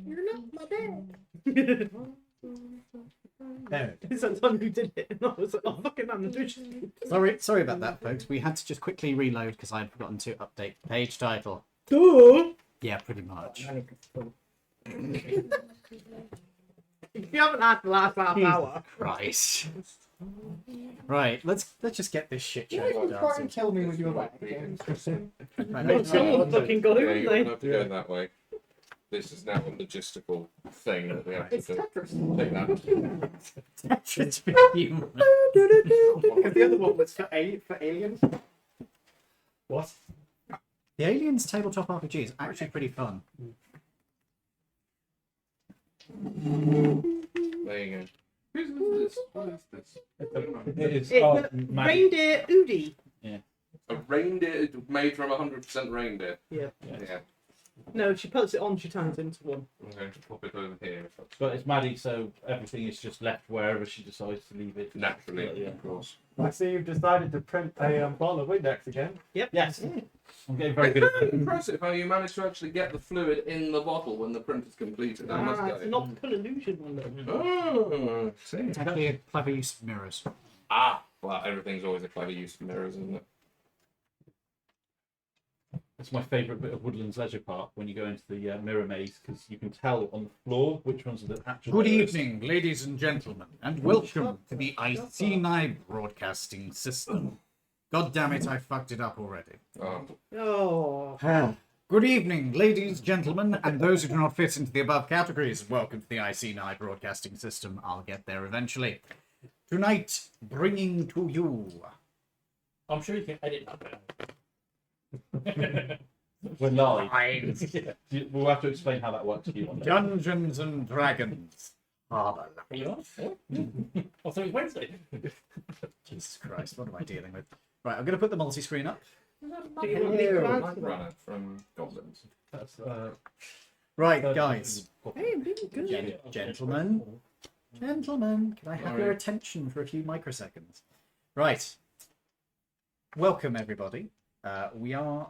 You're not my dad. There. It's that time you did it, and I was like, oh, fucking I'm doing. Sorry about that, folks. We had to just quickly reload because I had forgotten to update page title. Duh. Yeah, pretty much. If you haven't had the last half hour. Christ. Right, let's just get this shit show Try and started. kill me with your back. Right, Someone fucking got Yeah, it, you wouldn't don't have to go that way. This is now a logistical thing that we have to It's do. Tetris. Take that. Tetris for human. Because the other one was for aliens. What? The Aliens tabletop RPG is actually pretty fun. There you go. Who's this? What is this? It is. It's Oh, a Maddie. reindeer Udi. A reindeer made from 100% reindeer. Yeah. Yeah. No, she puts it on, she turns into one. I'm going to pop it over here. If that's But it's Maddie, so everything is just left wherever she decides to leave it. naturally, Yeah. of course. I see you've decided to print a bottle of Windex again. Yes. I'm getting very good at it. Impressive how you managed to actually get the fluid in the bottle when the print is completed. I must It's say. an optical illusion one. Though. Oh, see. It's actually a clever use of mirrors. Well, everything's always a clever use of mirrors, isn't it? It's my favourite bit of Woodlands Leisure Park when you go into the mirror maze because you can tell on the floor which ones are the actual. Good mirrors. evening, ladies and gentlemen, and welcome to the IC9 broadcasting system. God damn it, I fucked it up already. Oh. Oh. Good evening, ladies, gentlemen, and those who do not fit into the above categories. Welcome to the IC9 broadcasting system. I'll get there eventually. Tonight, bringing to you... I'm sure you can edit that bit. We're live. Fine. We'll have to explain how that works to you. One day. Dungeons and Dragons. Are you on? Oh, so it's Wednesday. Jesus Christ, what am I dealing with? Right, I'm going to put the multi-screen up. Do you want me to Night answer that? Runner from Goblins. That's, Right, guys. Hey, I'm doing good. Gentlemen, can I have your attention for a few microseconds? Right. Welcome, everybody. We are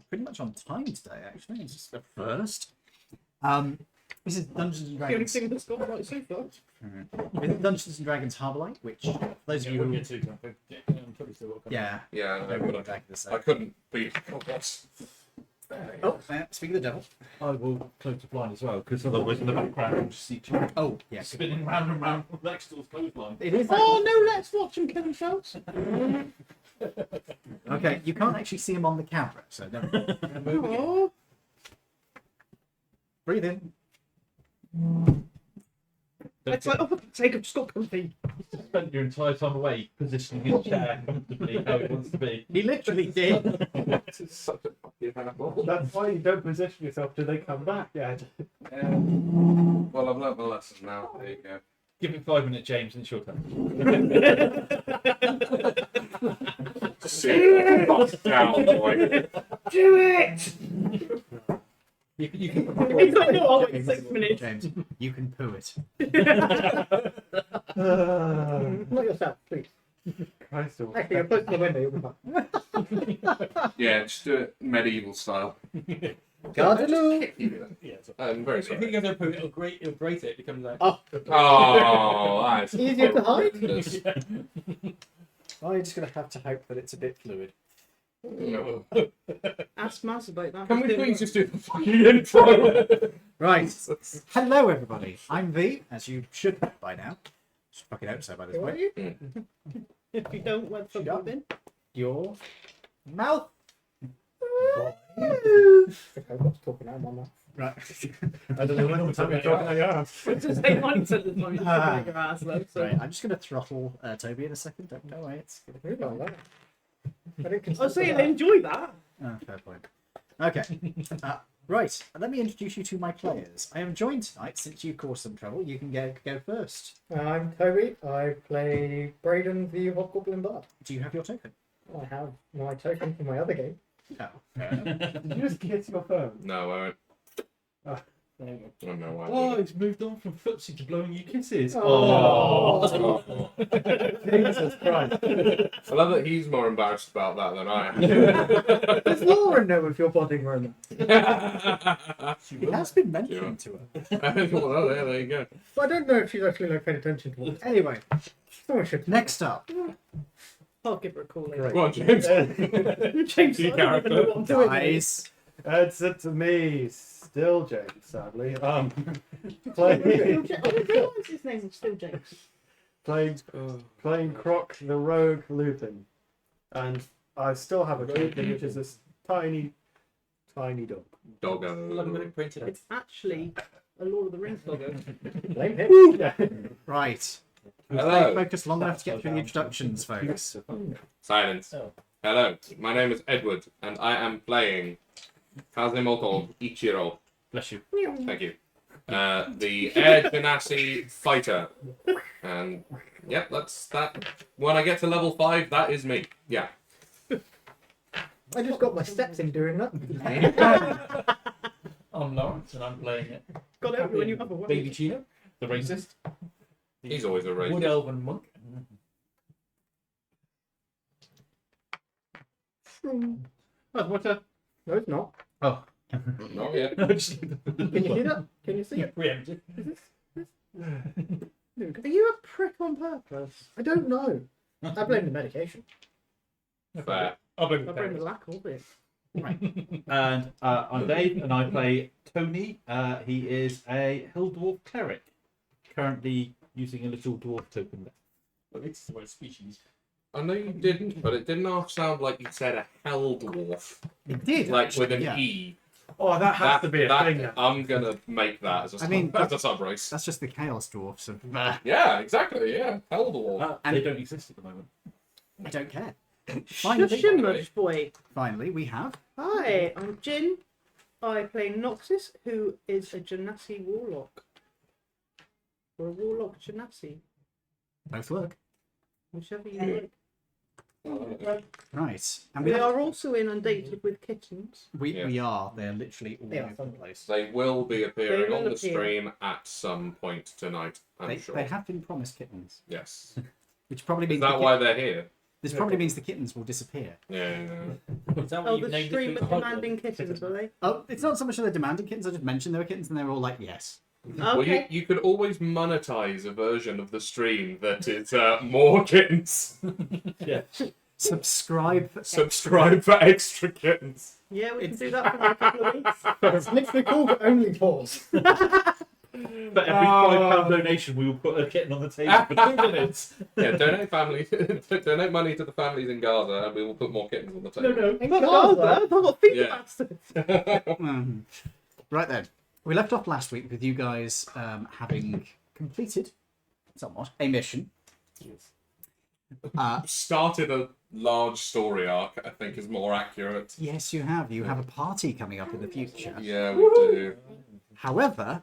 pretty much on time today, actually. It's just the first. This is Dungeons and The only Dragons. thing that's gone right so far. This is Dungeons and Dragons Harbourlight, which for those of you We'll who, get to it. I'm probably still got yeah, Yeah, I don't know, really but drag this I out. couldn't beat. Oh, that's... Oh, speak of the devil. I will close the blind as well because otherwise in the background you'll just see Chuck Oh, yeah. spinning round and round next to the clothesline. It is. Oh no, let's watch him kill himself. Okay, you can't actually see him on the camera, so don't Oh. breathe in. It's like, oh, for fuck's sake, I've just got comfy. He's spent your entire time away positioning his chair comfortably how he wants to be. He literally did. This is such a fucking apple. That's why you don't position yourself till they come back, yeah. Well, I've learnt my lesson now. There you go. Give him 5 minutes, James, and it's your turn. Sit down, boy. Do it! You can It's like, no, I'll wait 6 minutes. James, you can poo it. Not yourself, please. Christ, actually, you're close to the window, you'll be fine. Yeah, just do it medieval style. Gardener. Yeah, so I'm very if you sorry. go there, put it, it'll grate it. It becomes like. Oh, that's Easier to hide. horrendous. Oh, you're just going to have to hope that it's a bit fluid. No. Ask Maz about that. Can we please just do the fucking intro? Right. Hello, everybody. I'm V, as you should know by now. Should fucking hope so by this Who are point. you? If you don't, where the fuck have you been? Your mouth. I'm not talking out my mouth. Right. I don't know when I'm talking out your ass. It's just like 90% of the time you're just looking at your ass though. So. Right. I'm just going to throttle Toby in a second. Don't go away. It's Really like that. I didn't I consider was saying that. they enjoy that. fair point. Okay. Right. Let me introduce you to my players. I am joined tonight, since you caused some trouble. You can go first. I'm Toby. I play Braden the Hobgoblin Bard. Do you have your token? I have my token from my other game. No. Did you just kiss your phone? No, I won't. There you I don't know why. Oh, he's moved on from footsie to blowing you kisses. Oh. Jesus Christ. I love that he's more embarrassed about that than I am. Does Laura know if you're bodying her or not? It has been mentioned to her. Well, there you go. But I don't know if she's actually like paying attention to it. Anyway, Someone should. next up, I'll give her a call later. Go on, James. James, Your I don't even know what I'm doing. guys. It's me, still James, sadly. Still Playing, James. I didn't realise his name was still James. playing Croc the Rogue Lupin, and I still have a Lupin, which is this tiny dog. go. Look at Doggo. it printed out. It's actually a Lord of the Rings doggo. Blame him. Yeah. Right. Stay Hello. focused long enough to get through the introductions, folks. Silence. Oh. Hello. My name is Edward, and I am playing Kazemoto Ichiro. Bless you. Thank you. The Air Genasi fighter. And yep, that's that. When I get to level 5, that is me. Yeah. I just got my steps in doing that. I'm Lawrence, and I'm playing it. Got it when you have a word. Baby Chino, the racist. The He's always a Wood racist. Elven monk. Oh, what a... No, it's not. Oh, Not yet. Can you see that? Can you see it? Preempted. Are you a prick on purpose? I don't know. I blame the medication. Fair. I'll bring I the blame the parents. lack of it. And I'm Dave, and I play Tony. He is a Hill Dwarf cleric, currently using a little dwarf token there. But it's the word species. I know you didn't, but it didn't half sound like you said a hell dwarf. it did. Like actually, with an yeah. E. Oh, that has to be a thing now. I'm gonna make that as a I mean, as a sub race. That's just the Chaos Dwarf, so Yeah, exactly. Yeah, hell dwarf. They don't exist at the moment. I don't care. Shush him, much boy. Finally, we have Hi, I'm Jin. I play Noxus, who is a Genasi warlock. Or a warlock Genasi, both work. whichever you like. Right, and We are also inundated with kittens. we are. They're literally all They are over the place. They will be appearing They will on the appear. stream at some point tonight. I'm They, sure. they have been promised kittens, Yes. which probably Is means that why they're here? this probably means the kittens will disappear. Yeah. Is that what Oh, you've the named stream it? of demanding kittens, are they? Oh, it's not so much that they're demanding kittens. I just mentioned there were kittens, and they were all like, "Yes." Well, Okay. you could always monetize a version of the stream that is more kittens. Subscribe. For Subscribe for extra kittens. Yeah, we can do that for a couple of weeks. It's literally called Only Pause. For every £5 donation, we will put a kitten on the table for 2 minutes. Yeah, donate money to the families in Gaza, and we will put more kittens on the No, table. no, not Gaza. I've got feed the Yeah. bastards. Right then, we left off last week with you guys having completed somewhat a mission. Started a large story arc, I think is more accurate. Yes, you have. You have a party coming up in the future. Yeah, we do. However,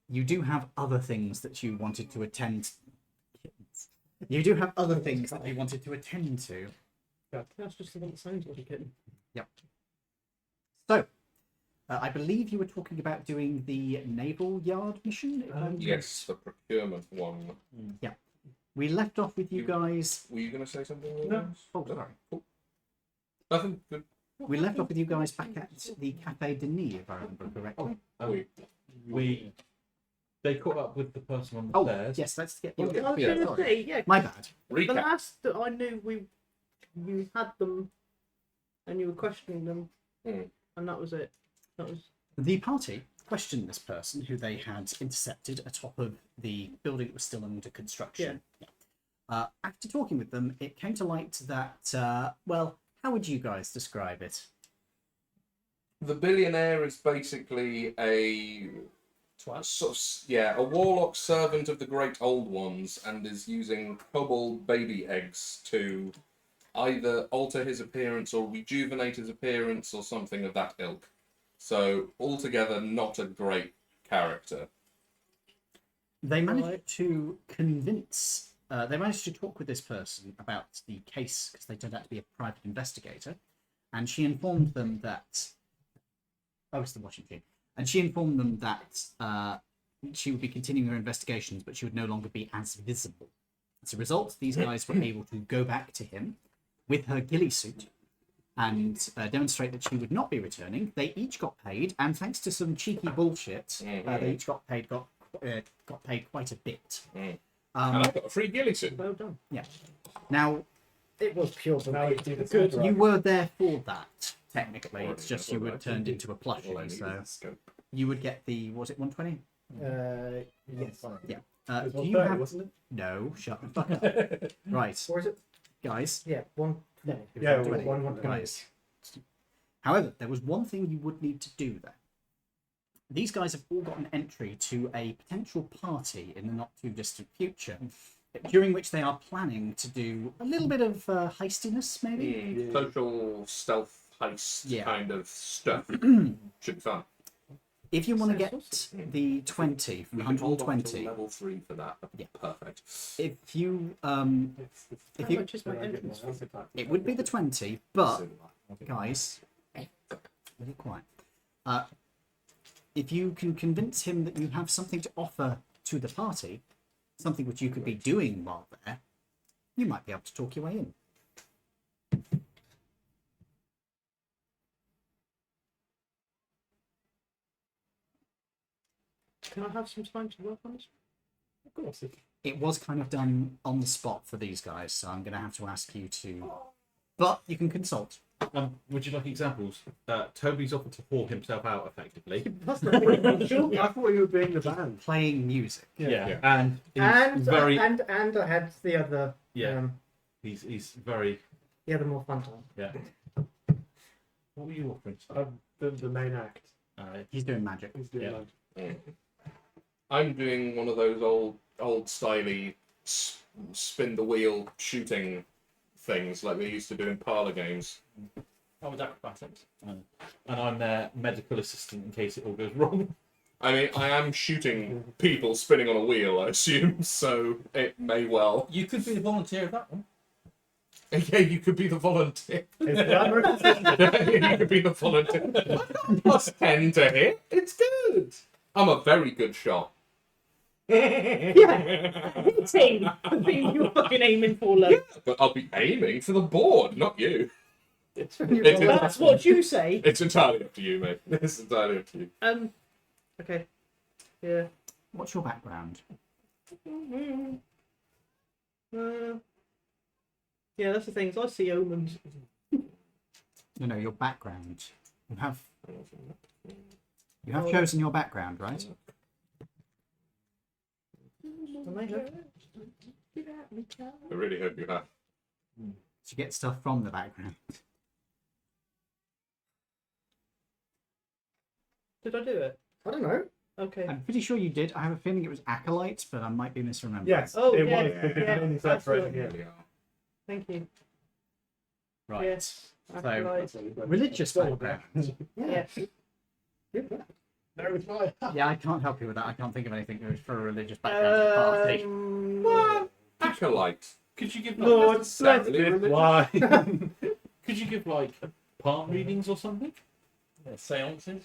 you do have other things that you wanted to attend. You do have other things that you wanted to attend to. That's just the one that sounds like a kitten. So, I believe you were talking about doing the naval yard mission. if I'm- Yes, the procurement one. We left off with you guys. Were you going to say something? No. Oh, sorry. Cool. Nothing. Good. We left off with you guys back at the Café Denis, if I remember correctly. They caught up with the person on the Oh, stairs. yes, let's get I you. was Yeah. going to Sorry. say, yeah. My bad. The Recap. last that I knew, you had them, and you were questioning them, and that was it. That was. The party questioned this person who they had intercepted atop of the building that was still under construction. Yeah. After talking with them, it came to light that, well, how would you guys describe it? The billionaire is basically a sort of, a warlock servant of the great old ones, and is using kobold baby eggs to either alter his appearance or rejuvenate his appearance or something of that ilk. So altogether, not a great character. They managed Right. to convince. They managed to talk with this person about the case because they turned out to be a private investigator, and she informed them that. Oh, it's the watching team. And she informed them that she would be continuing her investigations, but she would no longer be as visible. As a result, these guys were able to go back to him with her ghillie suit and demonstrate that she would not be returning. They each got paid, and thanks to some cheeky bullshit, they each got paid quite a bit. And I got a free ghillie suit. Well done. Yeah. Now, It was pure Now we belief. do the Good. sound you right. were there for that. Technically, it's just you were turned into a All I plushie, need so is a scope. you would get the. Was it 120? Yes. Yeah. It was Do you 130, have? wasn't it? No, shut the fuck up. Right, Or is it? guys. Yeah, 1. No. Yeah, it was 120. 120. Guys. However, there was one thing you would need to do there. These guys have all got an entry to a potential party in the not too distant future, during which they are planning to do a little bit of heistiness, maybe. Social stealth heist Yeah. kind of stuff. Should be fun. If you want to get Sounds the 20 from We can hold on to 120, level 3 for that. Yeah. Perfect. if you How you- much is my entrance? it would be the 20, but guys, really quiet. If you can convince him that you have something to offer to the party, something which you could be doing while there, you might be able to talk your way in. Can I have some time to work on this? Of course. It was kind of done on the spot for these guys, so I'm going to have to ask you to. But you can consult. Would you like examples? Toby's offered to whore himself out effectively. That's not very I thought you were being the band. Playing music. Yeah. And he's And very and I had the other yeah. He's very the other more fun time. yeah. What were you offering? The main act. He's doing magic. He's doing Yeah. that. I'm doing one of those old styly spin the wheel shooting things like they used to do in parlor games. Oh, with acrobatics. And I'm their medical assistant in case it all goes wrong. I mean, I am shooting people spinning on a wheel, I assume, so it may well. You could be the volunteer of that one. Yeah, you could be the volunteer. It's glamorous. You could be the volunteer. Plus 10 to hit. It's good. I'm a very good shot. Yeah, hitting the thing you're fucking aiming for, love. Yeah, but I'll be aiming for the board, not you. It's That's what you say. It's entirely up to you, mate. It's entirely up to you. Okay. Yeah. What's your background? Yeah, that's the thing. Is I see omens. No, your background. You have chosen your background, right? I really hope you have. To get stuff from the background. Did I do it? I don't know. Okay. I'm pretty sure you did. I have a feeling it was Acolyte, but I might be misremembering. Yes, Oh, it yeah, was. Because yeah, it only that's separated what- here. Really are. Thank you. Right. Yes. So, Acolyte. religious background. Yeah. There was my. Yeah, I can't help you with that. I can't think of anything for a religious background to the party. Acolyte. Could you give Not like, necessarily religious. Why? could you give like palm readings or something? Yeah, seances.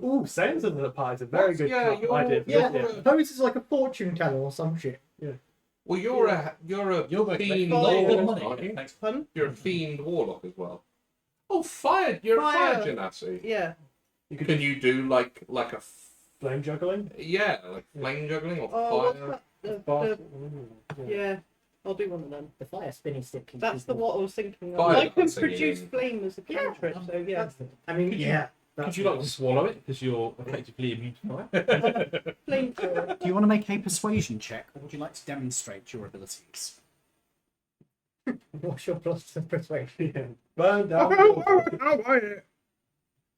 Ooh, Saints of the Pie is a very good Yeah, you're- idea. For Yeah, this, suppose it's like a fortune teller or some shit. Well, you're a You're going to fiend make a lot of warlock, money. aren't you? Thanks. Pardon? You're a fiend warlock as well. Oh, fire! You're Fire. a fire genasi. Yeah. You could Can do you do like a flame juggling. like flame juggling or Oh, what's fire? that? Fast. Yeah. I'll do one of them. The fire spinning stick. keeps That's the people- what I was thinking of. Fire I can dancing, you produce mean? flame as a cantrip, so yeah. That's the, I mean, Could you- yeah. Could that's you like swallow it because you're effectively immune to fire? Flame thrower. Do you want to make a persuasion check, or would you like to demonstrate your abilities? What's your plus to persuasion? Yeah. Burn down.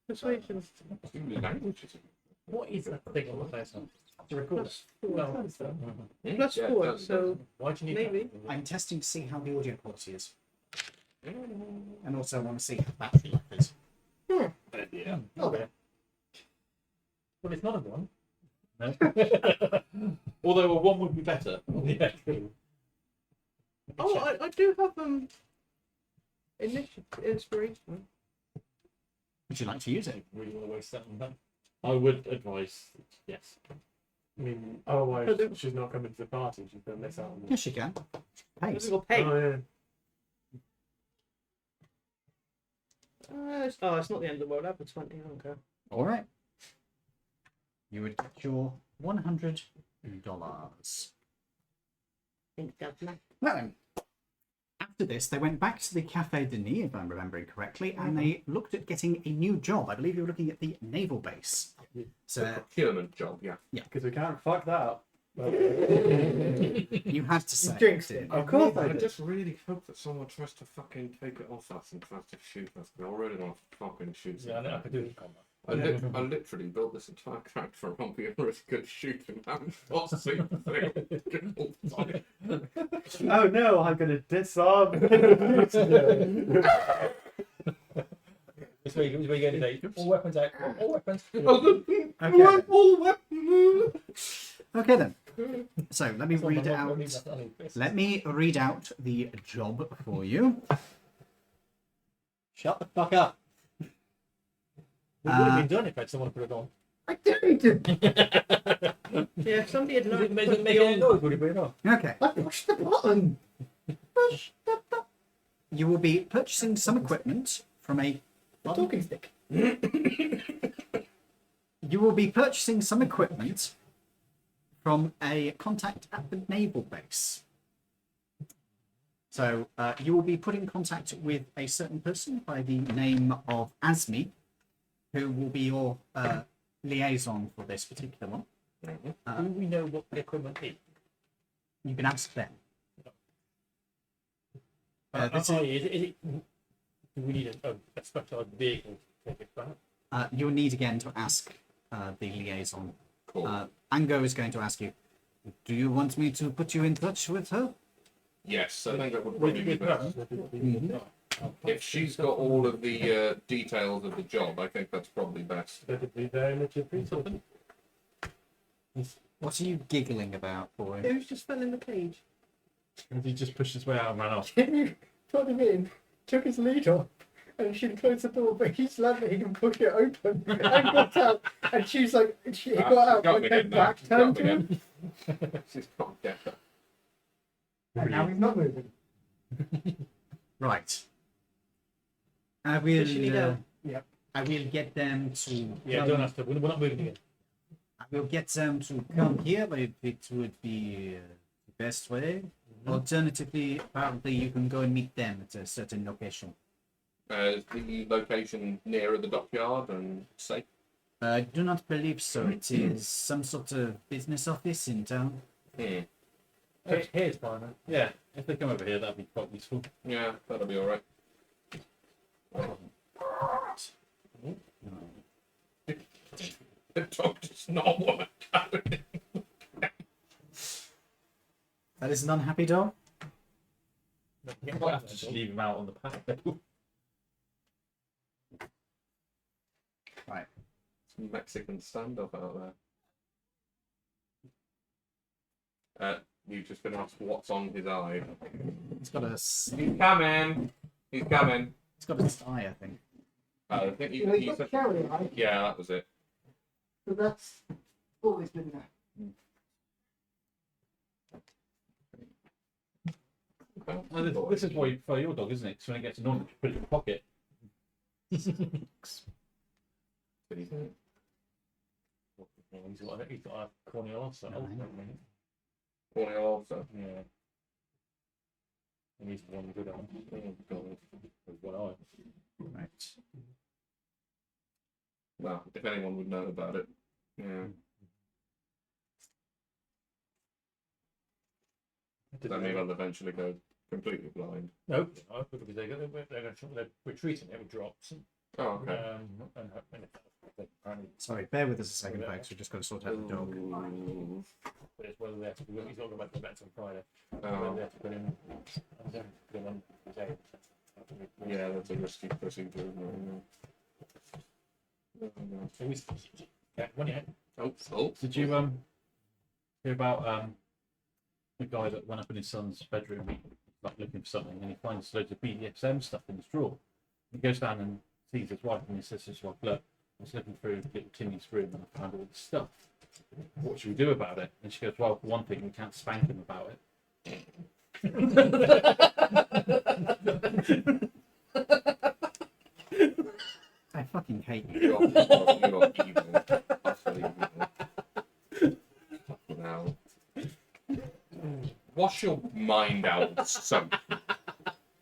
Persuasion. Languages. What is that thing on the face? To record. Well, Plus Yeah, 4, that's- so why do you need maybe. I'm testing to see how the audio quality is, and also I want to see how battery life is. Yeah. Okay. Well, it's not a one. No. Although a one would be better. Yeah, true. Oh, I do have initiative inspiration. Would you like to use it? Really want to waste that on that. I would advise yes. I mean, otherwise she's not coming to the party. She's going to miss out on Yes, you can. Hey. Hey. Oh, yeah. It's not the end of the world. I have a 20. I don't care. All right. You would get your $100. Think governor. Well then, after this, they went back to the Café Denis, if I'm remembering correctly, and they looked at getting a new job. I believe you were looking at the naval base. So Procurement job, yeah. Because we can't fuck that up. you had to say. Jinxed didn't it. you? Of course I I did. just really hope that someone tries to fucking take it off us and tries to shoot us. I really want to fucking shoot Yeah, I someone. could do it in combat. I literally built this entire character around being really good shooting. I'm not seeing the thing all the time. Oh no, I'm going to disarm. This way you go today. All weapons out. All weapons. Okay then. So let me read out. Let me read out the job for you. Shut the fuck up. We would have been done if someone put it on. I didn't. Yeah, if somebody had Does not it make put any the noise? Would it put it on? Okay. I pushed the button. You will be purchasing some equipment from a. A talking stick. You will be purchasing some equipment from a contact at the naval base. So you will be put in contact with a certain person by the name of Asmi, who will be your liaison for this particular one. Do we know what the equipment is? You can ask them. Is it? Do we need a specialized vehicle to take it back? You'll need again to ask the liaison. Cool. Ango is going to ask you, do you want me to put you in touch with her? Yes, I think that would probably be best. If she's got all of the details of the job, I think that's probably best. That'd be very much appreciated. What are you giggling about, boy? Who's just fell in the cage? And he just pushed his way out and ran off. Jimmy put him in, took his lead off, and she closed the door, but he slammed it, he can push it open, and got out. And she's like, he got out, got but me then again now. back She's turned got to me him, She's not dead. and now he's not moving. Right. I will. Does she need help? I will get them to. Yeah, come- don't have to. We're not moving again. I will get them to come here, but it would be the best way. Alternatively, probably you can go and meet them at a certain location. Is the location nearer the dockyard and safe? I do not believe so. It is some sort of business office in town. Here's fine. Man. Yeah, if they come over here, that'd be quite useful. Yeah, that'll be alright. The dog does not want to go in. That is an unhappy dog. You might have to just leave him out on the path. Right. Some Mexican standoff out there. You've just been asked what's on his eye. It's got a. He's coming. He's coming. It's got a eye, I think. I think He's you got said. cherry eye, Yeah, that was it. so that's always been there. Well, this is why you prefer your dog, isn't it? So when it gets annoyed, you put it in your pocket. He's got a corneal ulcer. Corneal ulcer. Yeah. And he's one good on. Oh, God. With one eye. Right. Well, if anyone would know about it. Yeah. Does that mean I'll eventually go completely blind? No, because they're retreating it with drops. Oh, okay. Apparently, Sorry, bear with us a second, folks. We've just got to sort out the dog. Ooh. but it's whether they have to. He's not going back to the vet on Friday. Oh, Whether they have to put him. Put him on today. yeah, that's a risky procedure, isn't it? So he's yeah, one yet. Oh. Did you hear about the guy that went up in his son's bedroom, like looking for something, and he finds loads of BDSM stuff in his drawer. He goes down and sees his wife, and he says to his wife, "Look, was looking through little Timmy's room and I found all this stuff. What should we do about it? And she goes, well, for one thing, we can't spank him about it. I fucking hate you. You're evil. Utterly evil. Now, wash your mind out, some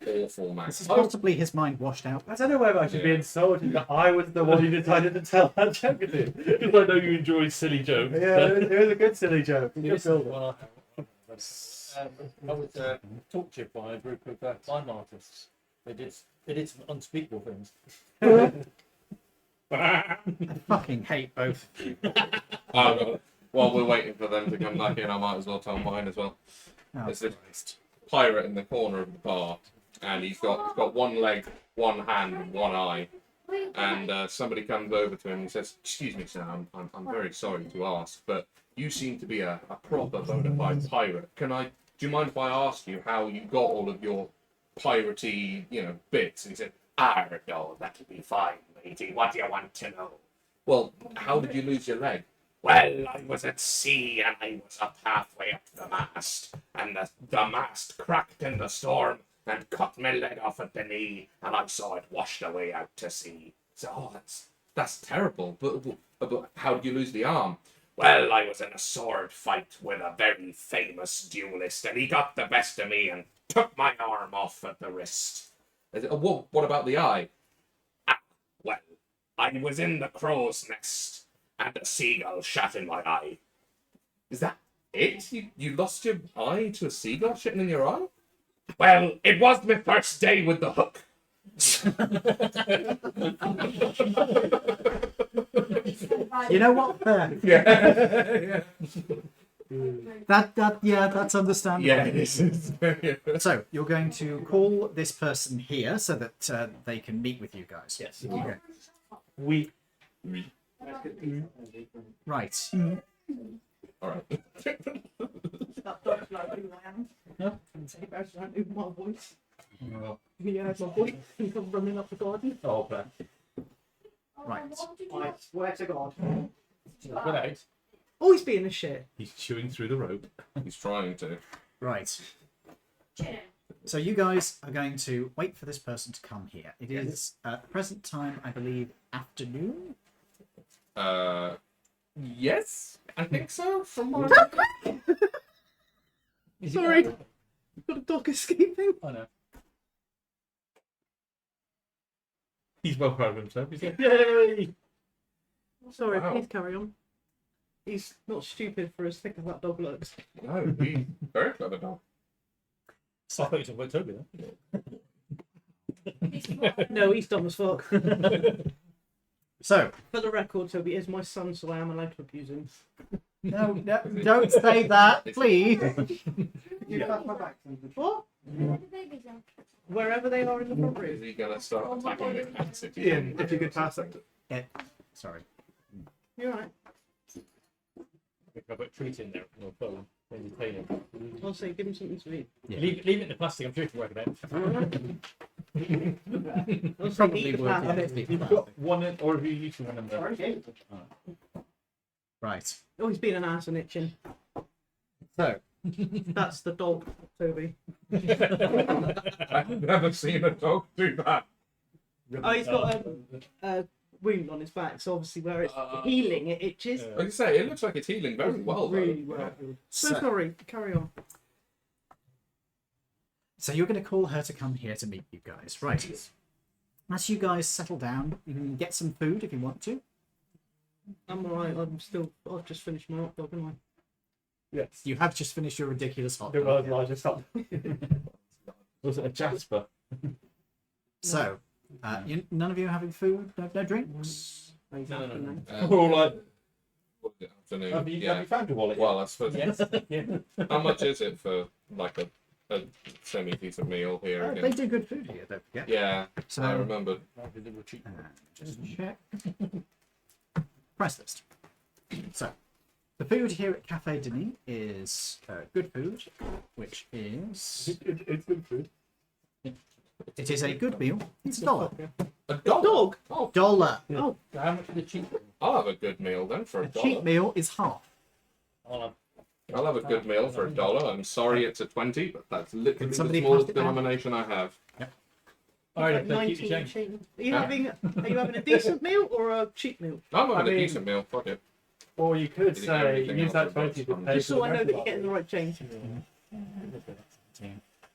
awful man. This is possibly his mind washed out. I don't know whether I should be insulted that I was the one who decided to tell that joke to. Because I know you enjoy silly jokes. Yeah, it was a good silly joke. Good build. I was tortured by a group of time artists. They did some unspeakable things. I fucking hate both of you. While we're waiting for them to come back in, I might as well tell mine as well. Oh, There's this pirate in the corner of the bar, and he's got one leg, one hand, and one eye. And somebody comes over to him and says, "Excuse me, sir, I'm very sorry to ask, but you seem to be a proper bona fide pirate. Do you mind if I ask you how you got all of your piratey, bits?" And he said, "No, that'll be fine, matey. What do you want to know?" "Well, how did you lose your leg?" "Well, I was at sea and I was up halfway up the mast, and the mast cracked in the storm and cut my leg off at the knee, and I saw it washed away out to sea." So, that's terrible. But how did you lose the arm? "Well, I was in a sword fight with a very famous duelist, and he got the best of me and took my arm off at the wrist." What about the eye?" "Well, I was in the crow's nest, and a seagull shot in my eye." "Is that it? You lost your eye to a seagull shitting in your eye?" "Well, it was my first day with the hook." You know what? Fair. Yeah. That's understandable. Yeah, this is. So you're going to call this person here so that they can meet with you guys. Yes. Okay. We. Right. All right. That dog's like who I am. Huh? He bears around with my voice. Oh, He hears my voice. He comes running up the garden. bless. Right. I swear to God. Good out. Oh, he's being a shit. He's chewing through the rope. He's trying to. Right. So you guys are going to wait for this person to come here. It is at the present time, I believe, afternoon. Yes, I think so. From my. Sorry. Got a dog escaping. I know. He's well proud of himself. He's like, Yay! Sorry, Wow. please carry on. He's not stupid for as thick as that dog looks. No, he's very clever dog. I thought you were talking about Toby then. No, he's dumb as fuck. So For the record, Toby is my son, so I am allowed to abuse him. no, don't say that, please. You pat my back. What? Wherever they are in the front Is room. he gonna start attacking the cats? Ian, if you could pass it. Sorry. You're right. I've got a treat in there. We'll put them. Entertain him. I'll say, give him something to eat. Yeah. Leave it in the plastic. I'm sure you can work it out. I'll say, Probably eat the worth plant. it. you've got one, or have you used one of them? Right. Oh, he's being an ass and itching. So That's the dog, Toby. I've never seen a dog do that. Oh, he's got a wound on his back, so obviously where it's healing, it itches. Like I say, it looks like it's healing very well. Though. Really well. So sorry, carry on. So you're going to call her to come here to meet you guys, right? As you guys settle down, you can get some food if you want to. I'm alright, I've just finished my hot dog, haven't I? Yes. You have just finished your ridiculous hot The dog. world's largest hot. Was it a Jasper? So, none of you are having food? No drinks? No. We're all like, Afternoon. have you Yeah. found your wallet? Well, I suppose. Yes. Yeah. How much is it for like a semi-decent meal here They again? do good food here, don't forget. Yeah, So, I remember. just check. Price list. So, the food here at Cafe Denis is good food, which is It's good food. It is a good meal. It's $1. A dollar? Dog. Oh, $1. Oh, How much is the cheap? I'll have a good meal then for A $1. cheap meal is half. I'll have a good meal for $1. I'm sorry it's a 20, but that's literally the somebody smallest pass it down? denomination I have. All right, like then keep 19 the change. change. Are you having a decent meal or a cheap meal? I'm having I a mean- decent meal. Fuck it. Or you could Eating say everything use else that at 20 to once. pay Just for so the I know that rest you're of getting the right change.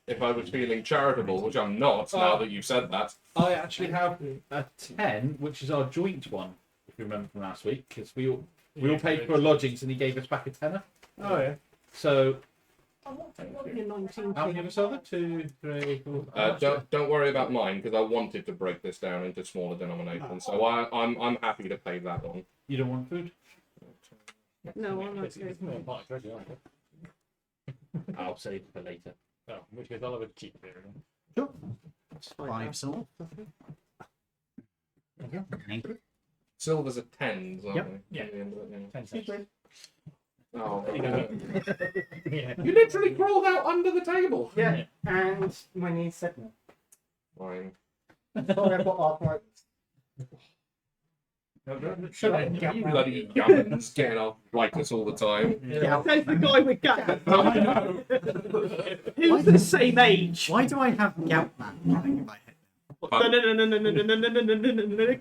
If I was feeling charitable, which I'm not now that you said that. I actually have a 10, which is our joint one, if you remember from last week, because we all paid for our lodgings and he gave us back a tenner. Oh yeah. So, Your 19 how many of change. us are there? 2, 3, 4. Don't worry about mine because I wanted to break this down into smaller denominations. So I'm happy to pay that one. You don't want food? No, I'm okay. I'll save it for later. Oh, in which case I'll have a cheap beer. Sure. 5 silver. Thank you. Silver's at 10s, aren't Yep. they? Yeah. At the end of it, 10 cents. Oh, Yeah. you literally crawled out under the table. Yeah, and my knees said no. Fine. Sorry, I've got arthritis. Shut up. You bloody yummins getting arthritis all the time. Yeah. There's the guy with gout. I know. Who's the same age? Why do I have Gout Man running in my head?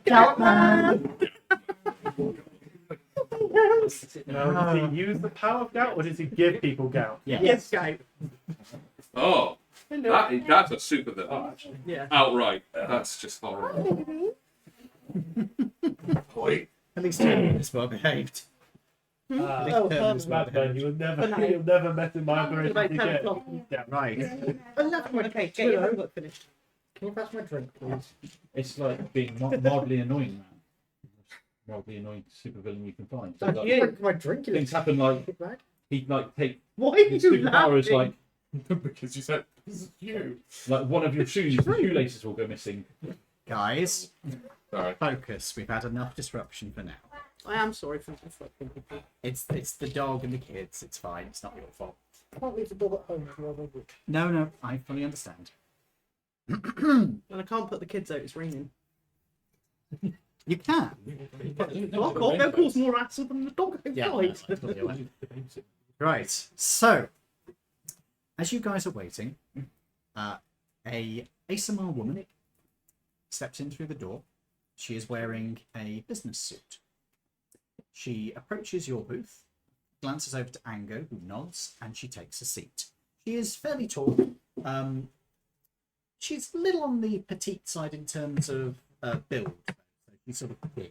Gout man. No, does he use the power of gout or does he give people gout? Yeah. Yes, gout. Oh, that's a super villain. Yeah. Outright. That's just horrible. Boy. At least Herman is well behaved. At least Oh, Herman is well Bad man, behaved. you'll never mess with my About ability to 10 get. o'clock. Yeah. Right. Okay, get your homework finished. Can you pass my drink, please? It's like being mildly annoying, man. Mildly annoying supervillain you can find. So, like, Yeah. Drink my drink, you things happen like little bag. he'd like take Why are his you superpower is laughing? like Because you said this is you. one of your shoelaces will go missing. Guys, Sorry. focus. We've had enough disruption for now. I am sorry for disrupting people. It's the dog and the kids. It's fine. It's not your fault. I can't leave the dog at home as well, would No, I fully understand. And I can't put the kids out, it's raining. You can. Fuck off, they'll cause more hassle than the dog outside. Right. So, as you guys are waiting, a ASMR woman steps in through the door. She is wearing a business suit. She approaches your booth, glances over to Ango, who nods, and she takes a seat. She is fairly tall. She's a little on the petite side in terms of build. So she's sort of thin.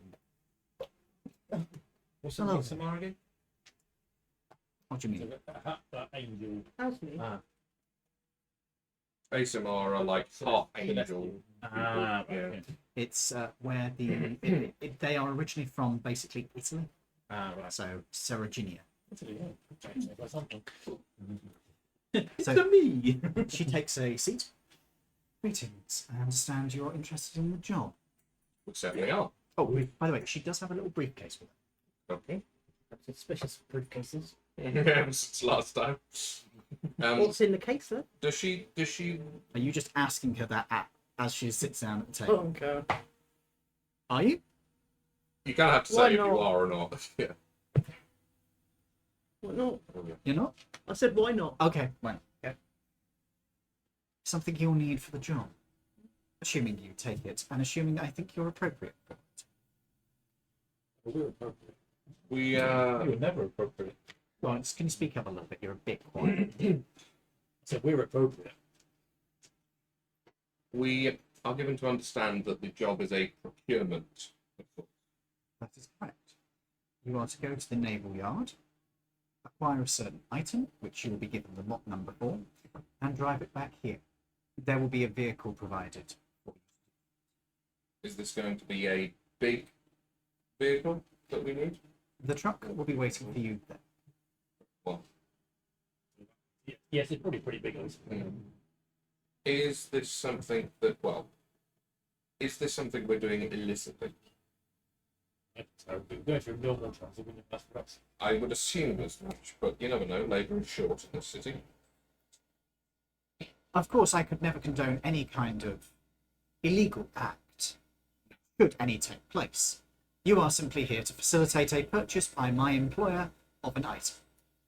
What's Hello. ASMR again? What do you mean? That angel. How's me? ASMR are like half angel. Ah, Yeah. okay. It's where they are originally from, basically Italy. Ah, right. So Saraginia. It's So- a me. She takes a seat. Greetings. I understand you're interested in the job. We certainly are. Oh, by the way, she does have a little briefcase with her. Okay. Suspicious briefcases. Yeah, since last time. What's in the case, then? Does she? Are you just asking her that as she sits down at the table? Oh, God. Are you? You kind of have to say Why if you not? are or not. Yeah. What not? You're not? I said, why not? Okay, well, okay. Something you'll need for the job. Assuming you take it, and assuming I think you're appropriate for it. We You were never appropriate. Well, just can you speak up a little bit? You're a bit quiet. So we're appropriate. we are given to understand that the job is a procurement. That is correct. You are to go to the naval yard, acquire a certain item, which you will be given the lot number for, and drive it back here. There will be a vehicle provided for you. Is this going to be a big vehicle that we need? The truck will be waiting for you there. Well, Yes, it's probably pretty big. is this something that is this something we're doing illicitly? So we're going through normal transit when that's for us. I would assume as much, but you never know. Labour is short in this city. Of course, I could never condone any kind of illegal act, should any take place. You are simply here to facilitate a purchase by my employer of an item.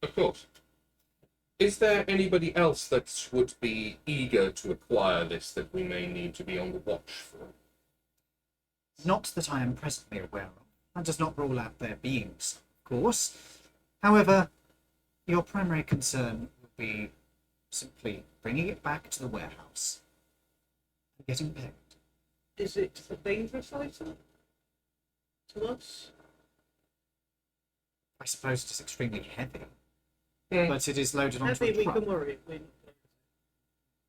Of course. Is there anybody else that would be eager to acquire this that we may need to be on the watch for? Not that I am presently aware of. That does not rule out their being so, of course. However, your primary concern would be simply bringing it back to the warehouse and getting paid. Is it a dangerous item to us? I suppose it is extremely heavy, Hmm. but it is loaded onto Heavy, a we truck. can worry.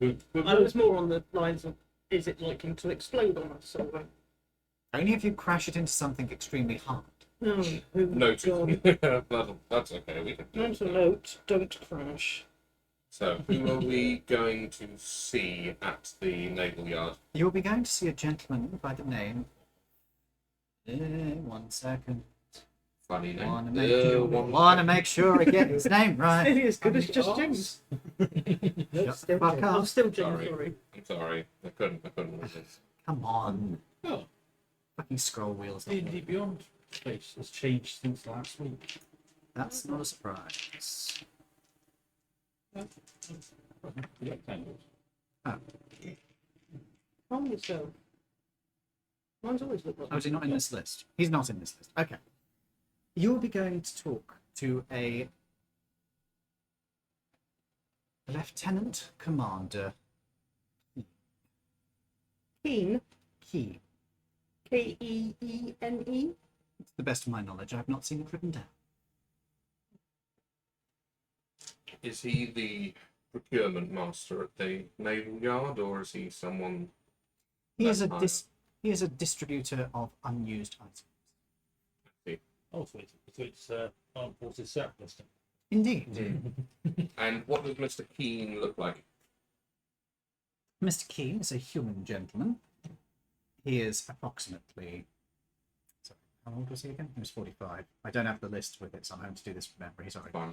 I was more on the lines of, is it likely to explode on us? Or... Only if you crash it into something extremely hard. Oh, Noted. God. That's okay. We can do Mental it. note, don't crash. So, who are we going to see at the naval yard? You'll be going to see a gentleman by the name. 1 second. Funny name. Wanna make sure I get his name right. Nearly as good as just James. Shut the fuck I'm up. still James, Sorry. sorry. I'm sorry. I couldn't resist. Come on. Oh, Fucking scroll wheels. D&D Beyond space has changed since last week. That's not a surprise. Rectangles. Calm yourself. Mine's always looked like Oh, is he not in this list? He's not in this list. Okay. You will be going to talk to a Lieutenant Commander Keen. Key. Keene. To the best of my knowledge, I have not seen it written down. Is he the procurement master at the naval yard, or is he someone? He is a That's he is a distributor of unused items. Oh, so it's Armed Forces surplus. then. Indeed. And what does Mr. Keene look like? Mr. Key is a human gentleman. He is approximately. Sorry, how old was he again? He was 45. I don't have the list with it, so I'm having to do this from memory. Sorry. Fine.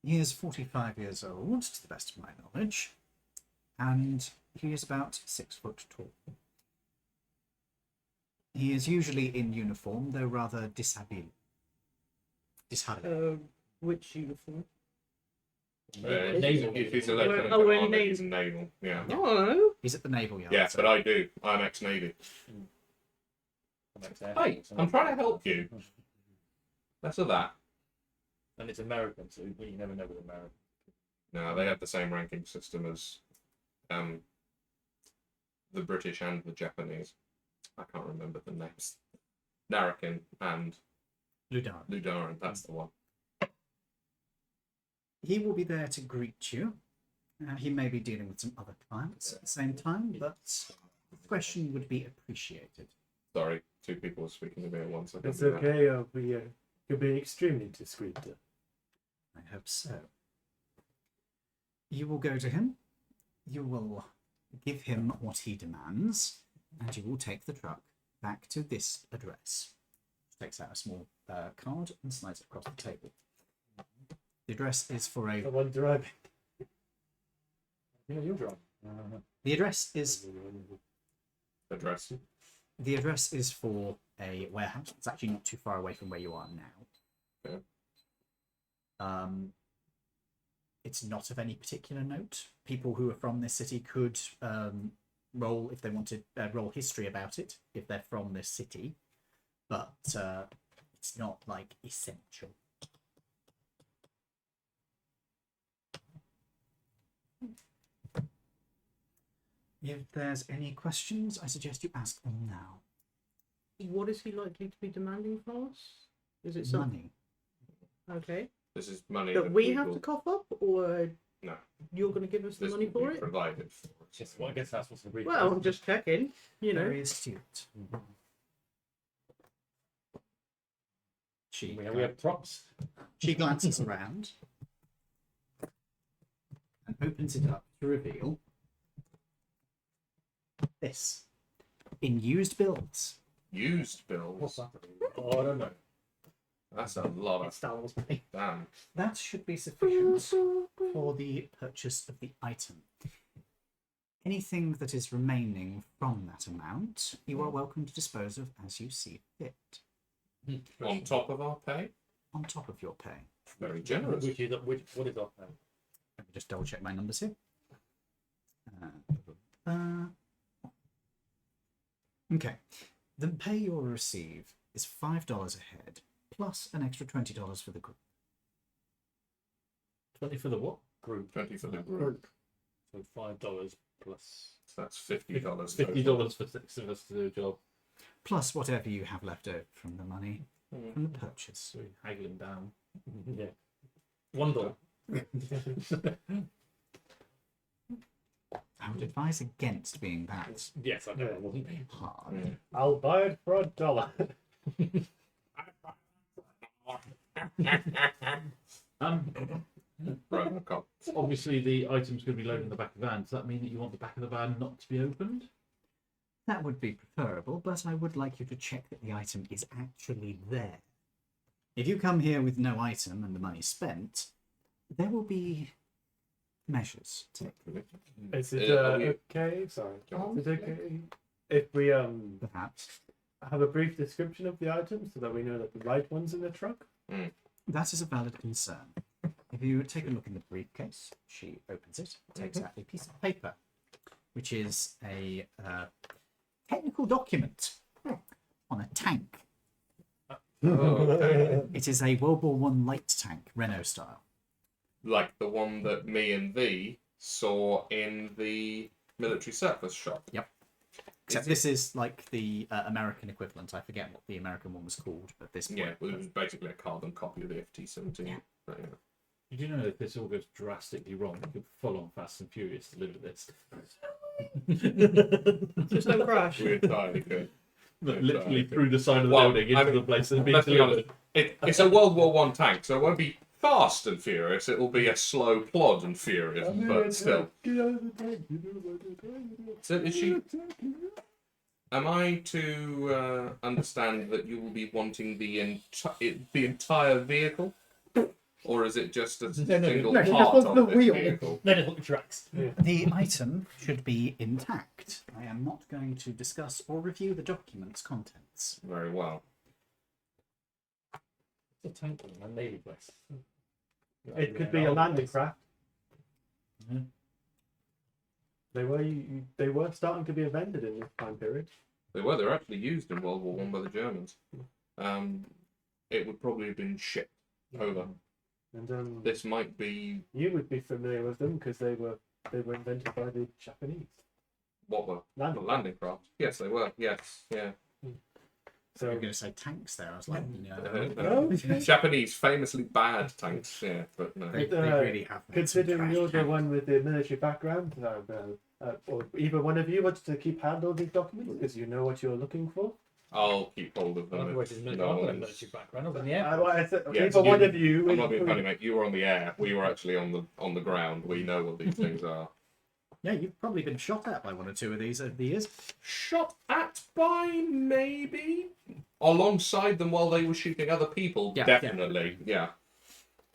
He is 45 years old, to the best of my knowledge, and he is about 6 foot tall. He is usually in uniform, though rather dishabilled. Which uniform? Naval. If he's a lieutenant Oh, we're in commander, naval. he's in naval. Yeah. No. He's at the naval yard. Yeah, so- but I do. I'm ex-navy. Hey, I'm trying to help you. Less of that. And it's American, so you never know with American. No, they have the same ranking system as the British and the Japanese. I can't remember the names. Narakin and Ludar. Ludaran, that's the one. He will be there to greet you. He may be dealing with some other clients at the same time, but question would be appreciated. Sorry, 2 people were speaking to me at once. I It's couldn't do that. okay. You'll be extremely discreet. I hope so. You will go to him. You will give him what he demands, and you will take the truck back to this address. Takes out a small card and slides it across the table. The address is for a. Someone driving. Yeah, you're drunk. The address is Address. the address is for a warehouse. It's actually not too far away from where you are now. Okay. It's not of any particular note. People who are from this city could roll if they wanted roll history about it if they're from this city, but it's not like essential. If there's any questions, I suggest you ask them now. What is he likely to be demanding from us? Is it something? Money. Okay. This is money That we have people- to cough up, or No, you're going to give us the this money will for be it? provided for us. Yes, well, I guess that's what's agreed. Well, I'm just checking. You know. Very astute. She, we have props. she glances around and opens it up to reveal this in used bills. Used bills. What's that? Oh, I don't know. That's a lot It's of Star Wars money. damn. That should be sufficient for the purchase of the item. Anything that is remaining from that amount, you are welcome to dispose of as you see fit, On top of our pay? on top of your pay. Very generous. What is our plan? Let me just double check my numbers here. Okay, the pay you'll receive is $5 a head, plus an extra $20 for the group. 20 for the what? Group. 20 for the group. So $5 plus So that's $50. $50 for 6 of us to do a job. Plus whatever you have left over from the money from the purchase. So we haggle him down. Yeah. $1. I would advise against being that Yes, I know. It wasn't. hard. I'll buy it for $1. Right, I've got Obviously, the item's going to be loaded in the back of the van. Does that mean that you want the back of the van not to be opened? That would be preferable, but I would like you to check that the item is actually there. If you come here with no item and the money spent, there will be measures taken. Is it are we- okay? Sorry. John? Is it okay if we Perhaps. have a brief description of the item so that we know that the right one's in the truck? That is a valid concern. If you take a look in the briefcase, she opens it, takes out a piece of paper, which is a technical document on a tank. okay. It is a World War One light tank, Renault style. Like the one that me and thee saw in the military surplus shop. Yep. Except this is like the American equivalent. I forget what the American one was called at this point. Yeah, well, it was basically a carbon copy of the FT-17. Yeah. But, yeah. Did you know if this all goes drastically wrong, you could full on Fast and Furious deliver this? Just don't crash. We entirely could. Literally through the side of the Well, building I into mean, the place that's being Let's be delivered. honest. It's a World War One tank, so it won't be fast and furious. It will be a slow plod and furious, but still. Get out of the tank. You know what you're trying to do. So is she? Am I to understand that you will be wanting the entire vehicle, or is it just a single no, part just of the this wheel. vehicle? Then it tracks. The item should be intact. I am not going to discuss or review the document's contents. Very well. It's a tank on a navy place. It could be a landing craft. Mhm. They were starting to be invented in this time period. They were actually used in World War One by the Germans. It would probably have been shipped over. And This might be you would be familiar with them because they were invented by the Japanese. what were the Landing. landing craft. Yes, they were. Yes, yeah. So So you're going to say tanks there. I was like, Oh, Japanese famously bad tanks. Yeah, but no. they Uh, really have. made some considering trash you're the tanks. one with the military background, or either one of you wants to keep handle these documents because you know what you're looking for. I'll keep hold of them. Otherwise, it's if military. no I've got a one's- military background. I was in the air. Yeah, Either so one you- of you. I'm not being funny, mate. You were on the air. We were actually on the ground. We know what these things are. Yeah, you've probably been shot at by one or two of these over the years. Shot at by maybe alongside them while they were shooting other people. Yeah, Definitely, yeah.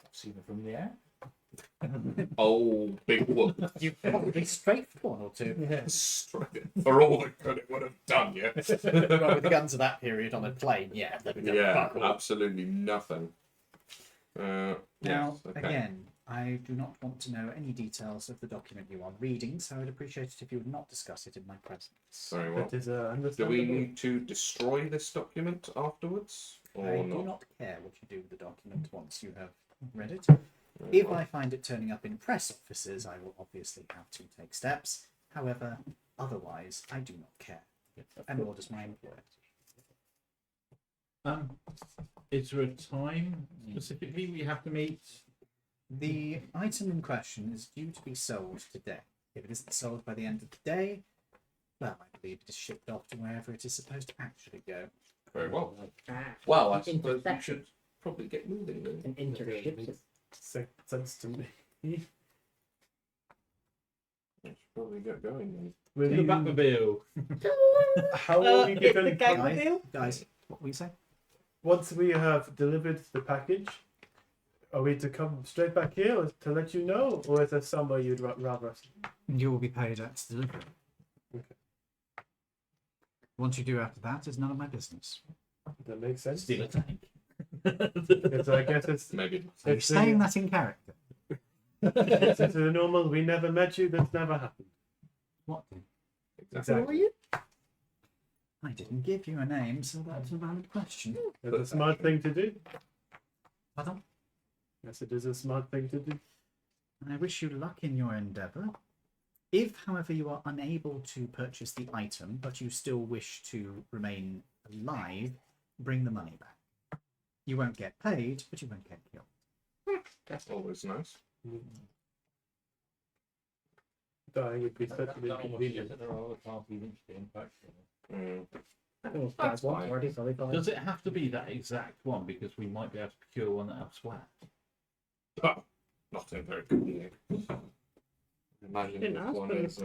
I've seen it from the air. Oh, big whoop. You've probably strafed one or two. For all the good it would have done, yeah. Well, with the guns of that period on a plane, yeah. they've done Yeah, fuck all. absolutely nothing. Now, Yes, okay. again, I do not want to know any details of the document you are reading, so I'd appreciate it if you would not discuss it in my presence. Very well. That is Do we understandable. need to destroy this document afterwards, or I not? do not care what you do with the document once you have read it. If I find it turning up in press offices, I will obviously have to take steps. However, otherwise, I do not care. And nor does my employer. Is there a time specifically we have to meet? The item in question is due to be sold today. If it isn't sold by the end of the day, well, I believe it is shipped off to wherever it is supposed to actually go. Very well. Ah, Well, I suppose we interception. should probably get moving then. An intership. Sense to me. We should probably get going then. Will In the you, Batmobile. how will you be the feeling gang- Guys, what were you saying? once we have delivered the package? Are we to come straight back here or to let you know, or is there somewhere you'd rather us? You will be paid at delivery. Okay. What you do after that is none of my business. That makes sense. Steal a tank. Because I guess it's Maybe. Are you it's saying the, that in character? it's the normal. We never met you. That's never happened. What then? Exactly. Who are you? I didn't give you a name, so that's a valid question. It's a smart thing to do. Pardon? Yes, it is a smart thing to do. I wish you luck in your endeavour. If, however, you are unable to purchase the item, but you still wish to remain alive, bring the money back. You won't get paid, but you won't get killed. That's always nice. Dying would be such an inconvenience. Mm. Oh, That's one fine. already, sorry, fine. Does it have to be that exact one? Because we might be able to procure one elsewhere. Oh, not a very good idea. Imagine Didn't if ask one for is.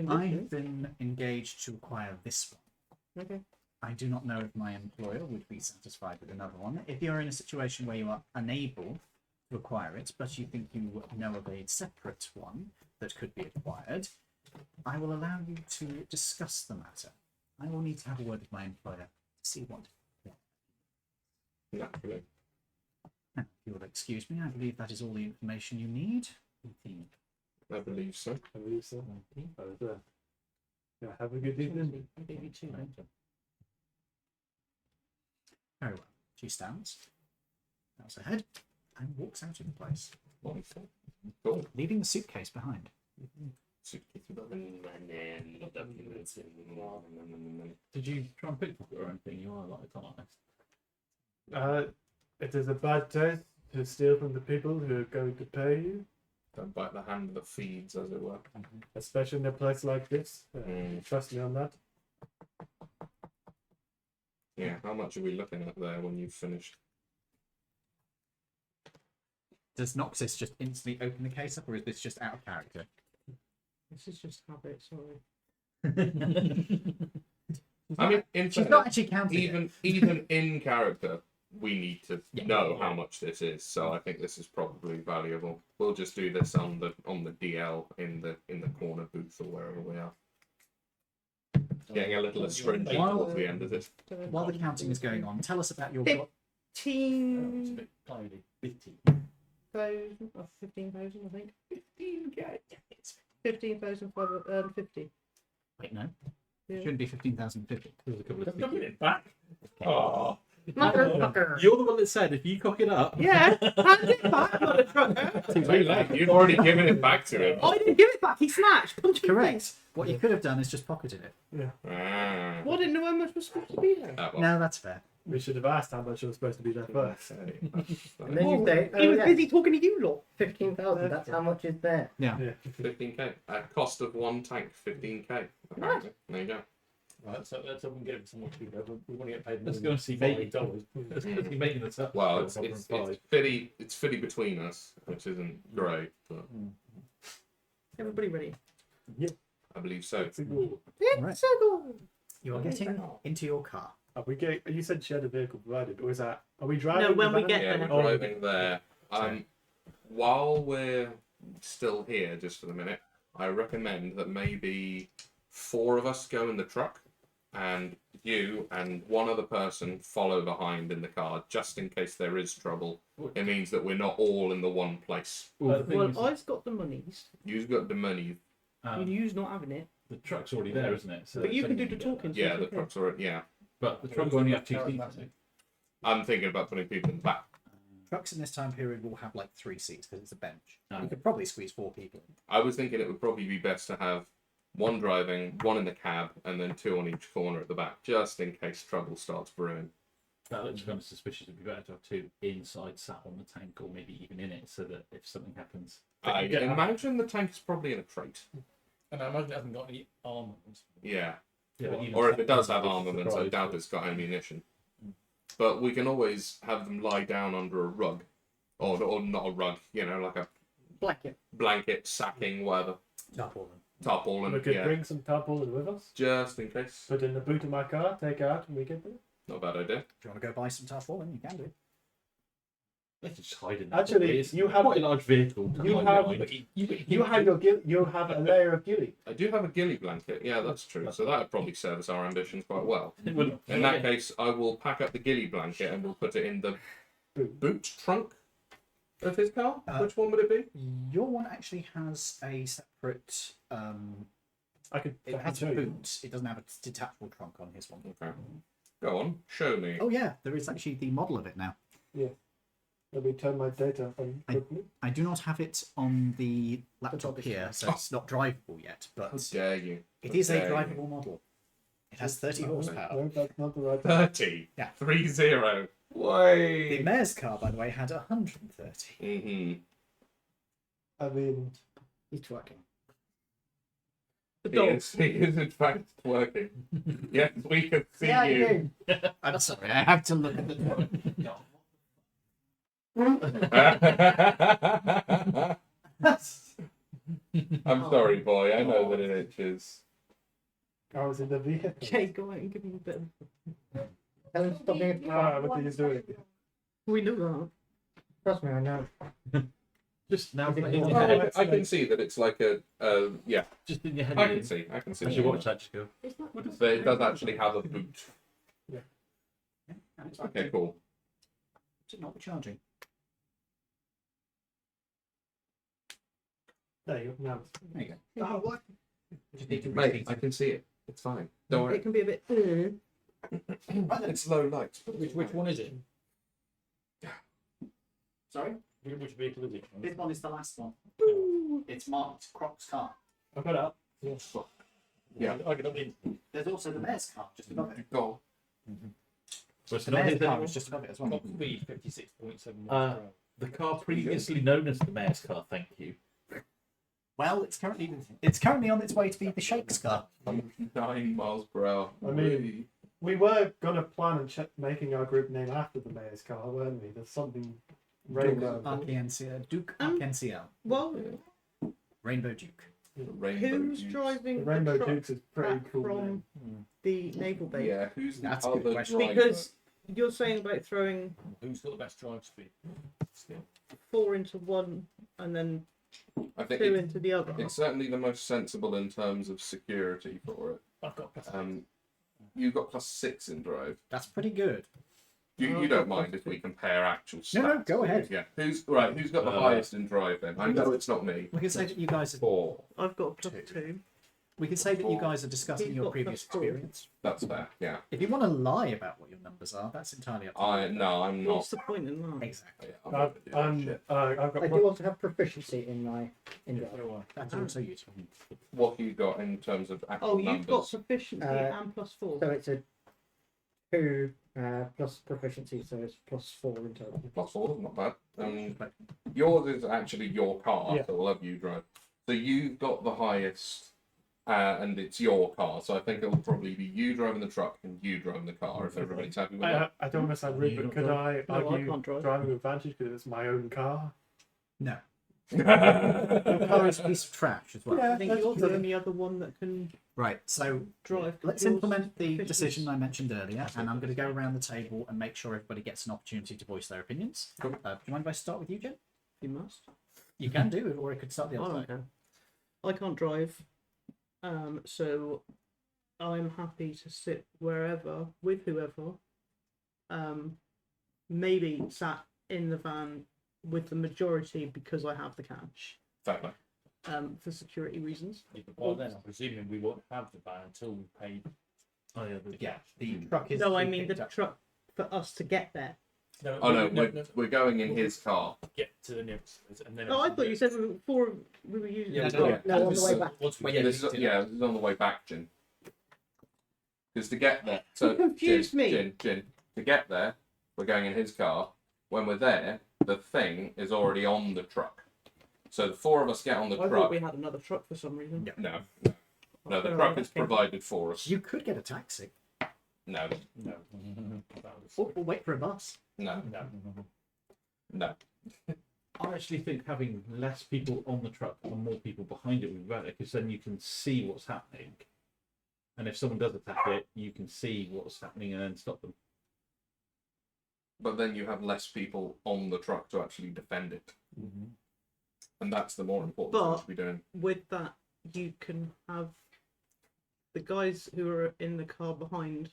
I've been engaged to acquire this one. Okay. I do not know if my employer would be satisfied with another one. If you're in a situation where you are unable to acquire it, but you think you know of a separate one that could be acquired, I will allow you to discuss the matter. I will need to have a word with my employer to see what. Naturally. Now, if you will excuse me, I believe that is all the information you need. I believe so. I believe so. Yeah, have a good evening. Very well. She stands, bows her head, and walks out of the place, Wonderful. Cool. leaving the suitcase behind. Did you try and pickpocket or anything? You are like honest. It is a bad taste to steal from the people who are going to pay you, Don't bite the hand that feeds, as it were. especially in a place like this. Trust me on that. Yeah, how much are we looking at there when you've finished? Does Noxus just instantly open the case up, or is this just out of character? This is just habit, sorry. I mean, in She's fairness, not actually counting it. even in character, we need to Yeah. know how much this is. So I think this is probably valuable. We'll just do this on the DL in the corner booth or wherever we are. Getting a little astringent While- towards the end of this. While the counting is going on, tell us about your. Pick- It's a 15,000 bit tiny. Bitty. or 15,000, I think. 15k. 15,550. Wait, no. Yeah. Shouldn't be 15,050. There's a couple of Give things. it back. Oh, Motherfucker. You're the one that said if you cock it up. Yeah, hand it back, motherfucker. too late. You've already given it back to him. I didn't give it back, he snatched. Punch him in the face. Correct. What you could have done is just pocketed it. Ah. Well, I didn't know how much was supposed to be there. Ah, well. No, that's fair. We should have asked how much was supposed to be there first. And then you say, He oh was yeah, busy talking to you lot. 15,000, that's how much is there. Yeah. 15k. Cost of one tank, 15k. Apparently. There you go. Right, so let's hope we can get it somewhere cheaper. We want to get paid Let's more go than and see $5. Let's go and see making this up. Well, It's it's five. fitty between us, which isn't great, but Everybody ready? I believe so. Let's Right. go. You are getting into your car. Are we getting? You said shared a vehicle provided, or is that? Are we driving? No, when the we van? get Yeah, there. we're driving there. While we're still here, just for the minute, I recommend that maybe 4 of us go in the truck, and you and one other person follow behind in the car, just in case there is trouble. It means that we're not all in the one place. Well, the thing is, Well, I've got the monies. You've got the money. You's not having it. the truck's already there, isn't it? So But you it's can do only the get talking. so Yeah, it's the okay. trucks are. Yeah, But the truck only have 2 seats. I'm thinking about putting people in the back. Trucks in this time period will have like 3 seats because it's a bench. No. You could probably squeeze 4 people in. I was thinking it would probably be best to have one driving, one in the cab, and then 2 on each corner at the back, just in case trouble starts brewing. That looks kind of suspicious. It'd be better to have 2 inside, sat on the tank, or maybe even in it, so that if something happens, I Yeah. imagine the tank is probably in a crate. And I imagine it hasn't got any armaments. Yeah. yeah, but even Or if sat it does on have it's a armaments, I surprise, doubt but- it's got ammunition. But we can always have them lie down under a rug. Or not a rug, like a Blanket. blanket, sacking, whatever. Tarpaulin. Tarpaulin, We could yeah. bring some tarpaulin with us. Just in case. Put in the boot of my car. Take it out when we get there. Not a bad idea. If you want to go buy some tarpaulin, you can do. Let's just hide in there. Actually, It's you have- quite a large vehicle. you Can't have- hide. You have you have a layer of ghillie. I do have a ghillie blanket. Yeah, that's true. So that would probably service our ambitions quite well. It would- In that case, I will pack up the ghillie blanket and we'll put it in the boot trunk of his car. Which one would it be? Your one actually has a separate. I could. It I could has a show you. boot. It doesn't have a detachable trunk on his one. Okay. Go on, show me. Oh yeah, there is actually the model of it now. Let me turn my data on quickly. I do not have it on the laptop is- here, so it's not drivable yet. How But dare you? it is a How dare you. drivable model. It has 30 No, horsepower. No, that's not the right. 30. Yeah. 30. The Way. mayor's car, by the way, had 130. Mm-hmm. I mean, He's twerking. He is in fact working. Yes, we can see you. I'm sorry, I have to look at the. I'm sorry, boy. I know that it itches. I was in the vehicle. Okay, go out and give me a bit of... Tell him to stop being a What are you doing? We know that. Trust me, I know. Just now, Okay. in your Oh, head. I can see that it's like a yeah. Just in your head. I can see. I can see. I should watch that. Just go. So it does actually have a boot. And it's Okay, cool. not charging. There you go. Now. There you go. Oh, what? Just need to Mate, repeat I it. can see it. It's fine. Don't worry. It can be a bit... It's low light. Which one is it? Sorry? Which vehicle is it? This one is the last one. It's marked Croc's car. I've got it up. Yeah. I can only. There's also the mayor's car just above it. Go So it's The not mayor's his car anymore? is just above it as well. Top speed 56.7. The car previously known as the mayor's car. Thank you. Well, it's currently on its way to be the Shakes car. on. 9 miles per hour. I mean- We were gonna plan and making our group name after the mayor's car, weren't we? There's something rainbow. RKNCL. Duke RKNCL. Well, Rainbow Duke. Rainbow who's Dukes. driving The Rainbow truck Dukes is pretty back cool. from name. the naval base? Yeah, who's the That's a good other question. driver? Because you're saying about throwing Who's got the best drive speed? 4 into one and then I think 2 it's, into the other. it's certainly the most sensible in terms of security for it. I've got. You got +6 in drive. That's pretty good. You don't mind if we compare actual stats? No, go ahead. Yeah. Who's got the highest in drive then? I know it's not me. We can say that you guys are. 4. I've got a Two. +2. We can say that you guys are discussing He's your got previous +4. experience. That's fair. Yeah. If you want to lie about what your numbers are, that's entirely up to you. No, I'm not. What's the point in that? Exactly. Yeah, I'm not gonna do that shit. I've got I do also have proficiency in my drive. That's also useful. What have you got in terms of actual Oh, you've got numbers? proficiency and +4. So it's a 2 plus proficiency, so it's +4 in total. +4, not bad. Yours is actually your car, Yeah. so we'll have you drive. So you've got the highest, and it's your car. So I think it'll probably be you driving the truck and you driving the car if everybody's happy with that. I don't want to sound rude, but could I No, I argue can't drive. driving advantage because it's my own car? No. Your car is a piece of trash as well. Yeah. I think that's you're the true. only other one that can Right, so drive. let's Yours implement the proficiency. decision I mentioned earlier, and I'm going to go around the table and make sure everybody gets an opportunity to voice their opinions. Cool. Do you mind if I start with you, Jen? You must. You can do, or I could start the I other don't way. care. I can't drive, so I'm happy to sit wherever with whoever. Maybe sat in the van with the majority because I have the cash. Fair play. For security reasons. Yeah, but by then, I'm presuming we won't have the van until we pay. Oh yeah, Yeah, the truck is. No, I being mean the picked up. truck for us to get there. No, Oh no, we're going in his car. Get to the nearest, and then. Oh, I thought you said we were using. Yeah, the no, car. No, on the way back. Once we Well, get yeah, This you is, did. yeah, this is on the way back, Jin. Because to get there, so confused me. Jin, to get there, we're going in his car. When we're there, the thing is already on the truck. So the 4 of us get on the I thought truck. we had another truck for some reason. Yeah. No, the Oh, truck is okay. provided for us. You could get a taxi, No, No. or wait for a bus. no, No. no. I actually think having less people on the truck and more people behind it would be better, because then you can see what's happening, and if someone does attack it, you can see what's happening and then stop them. but then you have less people on the truck to actually defend it. And that's the more important thing to be doing. With that, you can have the guys who are in the car behind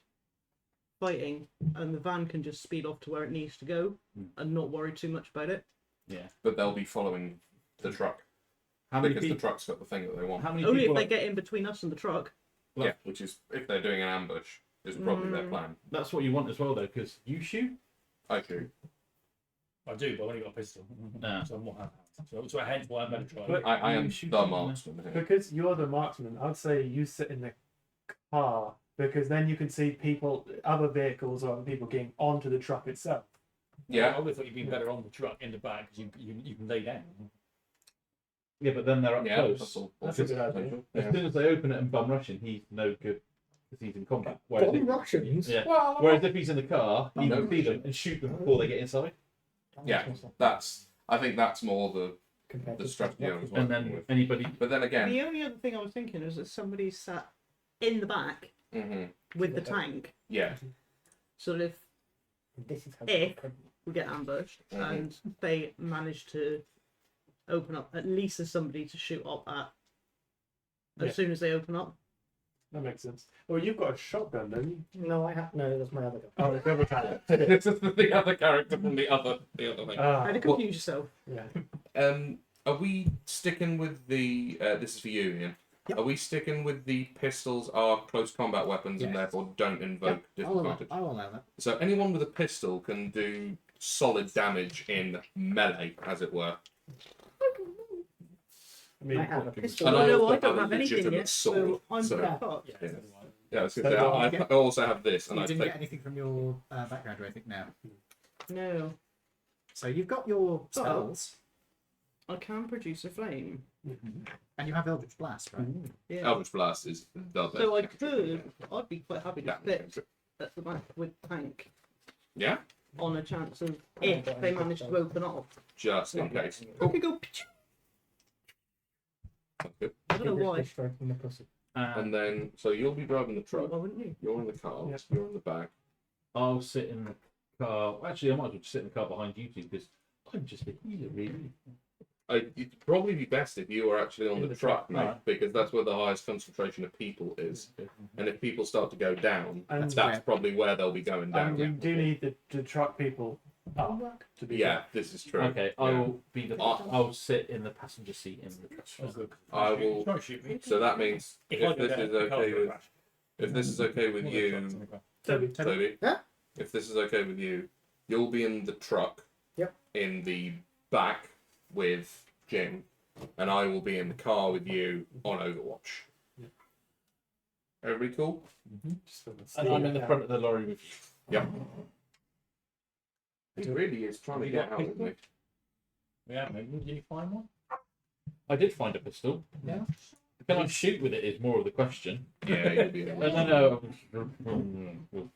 fighting, and the van can just speed off to where it needs to go and not worry too much about it. But they'll be following the truck. How many Because people? the truck's got the thing that they want. How many Only people? if they get in between us and the truck. Yeah, which is, if they're doing an ambush, is probably their plan. That's what you want as well, though, because you shoot. I shoot. I do, but I've only got a pistol. No. So I'm more hand. So hence why I'm better trying. I am shoot the them, marksman here. Because you're the marksman, I'd say you sit in the car because then you can see people, other vehicles, or other people getting onto the truck itself. Yeah. I would have thought you'd be better on the truck in the back because you can lay down. Yeah, but then they're up Yeah, close. that's all. That's a good idea. As Yeah. soon as they open it and bum rush him, he's no good because he's in combat. Whereas Bomb if, Russians? yeah. Well, Whereas if he's in the car, he No. can see them and shoot them before they get inside. Yeah, I think that's more Compared the to strategy I was And working then with. anybody. But then again, The only other thing I was thinking is that somebody sat in the back with the tank, yeah, so that This is how if we get ambushed Mhm. and they manage to open up, at least there's somebody to shoot up at as Yeah. soon as they open up. That makes sense. Well, you've got a shotgun, don't you? No, I have no. That's my other guy. Oh, it's the other time. this is the other character from the other thing. How to Ah, confuse yourself. yeah. Are we sticking with the? This is for you, Ian. Yep. Are we sticking with the pistols are close combat weapons and Yes. therefore don't invoke disadvantage? I'll allow that. So anyone with a pistol can do solid damage in melee, as it were. I mean, I have a pistol. And Oh, I no, also I don't have a have anything legitimate yet, sword, so I'm so- gonna cut. Yeah. Yeah. Yeah, I was So gonna say, do I also have this, and You I didn't take get anything from your background or anything now. No, So you've got your spells, I can produce a flame. and you have Eldritch Blast, right? Yeah. Eldritch Blast is the best. So I'd be quite happy to Yeah. split at the back with tank Yeah, on a chance of if they manage to open up. just in case. I could go. Pchoo. That's good. I don't know why. Striking the pussy. And then, so you'll be driving the truck. Why wouldn't you? You're in the car. Yep. You're in the back. I'll sit in the car. Actually, I might as well just sit in the car behind you two because I'm just a healer, really. It'd probably be best if you were actually on In the the truck, truck, mate, right. because that's where the highest concentration of people is. And if people start to go down, and, That's that's where- probably where they'll be going down. and we do need the truck people up to be Yeah, this is true. Okay, I Yeah. will be the. Ah. I'll sit in the passenger seat in the truck. Oh, good. I will. Don't shoot me. So that means If I if go this down, is the car's okay gonna with crash. if this is okay with you, Toby. Toby. Yeah? If this is okay with you, you'll be in the truck. Yep. In the back with Jim, and I will be in the car with you on Overwatch. Everybody cool? And I'm in the front of the lorry with you. Yep. He really is trying to You get got out with me. Yeah, maybe. Did you find one? I did find a pistol. Yeah. Can I shoot with it? Is more of the question. Yeah, you'll be in No.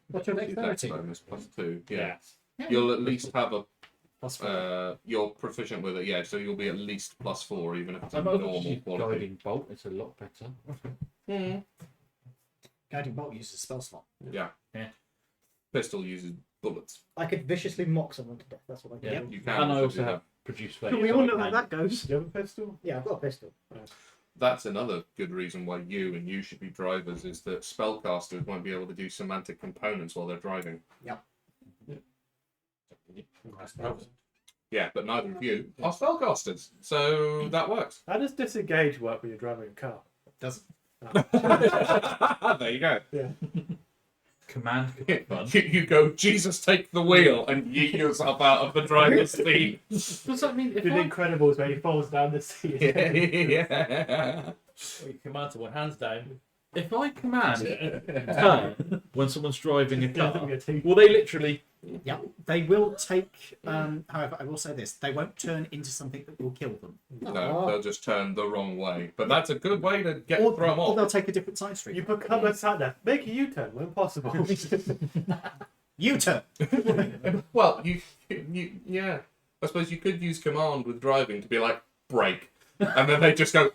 What's your Dex dexterity? bonus +2. Yeah. Yeah. You'll at least have a Plus four. you're proficient with it, yeah, so you'll be at least +4 even if it's a I'm not normal just quality. guiding bolt. It's a lot better. Guiding Bolt uses a spell slot. Yeah. Yeah. Pistol uses bullets. I could viciously mock someone to death. That's what I can Yeah. do. You can And I do also that. have produce flame. We so all I know how can- that goes. Do you have a pistol? Yeah, I've got a pistol. That's another good reason why you and you should be drivers is that spellcasters won't be able to do semantic components while they're driving. Yeah, but neither of you are spellcasters, so that works. How does disengage work when you're driving a car? Doesn't. There you go. Command could be fun. You go, Jesus, take the wheel, and yeet yourself out of the driver's seat. Does that mean if The I Incredibles where he falls down the seat. Yeah. Or you command to one hands down. if I command turn when someone's driving a car, Doesn't get too- will they literally? Yeah, they will take. However, I will say this: they won't turn into something that will kill them, No, they'll just turn the wrong way. But that's a good way to get or, thrown or they'll off. take a different side street. You become a sat there. Make a U-turn when possible. U-turn. Well, you, yeah. I suppose you could use command with driving to be like, brake. and then they just go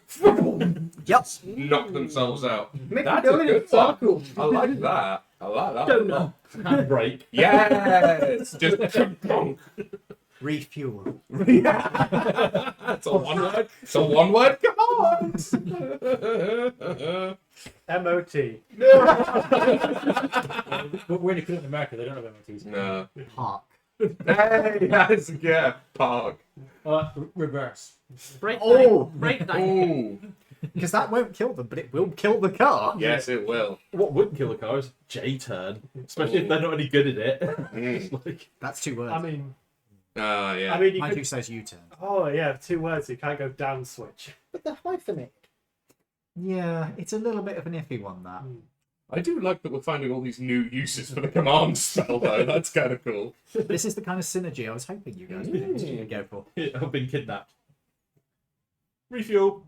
Yep. knock themselves out. Make That's them a go in a good one. circle. I like that. I like that. Donut. Handbrake. Yes, just Refuel. It's a one word. It's a one word command. MOT. But when you put it in America, they don't have MOTs. No. Park. Hey, that's yeah. Park. Reverse. Breakdown. Ooh. Because that won't kill them, but it will kill the car. Yes, it will. What wouldn't kill a car is J-turn, especially if they're not any good at it. It's like, That's 2 words. I mean, Yeah. you Mine could. who says U-turn. Oh yeah, 2 words. You can't go down switch. But they're hyphenated. Yeah, it's a little bit of an iffy one, that. I do like that we're finding all these new uses for the command spell, though. That's kind of cool. This is the kind of synergy I was hoping you guys would go for. I've been kidnapped. Refuel.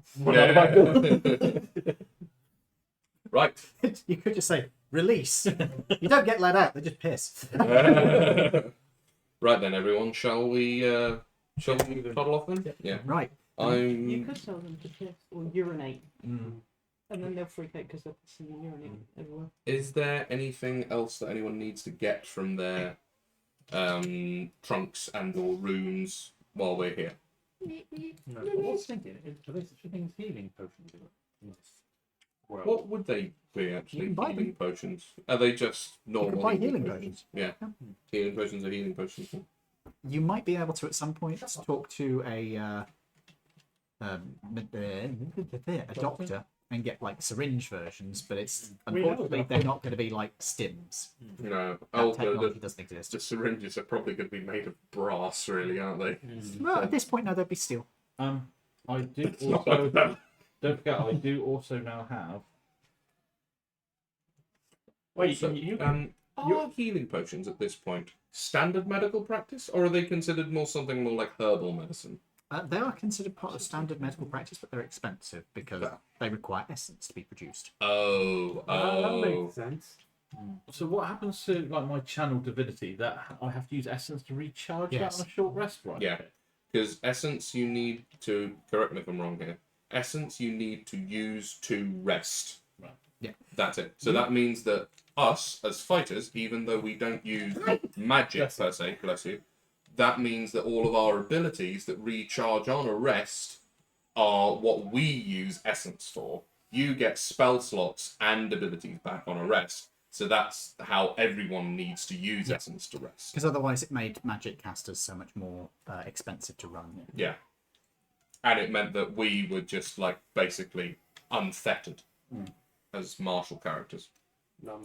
Right. You could just say, release. You don't get let out, they just piss. Right then, everyone. Shall we toddle off then? Yeah. Right. You I'm. could tell them to piss or urinate, and then they'll freak out because they're pissing and urinating everywhere. Is there anything else that anyone needs to get from their trunks and or runes while we're here? No. I was thinking, are there such a thing as healing potions in this world? What would they be actually? You can buy Healing potions? Are they just You normal? can buy healing potions. Yeah. Healing potions are healing potions. You might be able to, at some point, talk to a doctor and get like syringe versions, but it's unfortunately they're not going to be like stims. No. That Oh, technology doesn't exist. the syringes are probably going to be made of brass, really, aren't they? Well, at this point, no, they'd be steel. I do not also. like that. Don't forget, I do also now have. Wait, Also, you are healing potions at this point standard medical practice, or are they considered something more like herbal medicine? They are considered part of standard medical practice, but they're expensive because they require essence to be produced. That makes sense. So what happens to like my channel divinity? That I have to use essence to recharge Yes. that on a short rest, right? Yeah. Because essence you need to, correct me if I'm wrong here, essence you need to use to rest. Right. Yeah. That's it. So that means that us, as fighters, even though we don't use magic per se, bless you, that means that all of our abilities that recharge on a rest are what we use essence for. You get spell slots and abilities back on a rest. So that's how everyone needs to use essence to rest. Because otherwise, it made magic casters so much more expensive to run. Yeah. And it meant that we were just like basically unfettered as martial characters. No.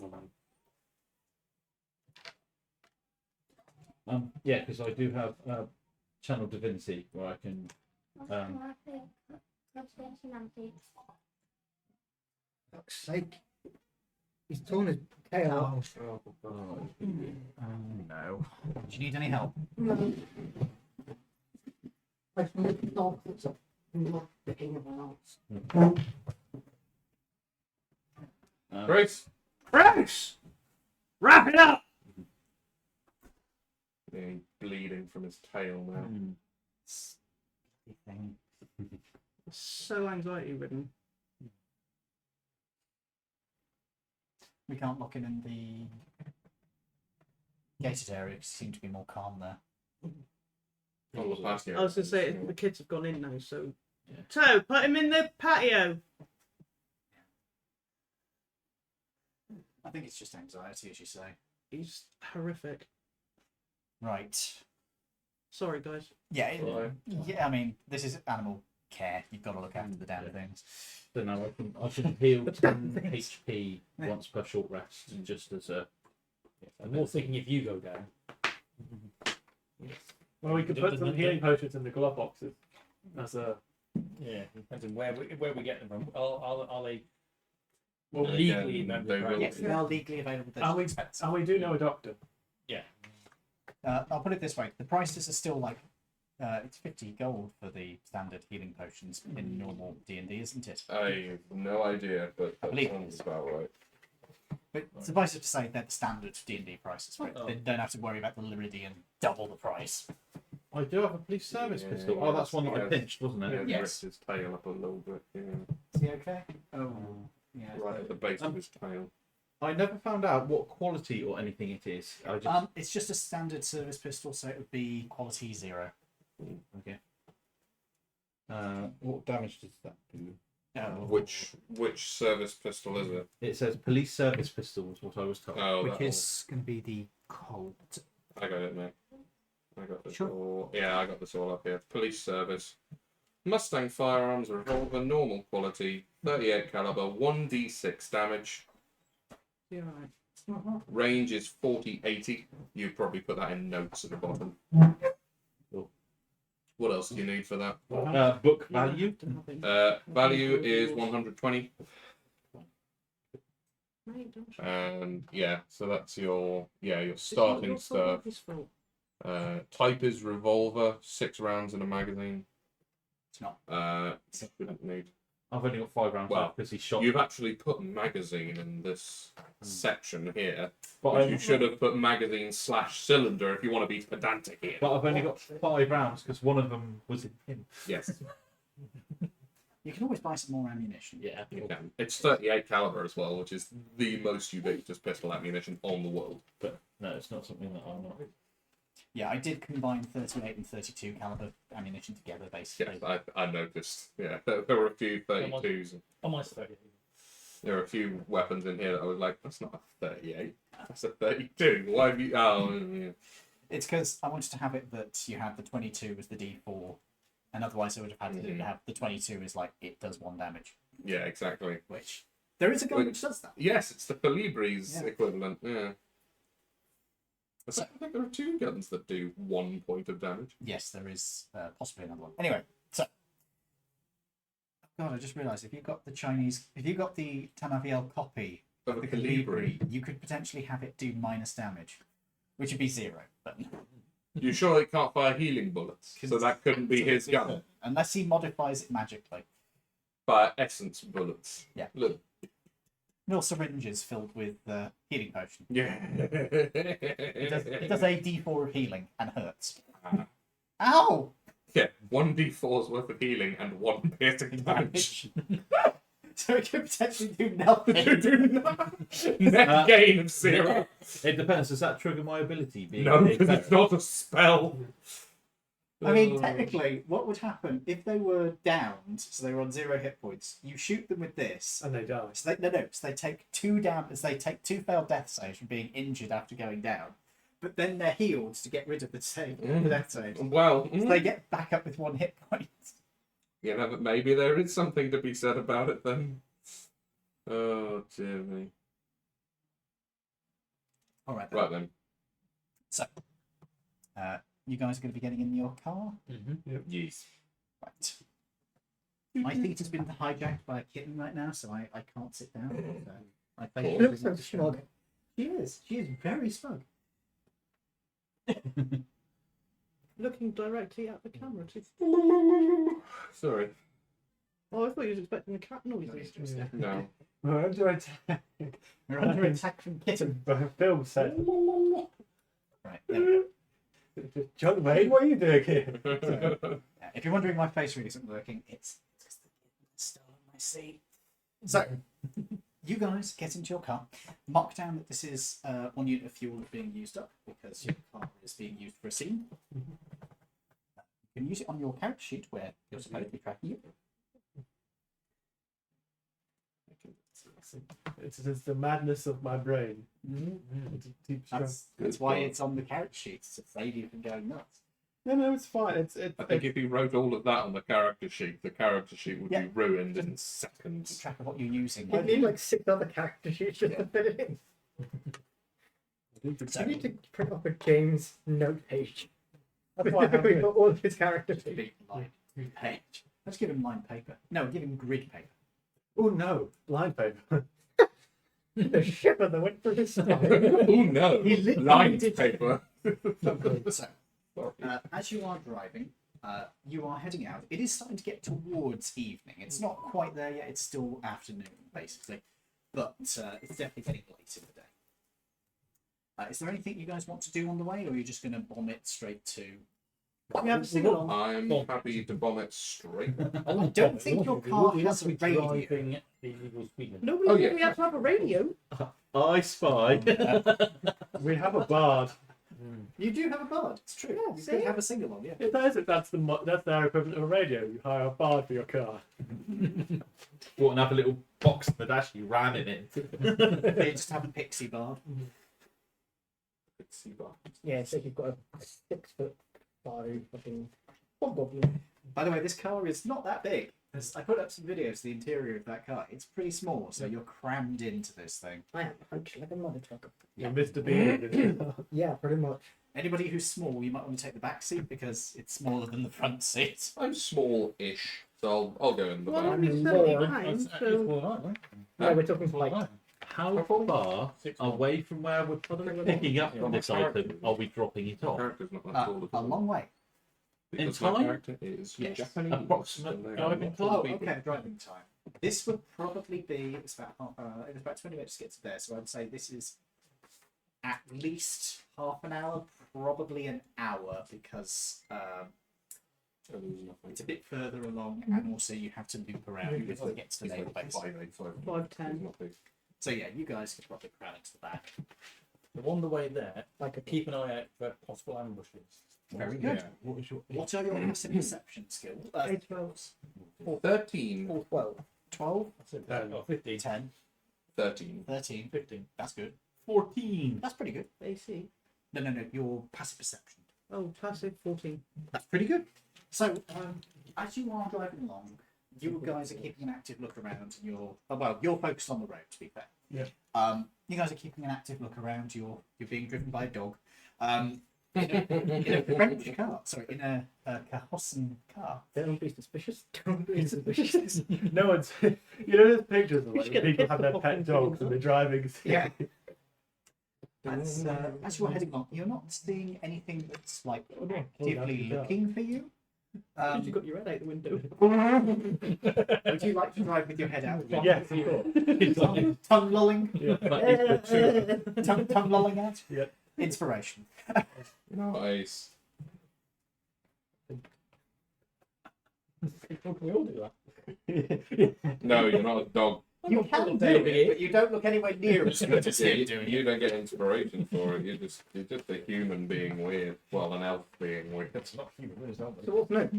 Yeah, because I do have channel divinity where I can. Fuck's sake. He's torn his tail off. Oh, no. Do you need any help? I think dog that's not picking around. Grace! Bruce! Wrap it up! Yeah, he's bleeding from his tail now. So anxiety ridden. We can't lock him in the gated area because he seemed to be more calm there. On the patio. I was going to say, the kids have gone in now, so. Toe, put him in the patio. I think it's just anxiety, as you say. He's horrific. Right. Sorry, guys. Yeah, Right. yeah. I mean, this is animal care. You've got to look after the damn things. So now I can heal 10 HP once per short rest, just as a. I'm more thinking if you go down. Well, we could put some healing potions in the glove boxes as a. Yeah, depends on where we get them from. Are they Well, legally again, in they will- Yes, they are legally available. They're And we, expensive. and we do know a doctor. I'll put it this way: the prices are still like it's 50 gold for the standard healing potions in normal D&D, isn't it? I have no idea, but that believe sounds about right. But suffice it to say, they're the standard D&D prices for it. They don't have to worry about the Lyridian double the price. I do have a police service Yeah, pistol. yeah, Oh, that's one that I yes. pinched, wasn't it? Yeah, Yes. ripped his tail up a little bit. Yeah. Is he okay? Oh, yeah. Right at the base of his tail. I never found out what quality or anything it is. I just It's just a standard service pistol, so it would be quality 0. okay. What damage does that do? Which service pistol is it? It says police service pistol is what I was told. Oh, Which that one. is going to be the Colt. I got it, mate. I got this Sure. all. Yeah, I got this all up here. Police service. Mustang firearms, revolver, normal quality, 38 caliber, 1d6 damage. Yeah, right. Range is 40-80. You probably put that in notes at the bottom. Cool. What else do you need for that? Book Yeah, value. Value is 120. Mate, don't shout. And yeah, so that's your your It's not starting your fault, stuff. not his fault. Type is revolver, 6 rounds in a magazine. It's not. Shouldn't need. I've only got 5 rounds Well, left because he shot. You've actually put magazine in this section here, But which you should have put magazine / cylinder if you want to be pedantic here. But I've only got 5 rounds because one of them was in him. Yes, You can always buy some more ammunition. Yeah. you can. It's 38 caliber as well, which is the most ubiquitous pistol ammunition on the world. But no, it's not something that I'm not. Yeah, I did combine 38 and 32 caliber ammunition together, basically. Yes, I noticed. Yeah, there were a few 32s. On my 30. There are a few weapons in here that I was like, that's not a 38. That's a 32. Why have you? Oh, yeah. It's because I wanted to have it that you have the 22 as the D4, and otherwise I would have had to have the 22 as like it does 1 damage, Yeah, exactly. which there is a gun which does that. Yes, it's the Colibris Yeah. equivalent. Yeah. I So- think there are 2 guns that do 1 point of damage. Yes, there is possibly another one. Anyway, so God, I just realised if you've got the Tamaviel copy Of of a the Colibri, you could potentially have it do minus damage, which would be 0. But You sure it can't fire healing bullets? So that couldn't be his gun. unless he modifies it magically. Fire essence bullets. Yeah. Look. Nor syringes filled with healing potion. Yeah. It does a D4 of healing and hurts. Ah. Ow! Yeah, 1d4's worth of healing and 1 piercing damage. So it could potentially do nothing. Net gain of 0. It depends. Does that trigger my ability? Being No, a because it's not a spell. I mean, technically, what would happen if they were downed, so they were on 0 hit points? You shoot them with this. And they die. So they take 2 they take 2 failed death saves from being injured after going down, but then they're healed to get rid of the death saves. Well, So they get back up with 1 hit point. you know, but maybe there is something to be said about it then. Oh, dear me. All right. Then. Right then. So, you guys are going to be getting in your car, Yes. right? My seat has been hijacked by a kitten right now, so I can't sit down. So I She think looks so smug. She is. She is very smug. Looking directly at the camera too. Sorry. Oh, I thought you was expecting the cat noises. No. We're under attack we're under attack from kitten. by a film set. Right. There we go. John Wayne, what are you doing here? Yeah, if you're wondering why my face read isn't working, it's because the kitten stole my seat. So, you guys get into your car. Mark down that this is 1 unit of fuel being used up because your car is being used for a scene. You can use it on your character sheet where you're supposed to be tracking you. It's the madness of my brain. It's a deep That's why it's on the character sheet, to save you from going nuts. No, it's fine. I think if you wrote all of that on the character sheet would Yeah. be ruined in Keep seconds. track of what you're using. You need like 6 other character sheets just to fit it in. So, You need to print off a James note page. That's why I have With it. all of his character sheets. big line page. Let's give him line paper. No, give him grid paper. Oh no, line paper. The shiver that went through his spine. Oh no! He literally Lined did- paper. So, as you are driving, you are heading out. It is starting to get towards evening. It's not quite there yet. It's still afternoon, basically. But it's definitely getting late in the day. Is there anything you guys want to do on the way, or are you just going to bomb it straight to We have a sing along. I'm happy to bomb it straight. I don't think your car has a radio. driving the illegal speed limit. No, we Oh, didn't. yeah. We have to have a radio. I spy. We have a bard. You do have a bard. It's true. Yeah, You see? could have a sing-along, yeah. It is. That's their equivalent of a radio. You hire a bard for your car. Want to have a little box in the dash? You ram it in. They just have a pixie bard. Yeah, so you've got a 6'5" fucking hobgoblin. By the way, this car is not that big. I put up some videos of the interior of that car. It's pretty small, so you're crammed into this thing. I am hunched like a mother trucker. You're Mr. Bean. Yeah, pretty much. Anybody who's small, you might want to take the back seat because it's smaller than the front seat. I'm small-ish, so I'll go in the Well, back. only I'm 70 more. pounds, That's so full line, right? Yeah, we're talking for like How far away from where we're picking up Yeah, this my item are we dropping it My off? character's not that tall at A all. long way. Because In my time? character is Yes. Japanese. Approximate and they are driving not time? Oh, people. okay, driving time. This would probably be, it's about, it was about 20 minutes to get to there, so I'd say this is at least half an hour, probably an hour, because it's a bit further along, and also you have to loop around before it gets to the It's main like base. 5'8", 5'10". Not big. So yeah, you guys could probably crowd into the back. So on the way there, like a keep an eye out for possible ambushes. Very good. Yeah. What is your What are your passive perception skills? 8 rolls. 13. Or 12. 12, Oh, 15. 10, 13. 13. 15. That's good. 14? That's pretty good. AC. No, your passive perception. Oh, passive 14. That's pretty good. So, as you are driving along, you guys are keeping an active look around, and you're focused on the road, to be fair. Yeah. You guys are keeping an active look around. You're being driven by a dog. In a French car. Sorry, in a Cahossen car. Don't be suspicious. Don't be suspicious. No one's. You know, there's pictures of We like should when get people a have their pistol pet popping dogs thing and they're driving. Yeah. As you're heading along, you're not seeing anything that's like actively looking for you. You got your head out the window. Would you like to drive with your head out? the window? Yes, of course. It's like, Tongue lolling, it's tongue lolling out. Yeah. Inspiration. Nice. We all do that. No, you're not a dog. You can do it, but you don't look anywhere near as good as him You, doing you it. don't get inspiration for it. You're just a human being weird. Well, an elf being weird. It's not human, it's not. So what's next?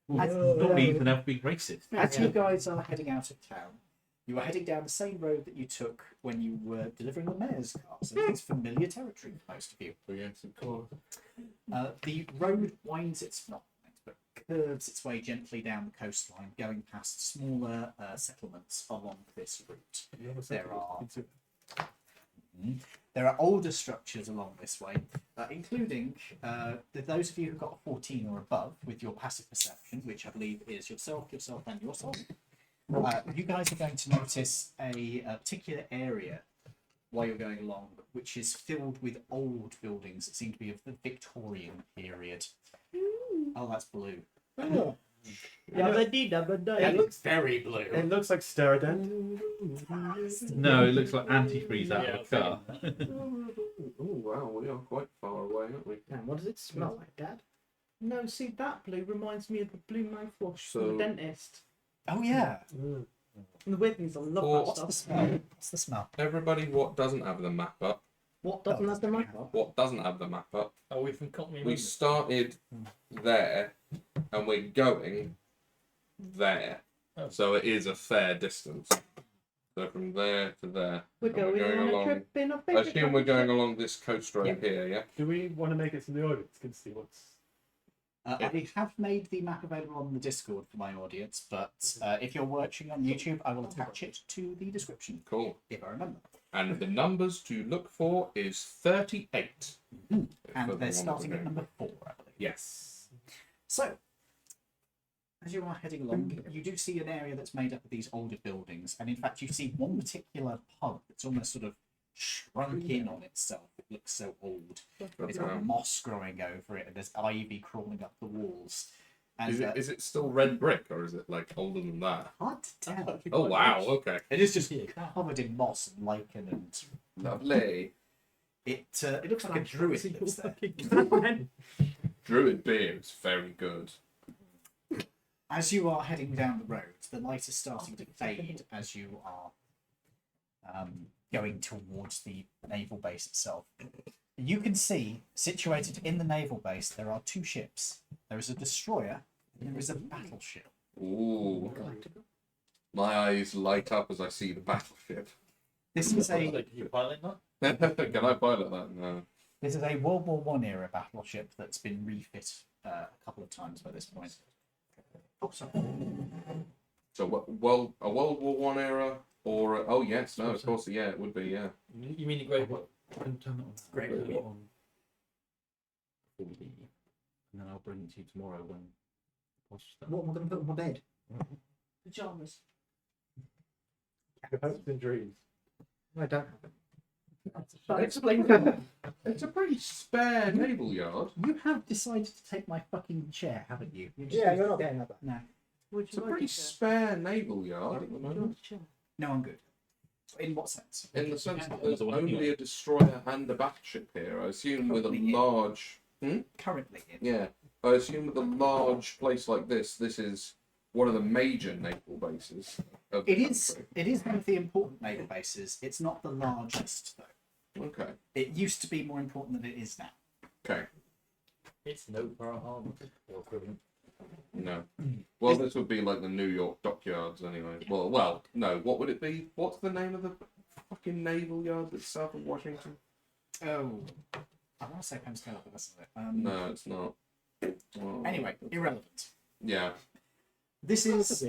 not even have been racist. As you guys are heading out of town, you are heading down the same road that you took when you were delivering the mayor's car. So it's familiar territory for most of you. Oh, yes, of course. The road winds but curves its way gently down the coastline, going past smaller settlements along this route. There are older structures along this way, including those of you who've got a 14 or above with your passive perception, which I believe is yourself, and yourself. You guys are going to notice a particular area while you're going along, which is filled with old buildings that seem to be of the Victorian period. Oh, that's blue. Oh. It looks very blue. It looks like Steradent. No, it looks like antifreeze out of a car. Oh, wow, we are quite far away, aren't we? Now, what does it smell like, Dad? No, see, that blue reminds me of the blue mouthwash So- from the dentist. Oh yeah. Mm. And the weird thing is, I love Or- that What's stuff. the smell? What's the smell? Everybody, what doesn't have the map up? What doesn't have the map up? What doesn't have the map up? Oh, we from Company We started there, and we're going there. Oh. So it is a fair distance. So from there to there. We're And we're going going on along- a trip in a I favourite assume we're going company. along this coast road here, yeah? Do we want to make it so the audience can see what's? I have made the map available on the Discord for my audience, but if you're watching on YouTube, I will attach it to the description Cool. if I remember. And the numbers to look for is 38. And For the they're one starting we're at going. number 4, I believe. Yes. So, as you are heading along, you do see an area that's made up of these older buildings, and in fact, you see one particular pub that's almost sort of shrunk in on itself. It looks so old. There's got moss growing over it, and there's ivy crawling up the walls. And Is it still red brick, or is it like older than that? hard to tell. Oh, wow, okay. It is just covered in moss and lichen and Lovely. It looks like a druid lives there. Druid beer is very good. As you are heading down the road, the light is starting to fade as you are going towards the naval base itself. You can see, situated in the naval base, there are 2 ships. There is a destroyer and there is a battleship. Ooh. My eyes light up as I see the battleship. This is Can a you pilot that? Can I pilot that? No. This is a World War One era battleship that's been refit a couple of times by this point. Oh, sorry. So, a World War One era, or oh yes, no, of course, yeah, it would be, yeah. You mean the Great War? Turn it on. Great Put it War. on 4D, and then I'll bring it to you tomorrow when. What am I going to put on my bed? Pajamas. Hopes and dreams. I don't have it. That explains it. It's a pretty spare naval yard. You have decided to take my fucking chair, haven't you? Yeah, you're not getting that back. No. Would It's you a like pretty a chair? spare naval yard at the Would you like moment. a chair? No, I'm good. In what sense? In the sense that Yeah. there's only a destroyer and a battleship here. I assume with a Currently in. large. Currently in. Yeah, I assume with a large place like this is one of the major naval bases of the It is. country. It is one of the important naval bases. It's not the largest though. Okay. It used to be more important than it is now. Okay. It's no Pearl Harbor or equivalent. No. Well, this would be like the New York dockyards anyway. Well, no. What would it be? What's the name of the fucking naval yard that's south of Washington? Oh, I want to say Pensacola, but that's not it. No, it's not. Oh, Anyway, irrelevant. Yeah. This is.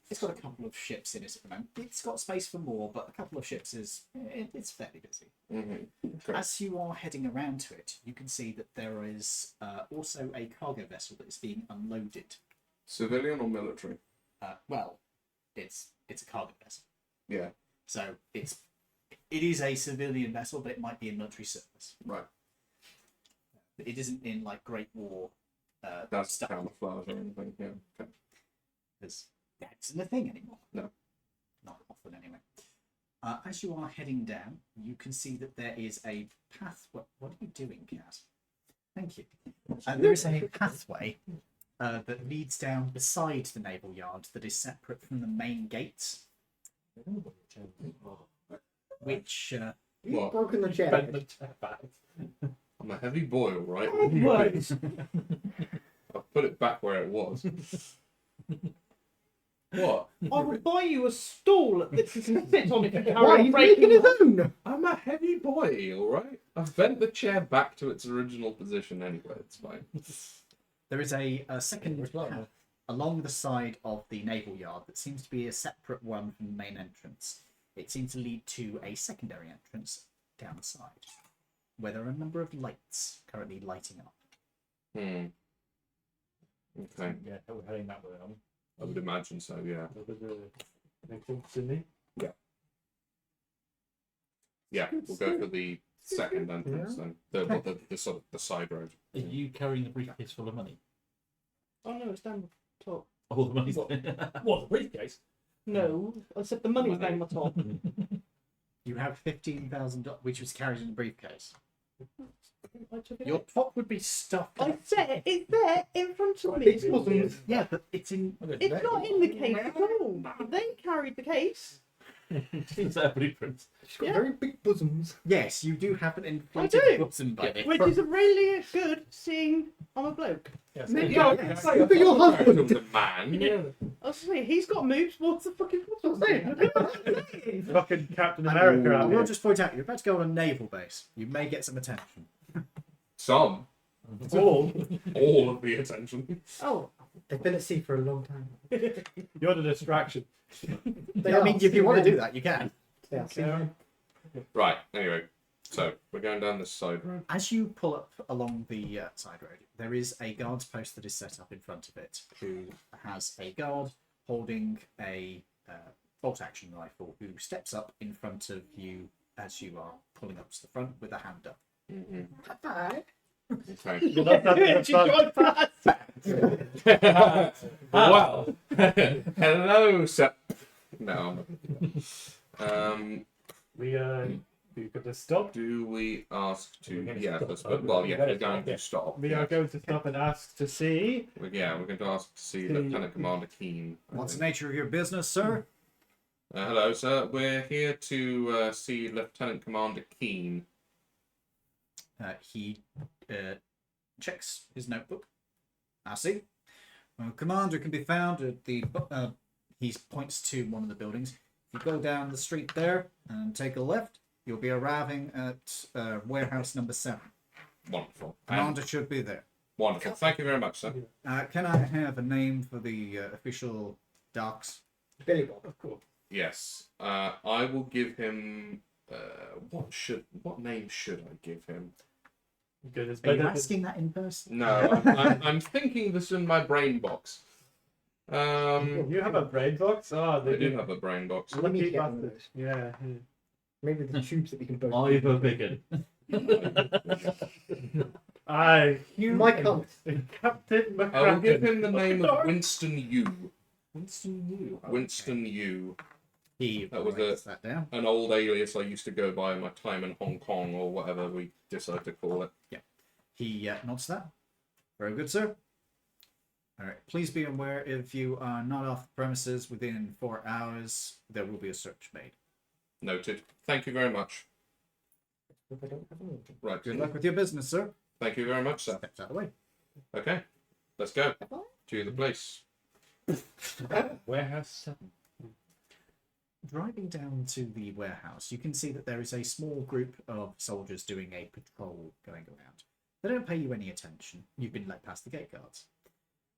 It's got a couple of ships in it at the moment. It's got space for more, but a couple of ships it's fairly busy. Okay. As you are heading around to it, you can see that there is also a cargo vessel that is being unloaded. Civilian or military? Well, it's a cargo vessel, Yeah. so it is a civilian vessel, but it might be in military service. Right. It isn't in like Great War That's stuff. camouflage or anything. Yeah. Okay. Because that isn't a thing anymore. No. Not often, anyway. As you are heading down, you can see that there is a path. What are you doing, Cat? Thank you. There is a pathway that leads down beside the naval yard that is separate from the main gates, which You've What? broken the chair. Bend the chair back. I'm a heavy boy, all right. What? I'll put it back where it was. What? I will buy you a stool that you can sit on if you carry Why are on you breaking making his own? I'm a heavy boy, all right. I've bent the chair back to its original position anyway. It's fine. there is a second path along the side of the naval yard that seems to be a separate one from the main entrance. It seems to lead to a secondary entrance down the side, where there are a number of lights currently lighting up. Okay. Yeah, we're heading that way, aren't we? I would imagine so. Yeah. Over the next one, Sydney. Yeah. We'll go for the second entrance then. The sort of the side road. Are you carrying the briefcase full of money? Oh no, it's down the top. All the money's What? What, the briefcase? No, I said the money's down the top. You have $15,000, which was carried in a briefcase. I took it Your out. top would be stuffed. I said it's there in front of me. Big bosoms. Yeah, but it's in. It's not in the case at all. They carried the case. It's a blueprint. She's got Yeah. very big bosoms. Yes, you do have an inflated do. bosom, buddy. Which is a really good seeing on a bloke. Yes. Maybe Yeah, look at your husband. The man. Yeah. I was saying, he's got moves. What's the fucking what's I'm saying? Fucking Captain America I out will here. just point out, you're about to go on a naval base. You may get some attention. Some. All. All of the attention. Oh, They've been at sea for a long time. You're the distraction. I mean, if you want to do that, you can. They are seamen. Right. Anyway, so we're going down this side road. As you pull up along the side road, there is a guard's post that is set up in front of it, who has a guard holding a bolt-action rifle, who steps up in front of you as you are pulling up to the front with a hand up. Bye. Okay. Well, that's she drive past. Well, hello, sir. No. We You could have stopped. Do we ask to? We're gonna Yeah, stop. let's, well, yeah, Better we're going stop, to yeah. stop. We yeah. are going to stop and ask to see. Yeah, we're going to ask to see See- Lieutenant Commander Keane. I What's the think. nature of your business, sir? Hello, sir. We're here to see Lieutenant Commander Keane. He checks his notebook. I see. Well, commander can be found at the. He points to one of the buildings. If you go down the street there and take a left, you'll be arriving at warehouse number 7. Wonderful. Commander should be there. Wonderful. Thank you very much, sir. Can I have a name for the official docks? Billy Bob. Of course. Yes. I will give him. What name should I give him? Good. It's Are you better than- asking that in person? No, I'm thinking this in my brain box. You have a brain box? Oh, I they do have a brain box. Let me Lucky get one of bastard. those. Yeah. Maybe the tubes that we can both. Ivor Biggin. Aye. My cunt. Captain I will give McCracken. him the name of Winston Yu. Winston Yu. Winston Yu. He That was writes that down. An old alias I used to go by in my time in Hong Kong or whatever we decide to call it. He nods that. Very good, sir. All right. Please be aware if you are not off the premises within 4 hours, there will be a search made. Noted. Thank you very much. If I don't have a meeting. Right. Good luck with your business, sir. Thank you very much, sir. Steps out of the way. Okay. Let's go to the place. Warehouse 7. Driving down to the warehouse, you can see that there is a small group of soldiers doing a patrol going around. They don't pay you any attention. You've been let past the gate guards.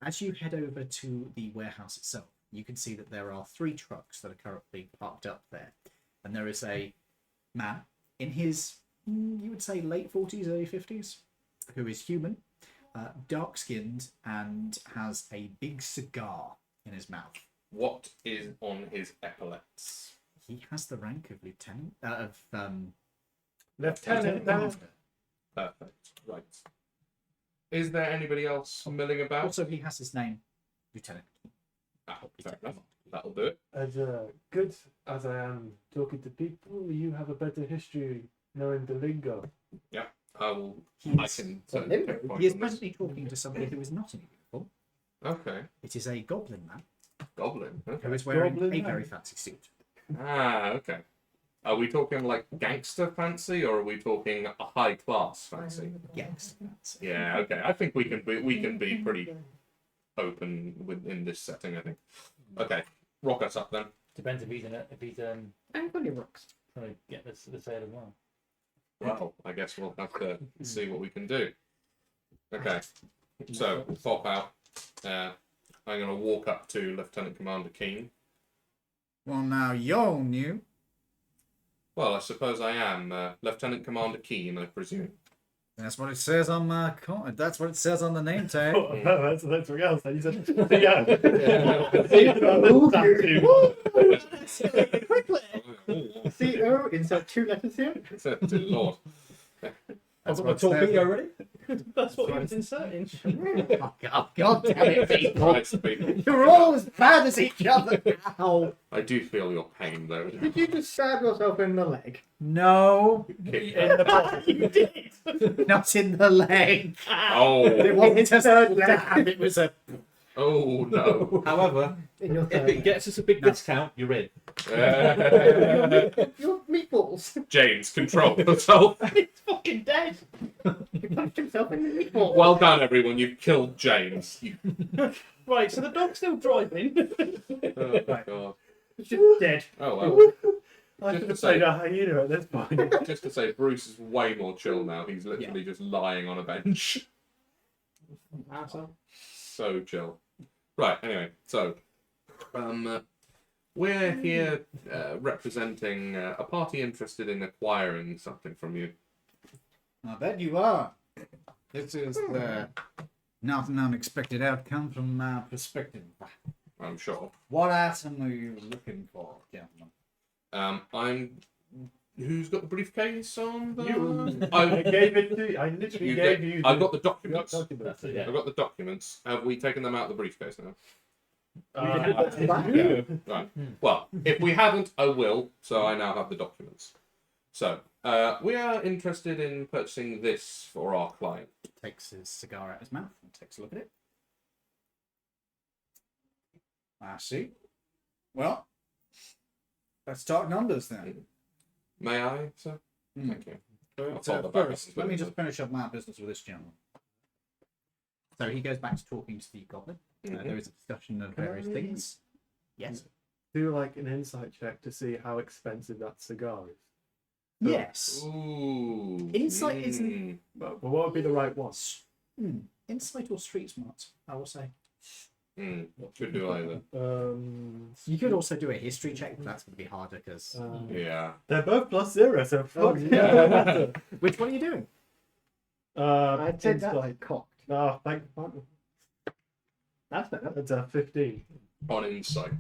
As you head over to the warehouse itself, you can see that there are 3 trucks that are currently parked up there. And there is a man in his, you would say, late 40s, early 50s, who is human, dark-skinned, and has a big cigar in his mouth. What is on his epaulets? He has the rank of lieutenant, Lieutenant. commander. Perfect. Right. Is there anybody else milling about? Also, he has his name, Lieutenant. Ah, fair enough. That'll do it. As good as I am talking to people, you have a better history knowing the lingo. I will. He I is, can Well, certainly limbo. take point he is on this. presently talking to somebody who is not in uniform. Okay. It is a goblin man Goblin. who Okay. is wearing Goblin a man. very fancy suit. Ah, okay. Are we talking like gangster fancy, or are we talking a high class fancy? Yes, fancy. Yeah. Okay. I think we can be pretty open within this setting. I think. Okay. Rock us up then. Depends if he's I'm going to rocks. trying to get the sale as well. Well, I guess we'll have to see what we can do. Okay. So pop out. I'm going to walk up to Lieutenant Commander Keane. Well, now you're new. Well, I suppose I am Lieutenant Commander Keane, I presume. That's what it says on my card. That's what it says on the name tag. Oh, that's something else. Then you said, yeah. CO, insert 2 letters here. Dear Lord. That's I've what got it a says. torpedo already. That's what he was inserting. God damn it, people. Christ, people. You're all as bad as each other. Ow. I do feel your pain, though. Did you just stab yourself in the leg? No, Kick. In the body. not in the leg. It Oh, wasn't a stab, it was a... oh no. However, In your if third it gets us a big discount, you're in. leg. Your meatballs. James, control yourself. He's fucking dead. He punched himself in the meatball. Well done, everyone. You've killed James. You... Right, so the dog's still driving. Oh, my God. He's just dead. Oh, well. I Just should to have say- played a hyena at this point. Just to say, Bruce is way more chill now. He's literally just lying on a bench. Asshole. So chill. Right, anyway, so we're here representing a party interested in acquiring something from you. I bet you are. This is not an unexpected outcome from my perspective. I'm sure. What item are you looking for, gentlemen? I'm. Who's got the briefcase on? You. I I gave it to you. I literally gave you. I've got the you got documents. documents. That's it, yeah. I've got the documents. Have we taken them out of the briefcase now? Yeah. Right. Well, if we haven't, I will. So I now have the documents. So, we are interested in purchasing this for our client. Takes his cigar out of his mouth and takes a look at it. I see. Well, let's talk numbers then. May I, sir? Hmm. Thank you. But, fold the back first, up. let me just finish up my business with this gentleman. So he goes back to talking to the goblin. Mhm. There is a discussion of Can various I- things. Yes. Do like an insight check to see how expensive that cigar is. Yes. Ooh. Insight isn't- But what would be the right one? Insight or street smart, I will say. Could do either. You could also do a history check, but that's going to be harder because. Yeah. They're both +0, so fuck. yeah. Which one are you doing? I take that Insight. cocked. Oh, thank you, partner. That's better. That's a 15. On insight.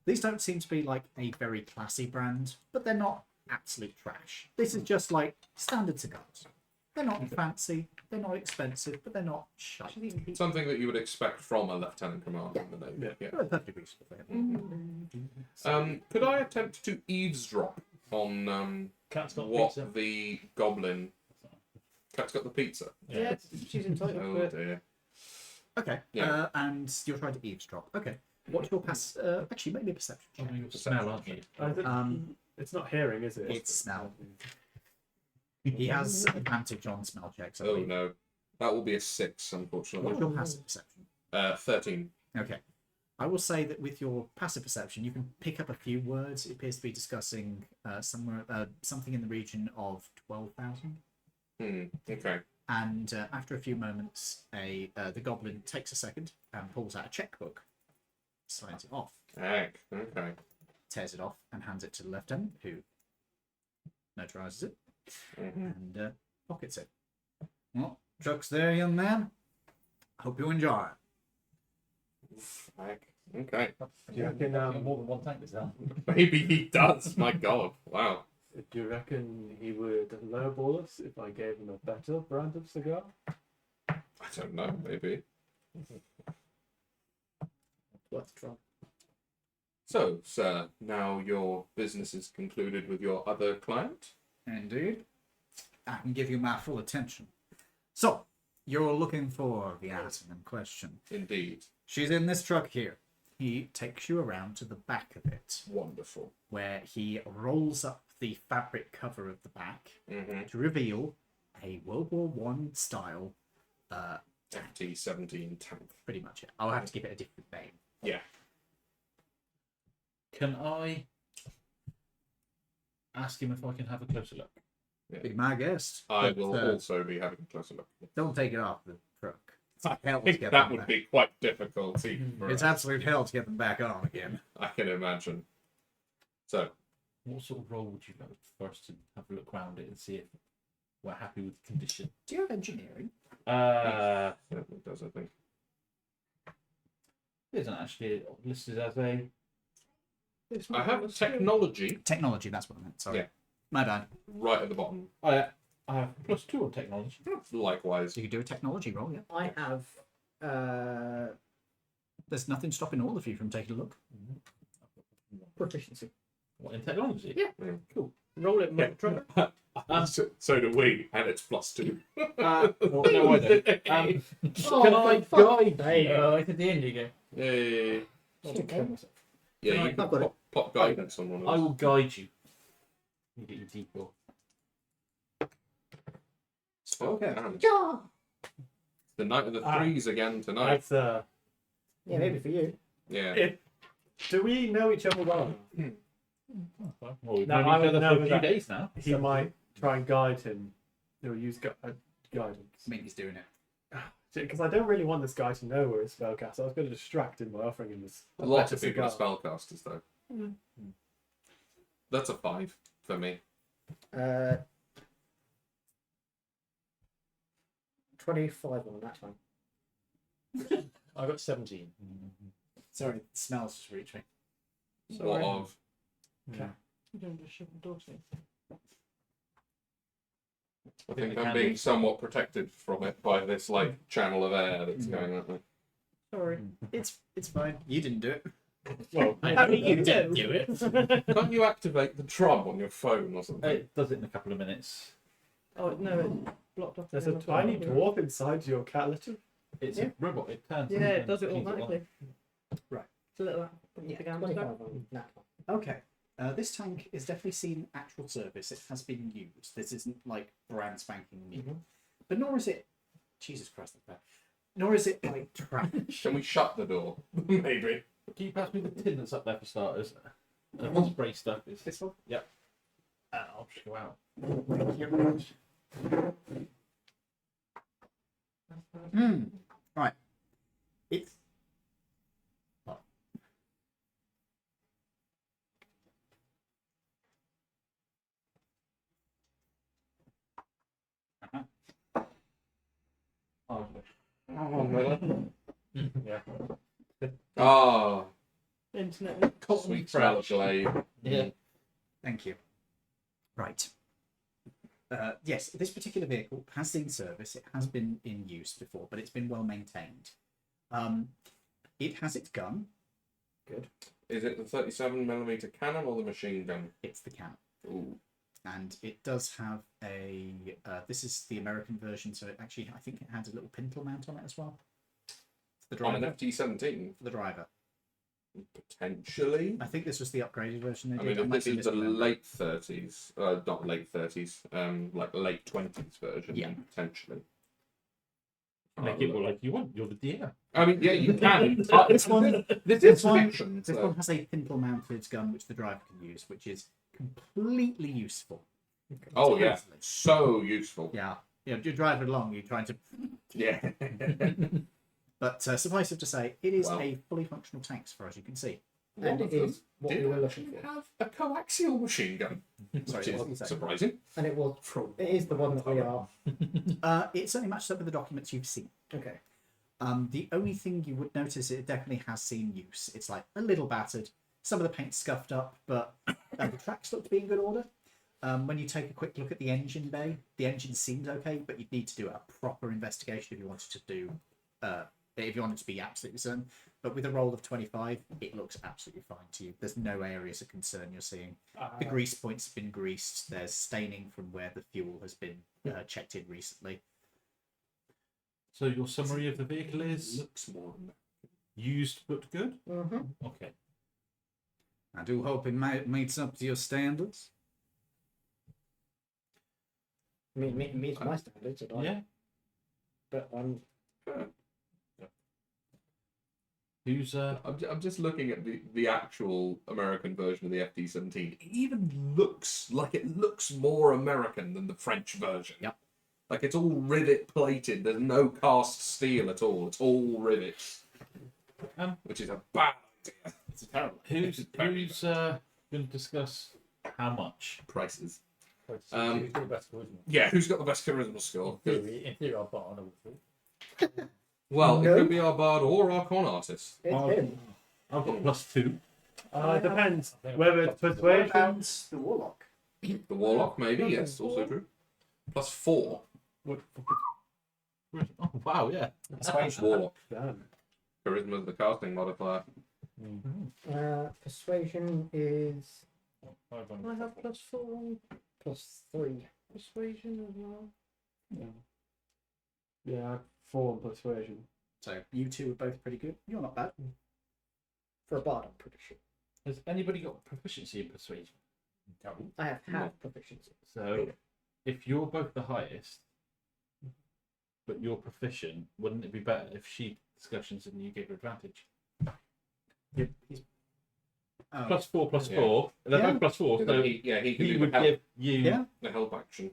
These don't seem to be like a very classy brand, but they're not absolute trash. This is just like standard cigars. They're not fancy, they're not expensive, but they're not shite. Something that you would expect from a lieutenant commander in the Navy. Yeah. They're perfectly reasonable. Could I attempt to eavesdrop on Cat's got what pizza. the goblin? Cat's got the pizza. Yeah, she's entitled to Oh it. dear. Okay, Yeah. and you're trying to eavesdrop. Okay, what's your pass? Actually, maybe a perception check. You'll smell, aren't you? I think it's not hearing, is it? It's smell. He has advantage on smell checks. I Oh believe. no, that will be a 6, unfortunately. What's your passive perception? 13. Okay. I will say that with your passive perception, you can pick up a few words. It appears to be discussing something in the region of 12,000. Okay. And after a few moments, the goblin takes a second and pulls out a checkbook, signs it off, Heck. Okay. tears it off, and hands it to the lieutenant, who notarizes it Mhm. and pockets it. Well, truck's there, young man. Hope you enjoy it. Heck. Okay. Do you reckon, more than one tank this now. Maybe he does. My God. Wow. do you reckon he would lowball us if I gave him a better brand of cigar? I don't know. Maybe. Worth a try. So, sir, now your business is concluded with your other client. Indeed. I can give you my full attention. So, you're looking for the item in question. Indeed. She's in this truck here. He takes you around to the back of it, Wonderful. where he rolls up the fabric cover of the back Mm-hmm. to reveal a World War One style, FT-17 tank. pretty much it. I'll have to give it a different name. Yeah. Can I ask him if I can have a closer look? Be my guest. I but, will also be having a closer look. Don't take it off the truck. It's I hell to think get that them would back. be quite difficult even for It's us. absolute hell to get them back on again. I can imagine. So, What sort of role would you go first to have a look around it and see if we're happy with the condition? Do you have engineering? certainly does, I think. It isn't actually listed as a. I have technology Technology, that's what I meant. Sorry. Yeah. My bad. right at the bottom. I have +2 on technology. Likewise. So you could do a technology roll, yeah. I have. There's nothing stopping all of you from taking a look. Proficiency. What, in technology? Yeah. Cool. Roll it, Yeah. truck. So do we, and it's +2. Well, no, I don't. Oh, Can I for fuck. guide There you you? go. It's at the end you go. Yay. Okay. Yeah, you I've can got it. pop guidance on one of I us. will guide you. You get your D4. Okay. Damn. Yeah. The night of the Ah. threes again tonight. That's Yeah, maybe for you. Yeah. do we know each other well? Well, we've No, known I each would other know for a few that. days now. He might try and guide him. He'll use guidance. I mean, he's doing it. Because I don't really want this guy to know we're a spellcaster. I was going to distract him by offering him this. A lot better of people are cigar. spellcasters, though. That's a 5 for me. 25 on that one. I got 17. Sorry, the smell's just reaching. What of? Okay. You don't just shut the door, see? I think I'm being somewhat protected from it by this like channel of air that's going on there. Sorry. It's fine. You didn't do it. Well, How do you didn't do? do it. Can't you activate the trum on your phone or something? It does it in a couple of minutes. Oh no, it's blocked off. There's a again. tiny dwarf inside your cat litter. It's Yeah. a robot. It turns. Yeah, it does it cleans automatically. Right. It's a little Yeah, big 25 hamster. on that one. Okay. This tank is definitely seen actual service. It has been used. This isn't like brand spanking new. But nor is it. Jesus Christ, that's bad. Nor is it like trash. Can we shut the door? Maybe. Can you pass me the tin that's up there for starters? The spray stuff is. This one? I'll just go out. Thank you very much. Right. It's. Oh, Yeah. Ah, Internet. sweet smell of glade. yeah. Thank you. Right. Yes, this particular vehicle has seen service. It has been in use before, but it's been well maintained. It has its gun. Is it the 37mm cannon or the machine gun? It's the cannon. Ooh. And it does have a. This is the American version, so it actually, I think it has a little pintle mount on it as well. For the On an driver. FT-17? For the driver. Potentially. I think this was the upgraded version they I did. mean, if might this be is the misremembering. late 30s, not late 30s, like late 20s version, Yeah. potentially. Make it look like you want. You're the DM. I mean, yeah, you can. But This one- this this is one- fiction. This so- one has a pintle mounted gun which the driver can use, which is completely useful. Oh, yeah. Absolutely. So useful. Yeah. You're driving along, you're trying to. Yeah. But suffice it to say, it is Wow. a fully functional tank, as far as you can see. And it is what Did we were looking actually for. have a coaxial machine gun, Sorry, which what was is that? surprising. And it was true. It is the one that we are. It certainly matches up with the documents you've seen. Okay. The only thing you would notice, it definitely has seen use. It's like a little battered, some of the paint's scuffed up, but the tracks look to be in good order. When you take a quick look at the engine bay, the engine seems okay, but you'd need to do a proper investigation if you wanted to do, if you wanted to be absolutely certain. But with a roll of 25, it looks absolutely fine to you. There's no areas of concern you're seeing. The grease points have been greased. There's staining from where the fuel has been checked in recently. So your summary of the vehicle is Looks more. used but good. Mm-hmm. Okay. I do hope it meets up to your standards. Meets my standards. Yeah. But Who's I'm just looking at the actual American version of the FT-17. It even looks like it looks more American than the French version. Yep. Like it's all rivet plated. There's no cast steel at all. It's all rivets. Which is a bad idea. it's terrible. Who's going to discuss how much? Prices. Who's got the best charisma? Yeah, who's got the best charisma score? In theory, I'll bet on all three. Well, No. it could be our bard or our con artist. it's Oh. him. I've got +2. It depends I think whether I've it's got persuasion. And the warlock. The warlock, maybe. Yes, also true. +4. Oh wow, yeah. Warlock. Damn. Charisma is the casting modifier. Persuasion is I have +4 +3. persuasion as well. Yeah, 4 on persuasion. So you two are both pretty good. You're not bad. For a bard, I'm pretty sure. Has anybody got proficiency in persuasion? I have half proficiency. So if you're both the highest, but you're proficient, wouldn't it be better if she discussions and you gave her advantage? Oh, +4, +4. Yeah. They're Yeah. both +4, so he can he do would the help, give you. yeah. the help action.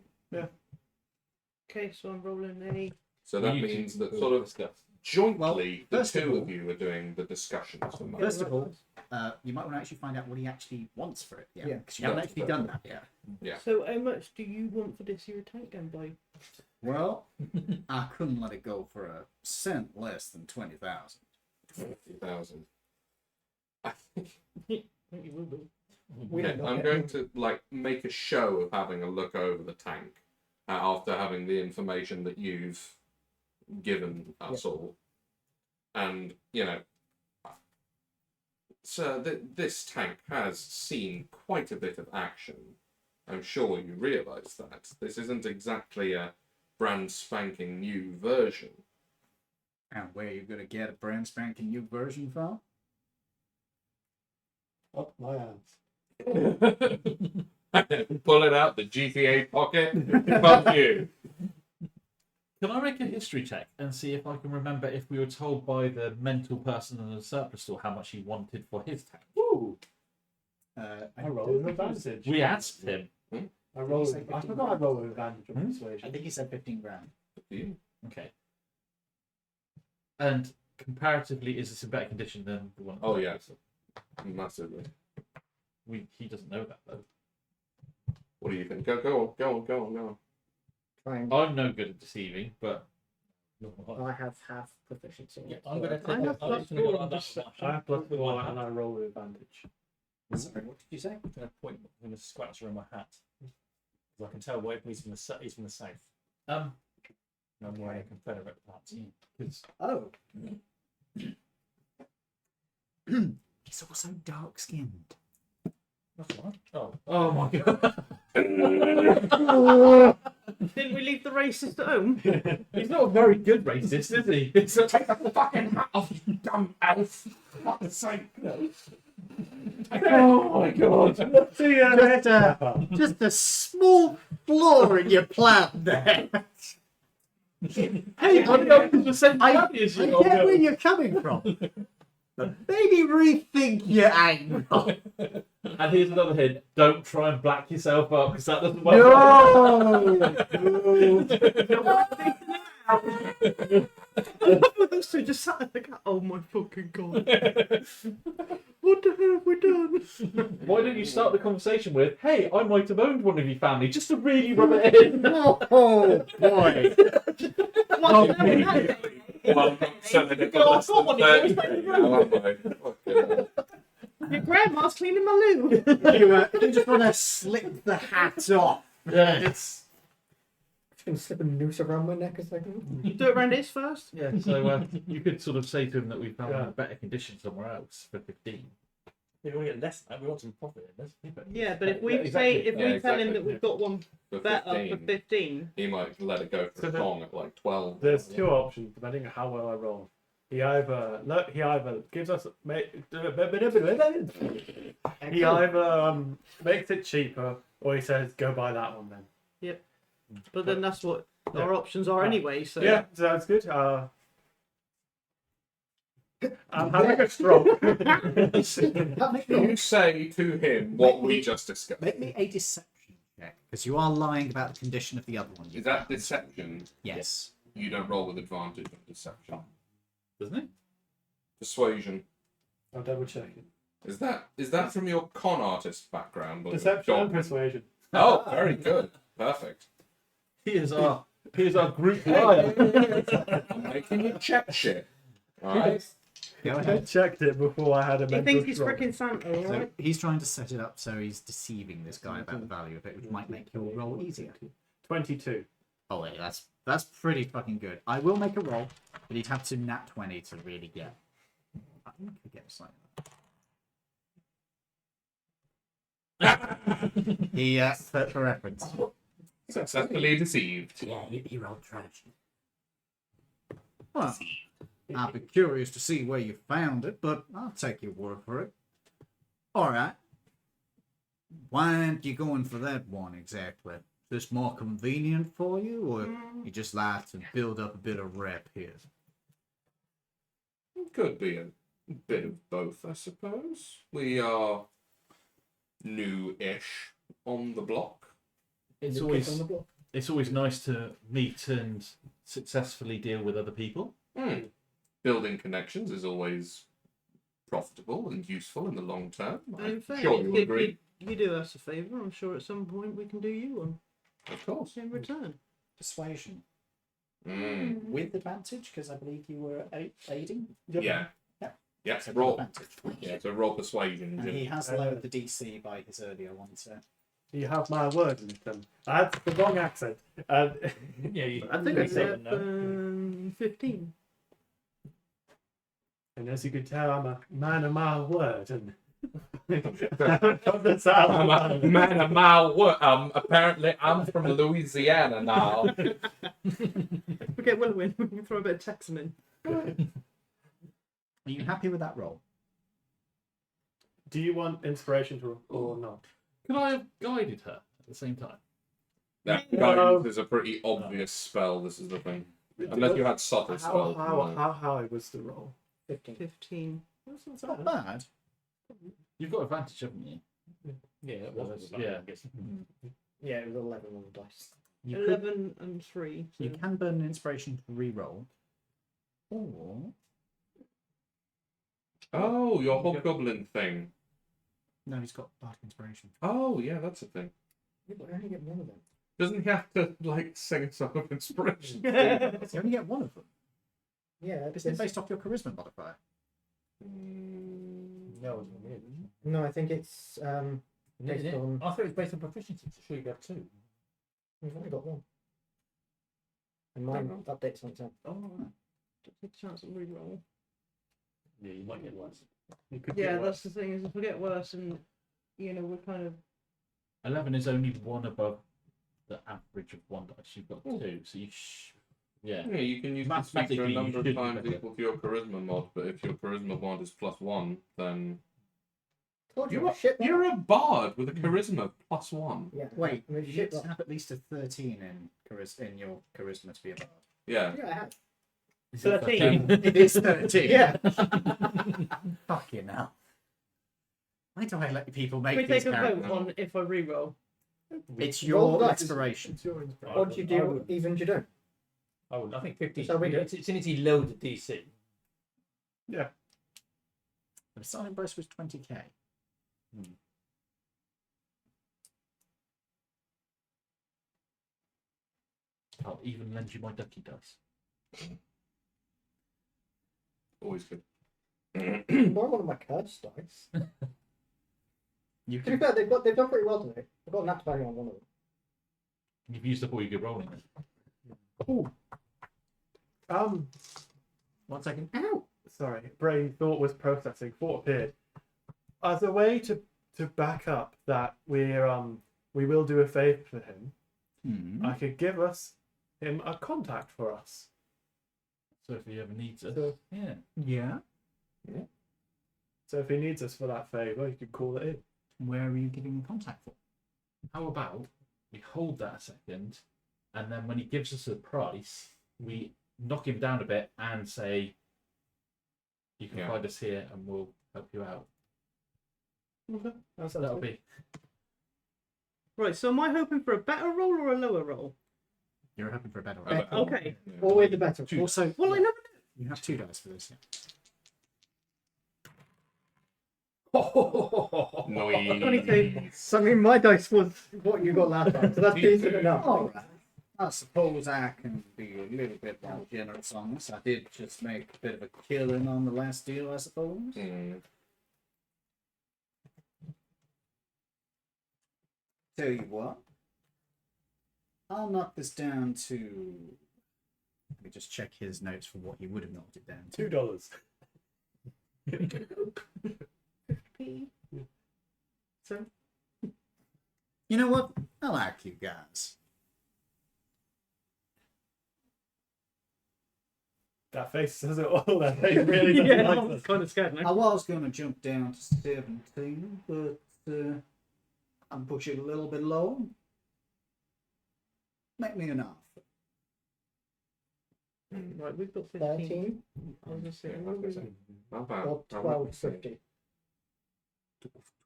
Okay, so I'm rolling a. So that you means two that will sort of discuss. jointly, the first of two all- of you are doing the discussions for most. First of all, you might want to actually find out what he actually wants for it. Yeah, Yeah. because you haven't That's actually fair. done that yet. Yeah. So how much do you want for this here tank then, by? Well, I couldn't let it go for a cent less than 20,000. 50,000. I think I think you will be. We don't know I'm yet. going to like make a show of having a look over the tank after having the information that you've given us all, and Sir, this tank has seen quite a bit of action. I'm sure you realise that. This isn't exactly a brand spanking new version. And where are you going to get a brand spanking new version from? Up my ass. Pull it out the GTA pocket. Fuck you. Can I make a history check and see if I can remember if we were told by the mental person in the surplus store how much he wanted for his tank? Ooh, I I roll with advantage. We asked him. I roll. I forgot I roll with advantage on I persuasion. think he said 15 grand. Okay. And comparatively, is this in better condition than the one? Oh, yes. Massively. He doesn't know that though. What do you think? Go on. Trying. I'm no good at deceiving, but I have half proficiency. Yeah, I'm going to I have I'm plus just gonna go four on that perception. I have plus 4 and I roll with advantage. Sorry, what did you say? I'm going to point. I'm going to scratch around my hat. Because I can tell where he's from he's from the south. um, And I'm wearing a Confederate hat. because Oh. He's also dark skinned. That's all right. Oh, oh my god, Didn't we leave the racist at home? he's not a very good racist, is he? It's a, Take the fucking hat off, you dumb elf. For fuck's sake. oh my god. Just a small flaw in your plan there. Hey, I'm not the same family as I you. get where you're coming from. But maybe rethink your angle. And here's another hint: don't try and black yourself up because that doesn't work. Those two just sat there thinking, oh my fucking god. What the hell have we done? Why don't you start the conversation with, "Hey, I might have owned one of your family," just to really rub it in. Oh boy. What the hell? Well, I'm not selling it for Oh, less come on, than you 30 now, am I? Fucking hell. Your grandma's cleaning my loo. You just want to slip the hat off. Yeah, it's Just gonna slip a noose around my neck a second. You do it around his first. yeah. So you could sort of say to him that we found Yeah. a better condition somewhere else for 15. we want to get less than that. We want some profit in this. Yeah, but if we Yeah, exactly. say if we Yeah, tell him exactly. that we've got one For better for 15, 15, he might let it go for So a the- song at like 12. There's two options depending on how well I roll. He either gives us he either makes it cheaper or he says go buy that one then. but then that's what our options are Right. anyway. So Yeah, sounds good. I'm having a stroke. You say to him what we just discussed. Make me a deception check, because you are lying about the condition of the other one. Is that deception? Yes. You don't roll with advantage on deception. Doesn't it? Persuasion. I'll double check it. Is that from your con artist background? Or your Deception and dog? persuasion. Oh, very good. Perfect. Here's our group liar. I'm making you check shit. Alright. Go I ahead. checked it before I had a he mental thinks he's stroke. freaking Santa, So alright? he's trying to set it up so he's deceiving this guy about the value of it, which might make your roll easier. 22. Oh, yeah, that's pretty fucking good. I will make a roll, but he'd have to nat 20 to really get. I think I could get slightly. He for reference. Successfully deceived. Yeah, he rolled trash. Well, I'd be curious to see where you found it, but I'll take your word for it. All right. Why aren't you going for that one exactly? Is this more convenient for you, or you just like to build up a bit of rep here? Could be a bit of both, I suppose. We are new-ish on the block. It's On always the block. it's always nice to meet and successfully deal with other people. Building connections is always profitable and useful in the long term. And in I'm fact, sure you if agree. you do us a favour, I'm sure at some point we can do you one Of course. in return. Persuasion. Mm. With advantage, because I believe you were aiding. Yeah. Yeah. Yeah. So Roll. advantage. Yeah. So roll persuasion. And Jim. he has lowered the DC by his earlier one, so. You have my word in them. I had the wrong accent. Yeah, you, I think you it's say no. 15. And as you can tell, I'm a man of my word. And from the south. I'm a man of my word. Apparently, I'm from Louisiana now. Forget Willowin. We can throw a bit of Texan in. Are you happy with that roll? Do you want inspiration to or not? Could I have guided her at the same time? That No. guidance is a pretty obvious spell. This is the thing. Unless you had subtle spells. no. How high was the roll? 15. 15. That's not bad. You've got advantage, haven't you? Yeah, that Well, was yeah. I guess. Yeah, it was 11 on the dice. You, could, 11 and 3. So you can burn an inspiration to re-roll. Or... Oh, your hobgoblin thing. No, he's got bardic inspiration. Oh, yeah, that's a thing. Yeah, but I only get one of them. Doesn't he have to, like, sing a song of inspiration? You only get one of them. Yeah, Isn't it based off your charisma modifier? No, it's not me. No, I think it's based on. I thought it was based on proficiency. So sure you got 2. We've only got one. And mine updates on its own. Oh, Just a chance of reroll. Yeah, you might get worse. You could Yeah, get that's the thing, is if we get worse and, we're kind of... 11 is only one above the average of one dice. You've got 2, so you yeah. Yeah, you can use this feature a Mathematically, you number should of be times better. equal to your charisma mod, but if your charisma mod is +1, then Told you, you're I'm shit. you're a bard with a charisma +1. Yeah. wait, I'm a you shit. need to have at least a 13 in your charisma to be a bard. Yeah. Yeah, I have. 13. It is 13. Yeah. Fucking hell. Why do I let people make Can we these take a vote characters? on if I reroll? It's Roll your the dice. inspiration. It's your inspiration. What do you do? Even you don't. I would. I think 50. So we do. It's in its loaded DC. Yeah. The starting price was 20k. I'll even lend you my ducky dice. Always good. Borrow one of my curse dice. You To be can, fair, they've done pretty well today. I've got a nat 20 on one of them. You've used up all your good rolling. Um, 1 second. Ow! sorry, brain thought was processing. Thought appeared. As a way to back up that we will do a favour for him, Hmm. I could give him a contact for us. So if he ever needs us, So, yeah. Yeah. so if he needs us for that favour, he could call it in. Where are you giving the contact for? How about we hold that a second, and then when he gives us a price, we knock him down a bit and say, "You can Yeah. find us here, and we'll help you out." That's That'll be Right, so am I hoping for a better roll or a lower roll? You're hoping for a better Okay. roll. Okay. Yeah. Always the better. Also, Well, I never knew. you have 2 dice for this. Yeah. Noise. 22. So I mean, my dice was what you got last time, so that's decent enough. All right. I suppose I can be a little bit more generous on this. I did just make a bit of a killing on the last deal, I suppose. Mm. Tell you what, I'll knock this down to. Let me just check his notes for what he would have knocked it down to. $2. So, You know what? I like you guys. That face says it all. That face really doesn't yeah, like I'm us. kind of scared I now. was going to jump down to 17, but I'm pushing a little bit low. Make me an offer. Right, we've got 15. 13 I was just Yeah, saying, like I said, not bad. or I wouldn't say 12.50.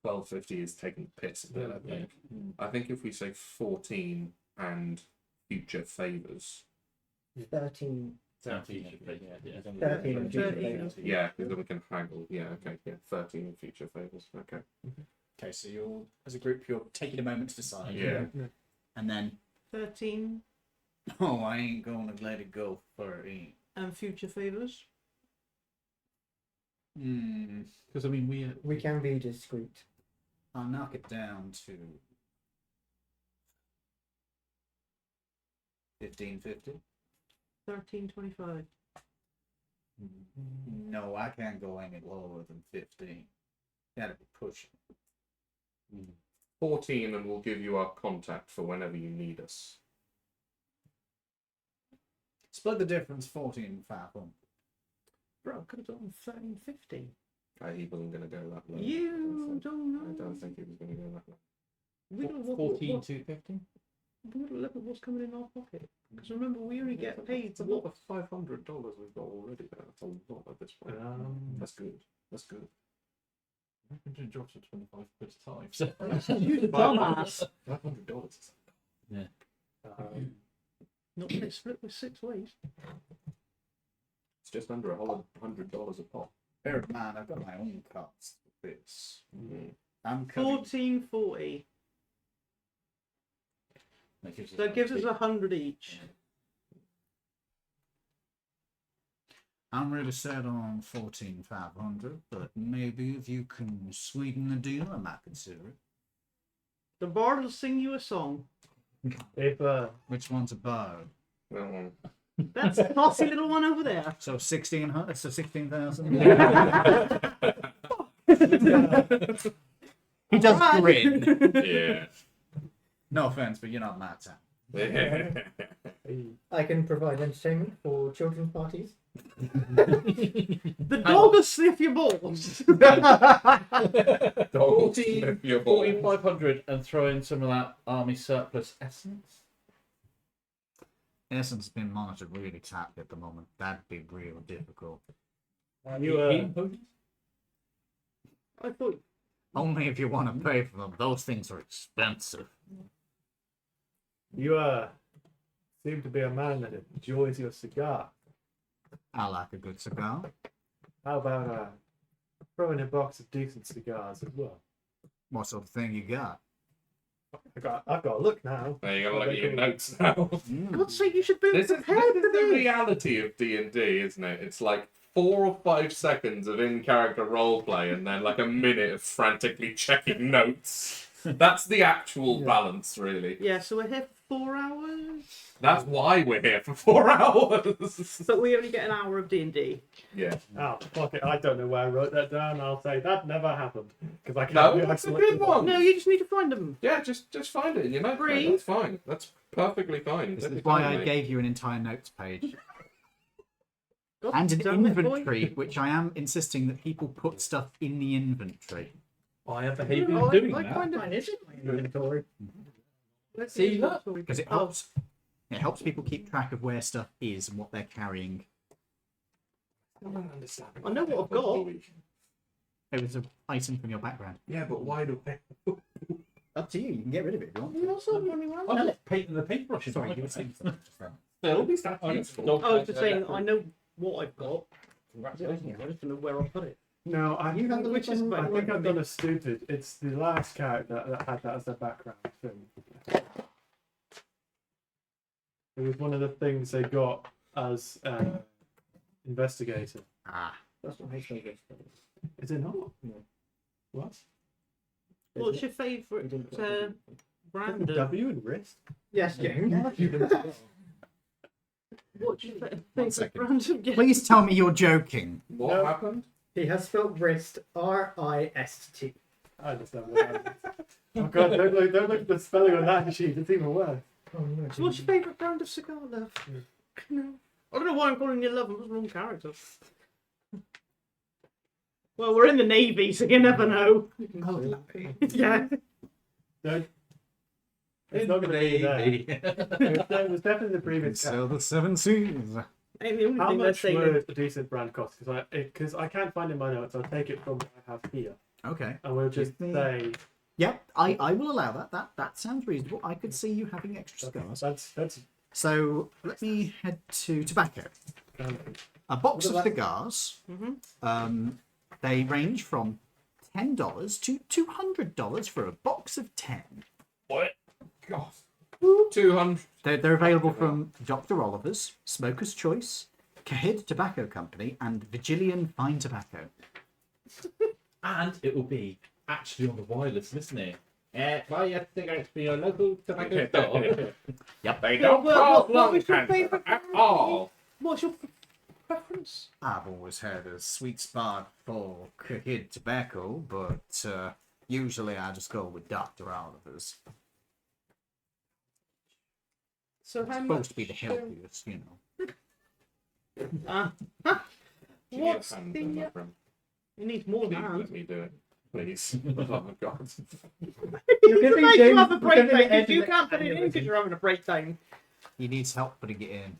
12.50 is taking the piss a bit, I think. I think if we say 14 and future favours, 13. 13. Yeah, yeah. 13 and future 13. favours. yeah, because then we can haggle. Yeah, okay, yeah, 13 and future favours. Okay. Okay, so you're, as a group, you're taking a moment to decide. Yeah. And then, 13 oh, I ain't going to let it go for it. and future favours. Because I mean, We can be discreet. I'll knock it down to 15.50. 13.25. No, I can't go any lower than 15. Gotta be pushing. 14, and we'll give you our contact for whenever you need us. Split the difference, 14 and 500. Bro, I could have done 1350. He wasn't going to go that low. You don't know. I don't think he was going to go that low. We don't know 14,250. We don't look at what's coming in our pocket. Because remember, we only get paid It's for a lot what? of $500 we've got already. That's a lot at this point. That's good. That's good. I'm doing jobs for 25 quid a time. So. You dumbass. $500. Not when it's split with 6 ways. It's just under $100 a pop. Bear in mind, I've got my own cards for this. Mm. I'm cutting. 1440. That gives us 100 each. I'm really set on 14,500, but maybe if you can sweeten the deal, I might consider it. The bard will sing you a song. If Which one's a bird? That one. That's the bossy little one over there. So 1,600. So 16,000. He does Alright. grin. Yeah. No offense, but you're not my type. I can provide entertainment for children's parties. The dog will sniff your balls. 14,500 and throw in some of that army surplus essence. Essence has been monitored really tightly at the moment. That'd be real difficult. you I thought Only if you want to pay for them. Those things are expensive. you seem to be a man that enjoys your cigar. I like a good cigar. How about throwing a box of decent cigars as well? What sort of thing you got? I've got to look now. Now you gotta look at your notes now. God's sake, you should be This is prepared for the this. reality of D&D, isn't it? It's like 4 or 5 seconds of in-character roleplay and then like a minute of frantically checking notes. That's the actual balance, really. Yeah, so we're here for 4 hours. That's why we're here for 4 hours. But we only get an hour of D&D. Yeah. Oh, fuck it. I don't know where I wrote that down. I'll say that never happened. Because I can't No, be that's a isolated. good one. No, you just need to find them. Yeah, just find it in your notepad. Breathe. That's fine. That's perfectly fine. This Take is your why time, I mate. gave you an entire notes page. God And an damn it, boy. inventory, which I am insisting that people put stuff in the inventory. I have behaviour Oh, of doing I that. kind of Mine is in my inventory. Let's See, see look. Because it helps people keep track of where stuff is and what they're carrying. I don't understand. I know what I've got. It was an item from your background. Yeah, but why do they? Up to you. You can get rid of it if you want. You also running around. I'm just painting the paintbrushes. Sorry, on you my were saying face. something just then. Still, At least that's I useful. I was just saying, I know what I've got. I Congratulations. just don't know where I'll put it. No, I You have the Which is little- better. I think I've done a stupid. It's the last character that had that as their background thing. It was one of the things they got as investigator. Ah. That's what makes me good. Is it not? No. What? What's your favourite brand of... W and wrist? Yes, James. What's your One favourite second. brand of... Please tell me you're joking. What No. happened? He has spelled wrist R-I-S-T. I understand what that is. Oh god, don't look at the spelling on that sheet, it's even worse. Oh, no. So what's your favourite brand of cigar, love? No. I don't know why I'm calling you love. It was the wrong character. Well, we're in the Navy, so you never know. Yeah. Don't. It's not going to be there. It was definitely the previous character. So the 7 Seas. Ain't the only How thing they're much saying. would a decent brand cost? Because I can't find it in my notes. I'll take it from what I have here, Okay. and we'll just Give me- say Yep, I will allow that. That sounds reasonable. I could see you having extra cigars. that's So let me head to tobacco. A box of cigars. Mm-hmm. They range from $10 to $200 for a box of 10. What? God. 200. They're available from Dr. Oliver's, Smoker's Choice, Cahid Tobacco Company, and Vigilian Fine Tobacco. And it will be actually on the wireless, isn't it? Buy your cigarettes for your local tobacco store. Yep. They Yeah, don't what cause was lung your cancer favourite at brand? all. What's your preference? I've always had a sweet spot for Cookid tobacco, but usually I just go with Dr. Oliver's. So how It's much? supposed to be the healthiest, you know. Give me a What's hand the? then, my friend. You need more Please than let me do it. Please. Oh my god. You're You giving make James- you have a you're giving breakdown Ed because you an can't put it in because aneurysm. you're having a breakdown. He needs help putting it in.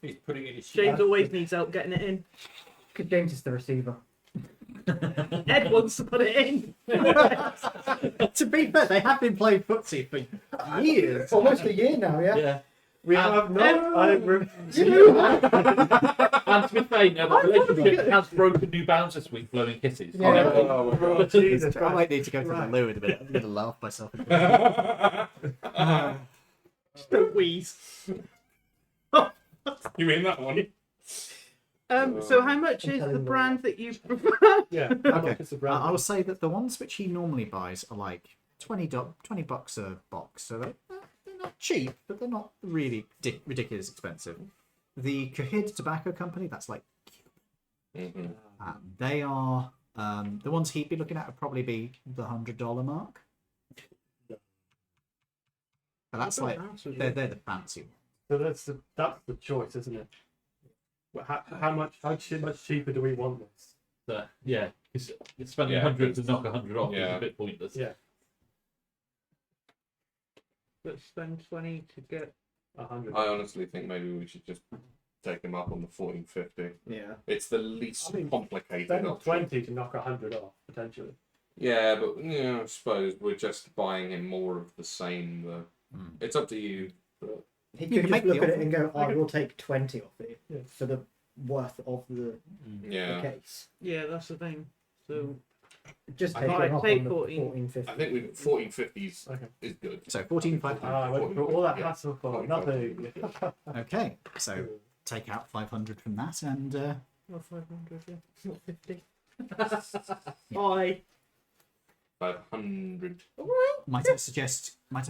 He's putting it in his James always needs help getting it in. James is the receiver. Ed wants to put it in. To be fair, they have been playing footsie for years. Almost a year now, yeah. Yeah. We have not. I And to be fair, now, the relationship has broken new bounds this week, blowing kisses. Yeah. Oh my god. Jesus I Christ. might need to go to the loo in a minute. I'm going to laugh myself. Just don't wheeze. You mean that one? So how much I'm is telling the you brand that you prefer? Yeah. How Okay. much is the brand? I will say that the ones which he normally buys are like $20 a box, so they're not cheap, but they're not really ridiculous expensive. The Cookid Tobacco Company, that's like Mhm. they are the ones he'd be looking at would probably be the $100 mark. But that's like they're the fancy ones. So that's the choice, isn't it? Well, how much cheaper do we want this? Yeah, because spending Yeah, 100 to knock 100 off is yeah. a bit pointless. Yeah. Let's spend 20 to get. 100. I honestly think maybe we should just take him up on the 1450. Yeah. It's the least I mean, complicated Spend option. 20 to knock 100 off potentially. Yeah, but I suppose we're just buying him more of the same. Mm. It's up to you. But He You could can just make look the at it offer. and go, I Okay. will take 20 off it Yeah. for the worth of the yeah, case. Yeah, that's the thing. So Just I take might it off take on the 14. 1450. I think we 1450s Okay. is good. So 14.5. I went through all that Yeah. hassle for 45. nothing. Okay, so take out 500 from that, and not 500, yeah, not 50. Bye. 500. might I suggest Yeah, go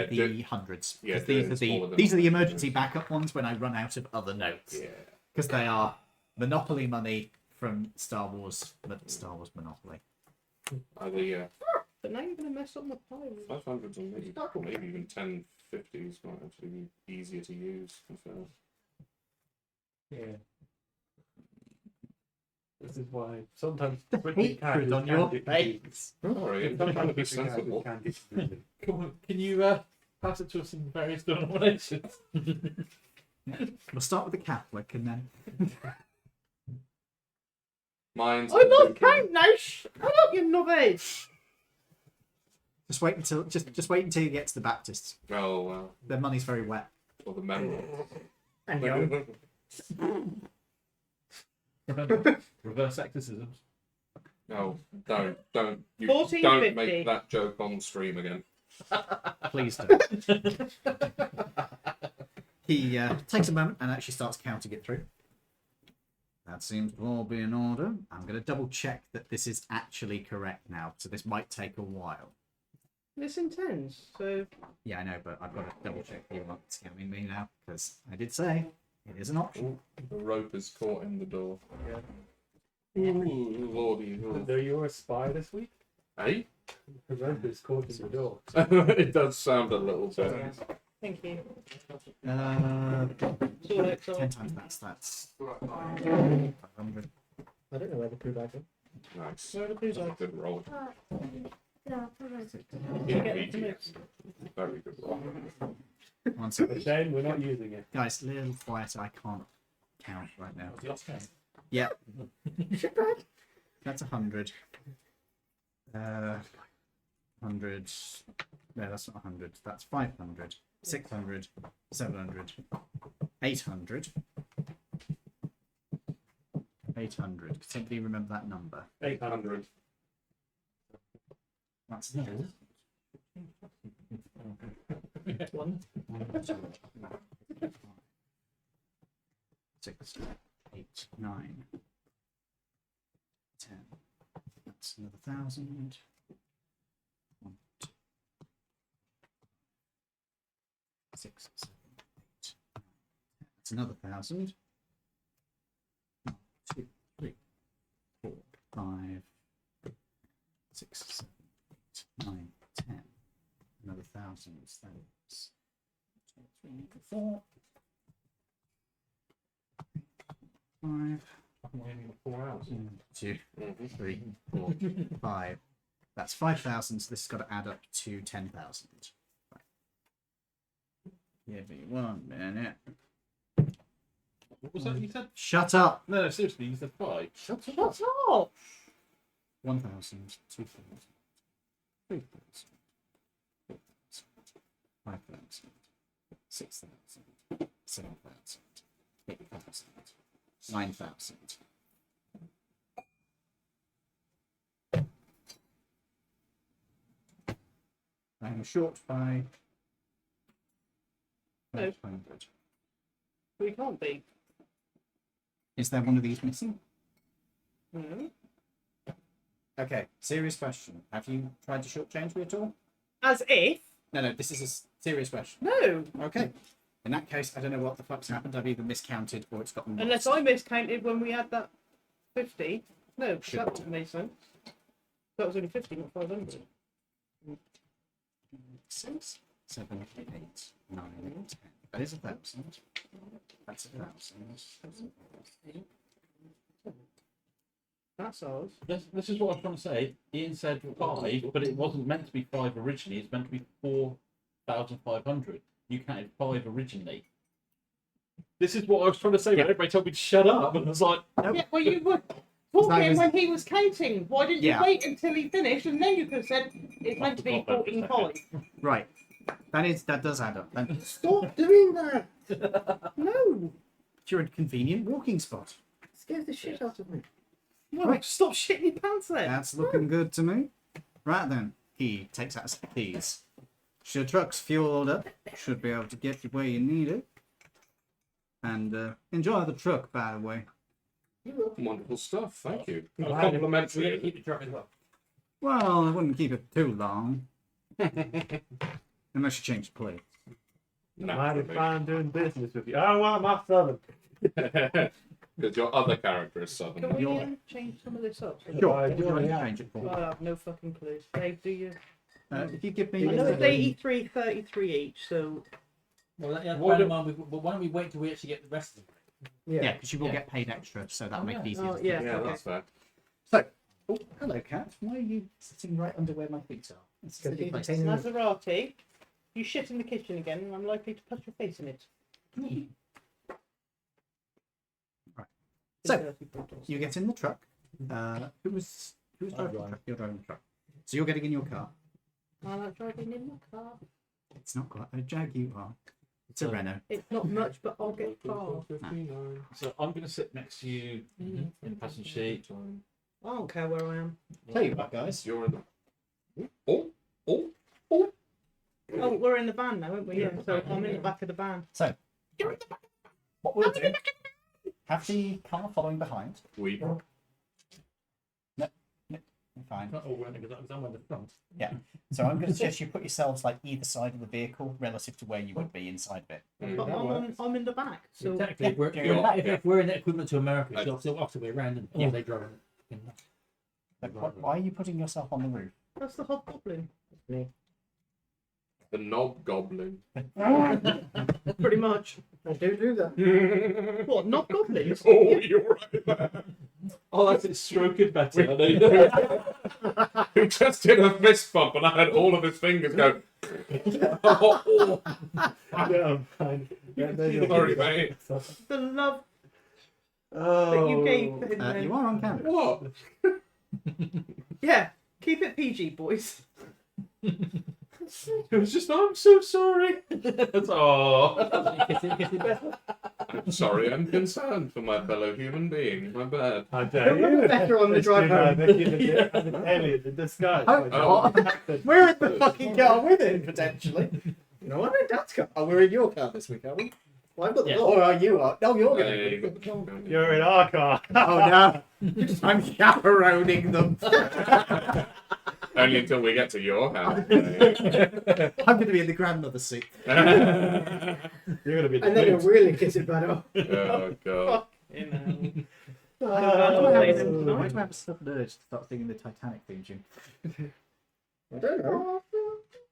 with the hundreds? yeah, Because do smaller than these are the 100. emergency backup ones when I run out of other notes. Yeah. Because they are Monopoly money from Star Wars Monopoly. Either yeah, But now you're going to mess up my pile. 500s and maybe even 1050s might actually be easier to use. To be fair. Yeah. This is why sometimes Hatred on your face. Sorry, I'm trying to be sensible. Come on, can you pass it to us in various denominations? We'll start with the Catholic and then. Mine's I'm not count now. I'm not your knobhead. Just wait until you get to the Baptists. Oh well, Their money's very wet. or the member. And young. Remember, reverse exorcisms. No, don't don't 1450. make that joke on stream again. Please don't. He takes a moment and actually starts counting it through. That seems to all be in order. I'm going to double check that this is actually correct now, so this might take a while. It's intense. So Yeah, I know, but I've got to double check you aren't scamming me now, because I did say it is an option. The rope is caught in the door. Ooh, lordy. Are you a spy this week? Hey? The rope is caught in the door. It does sound a little bit. thank you. It's all right, so- 10 times that's 500. I don't know where the poo bag is. Nice. Where are the clues That's a are? good roll. Get it to me. Very good roll. One It's a second. shame we're not using it. Guys, a little quieter. I can't count right now. Lost count. Yeah. That's 100. 100. No, that's not 100. That's 500. 600. 700. 800. 800. Can somebody remember that number? 800. That's One. 6, 8, 9, 10. That's another 1,000. 1, 2, 6, 7, 8, 9. That's another 1,000. thousands. That's 2, 3, 4, 5, I'm waiting for 4 hours. 2, 3, 4, 5. That's 5,000. So this has got to add up to 10,000. Right. Give me 1 minute. What was that you said? Shut up. No, seriously, you said 5. Shut up! 1,000, 2,000, 3,000, 4,000, 5,000, 6,000, 7,000, 8,000, 9,000. I am short by No. 500. We can't be. Is there one of these missing? No. Okay, serious question. Have you tried to shortchange me at all? As if? No, this is a serious question. No. Okay. In that case, I don't know what the fuck's happened. I've either miscounted or it's gotten Unless lost. I miscounted when we had that 50. No, Should that would make sense. That was only 50, not 500. 6, 7, 8, 9, 10. That is 1,000. That's 1,000. That's ours. This is what I'm trying to say. Ian said 5, but it wasn't meant to be 5 originally. It's meant to be 4,500. You counted 5 originally. This is what I was trying to say when everybody told me to shut up, and I was like, Yeah, well, you were talking was- when he was counting. Why didn't Yeah. you wait until he finished, and then you could have said it's meant to be forgot that for a 14.5. Right. That does add up. Then Stop doing that! No. you're a convenient walking spot. It scares the shit out of me. Well, stop shitting your pants then. That's looking good to me. Right then, he takes out some keys. Your truck's fueled up. Should be able to get you where you need it. And enjoy the truck, by the way. Wonderful stuff, thank you. We're going to Complimentary. keep the truck as well. Well, I wouldn't keep it too long. Unless you change the plate. Mighty fine doing business with you. Oh, well, my southern. Because your other character is Can southern. we change some of this up? Sure. Why, What do you want to yeah. change it for? I have no fucking clue. Dave, do you? If you give I me... know it's 83, 33 each, so Well, yeah, Why why don't we wait till we actually get the rest of them? Yeah, because you will get paid extra, so that'll make it easier. Oh, to yeah. keep. Yeah, okay. that's fair. So, oh, hello, cat. Why are you sitting right under where my feet are? It's a Because silly he's place. a pain in the- Maserati, you shit in the kitchen again, and I'm likely to put your face in it. Right. So, Dirty bottles. you get in the truck. Who's driving the truck? You're driving the truck. So you're getting in your car. I like driving in my car. It's not quite a Jaguar. It's a Renault. It's not much, but I'll get far. so I'm going to sit next to you in the passenger seat. I don't care where I am. Tell you what, guys. You're in the... Oh, Oh, we're in the van now, aren't we? Yeah, so I'm in the back of the van. So, what we'll do, have the car following behind. we... Fine. Not all running because I'm on the front. Yeah. So I'm going to suggest you put yourselves like either side of the vehicle relative to where you would be inside of it. But I'm in the back, so Technically, if we're, Yeah. if we're in the equivalent to America, it's the opposite way around, and Yeah. they drive in. But why are you putting yourself on the roof? that's the hobgoblin. The knob goblin. Pretty much. I do that. What, not goblins? Oh, you're right there. Oh, that's it stroking better. I know. Who just did a fist bump and I had all of his fingers go. Oh, Yeah, I'm fine. Yeah, there you go. sorry, mate. The love Oh. that you gave him. then. You are on camera. What? Yeah, keep it PG, boys. It was just, I'm so sorry. That's all. I'm sorry, I'm concerned for my fellow human being. My bad. I dare It'll you. look better on the It's drive been, home. making an alien in disguise. Oh, we're in the fucking car with him, potentially. No, I'm in Dad's car. Oh, we're in your car this week, are we? Well, I've got the Yeah. law. Or are you? No, you're Yeah, going you to got the shotgun. You're in our car. Oh, no. I'm chaperoning them. Only until we get to your house. I'm going to be in the grandmother's seat. You're going to be the And then boot. it'll really kiss it better. Oh, God. You know. Why them do tonight. I have a sudden urge to start singing the Titanic theme tune? I don't know.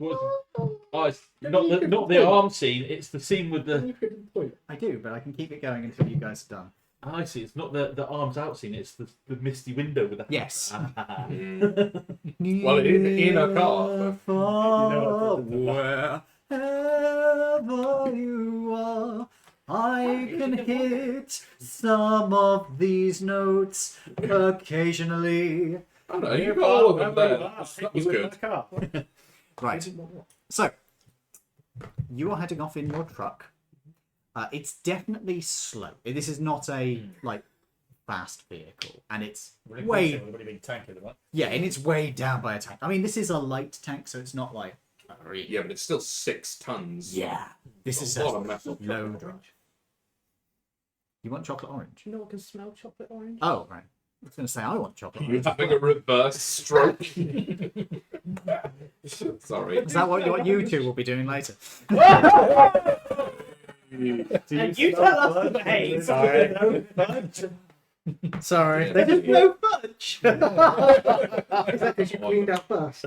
Oh, it's not the arm scene. It's the scene with Can the. you print the point? I do, but I can keep it going until you guys are done. I see. It's not the arms out scene. It's the misty window with the. Yes. Well, it is in a car. Far, wherever you are, I can hit some of these notes occasionally. Oh no, you got all of them there. That was You were in good. the car. Right. So, you are heading off in your truck. It's definitely slow. This is not a fast vehicle, and it's way With a really big tank in the one. yeah, and it's way down by a tank. I mean, this is a light tank, so it's not like Yeah, but it's still 6 tons. yeah. This is a lot a of metal. low drive. You want chocolate orange? Do you know what can smell chocolate orange? Oh right. I was going to say I want chocolate You're orange. having a reverse stroke. Sorry. Is that what you two will be doing later? And you tell us to behave. Sorry. There's no fudge. Is that because you cleaned out first?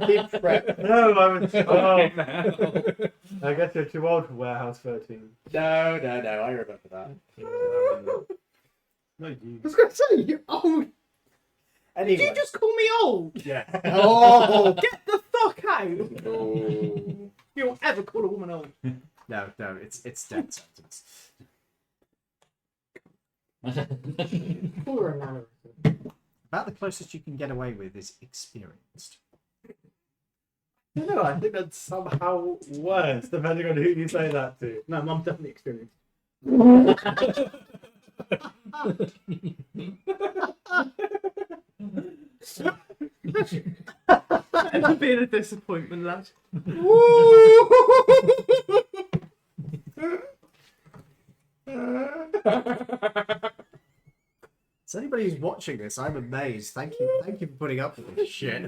Deep prep. No, I was. Oh, I guess you're too old for Warehouse 13. No, I remember that. No, you. I was going to say, you're old. Anyway. Did you just call me old? Yeah. Oh, get the fuck out! Oh. You'll ever call a woman old? No, it's dead sentence. Call her a mannerism. About the closest you can get away with is experienced. No, I think that's somehow worse, depending on who you say that to. No, Mum's definitely experienced. It's been a disappointment, lad. So anybody who's watching this, I'm amazed. Thank you for putting up with this shit.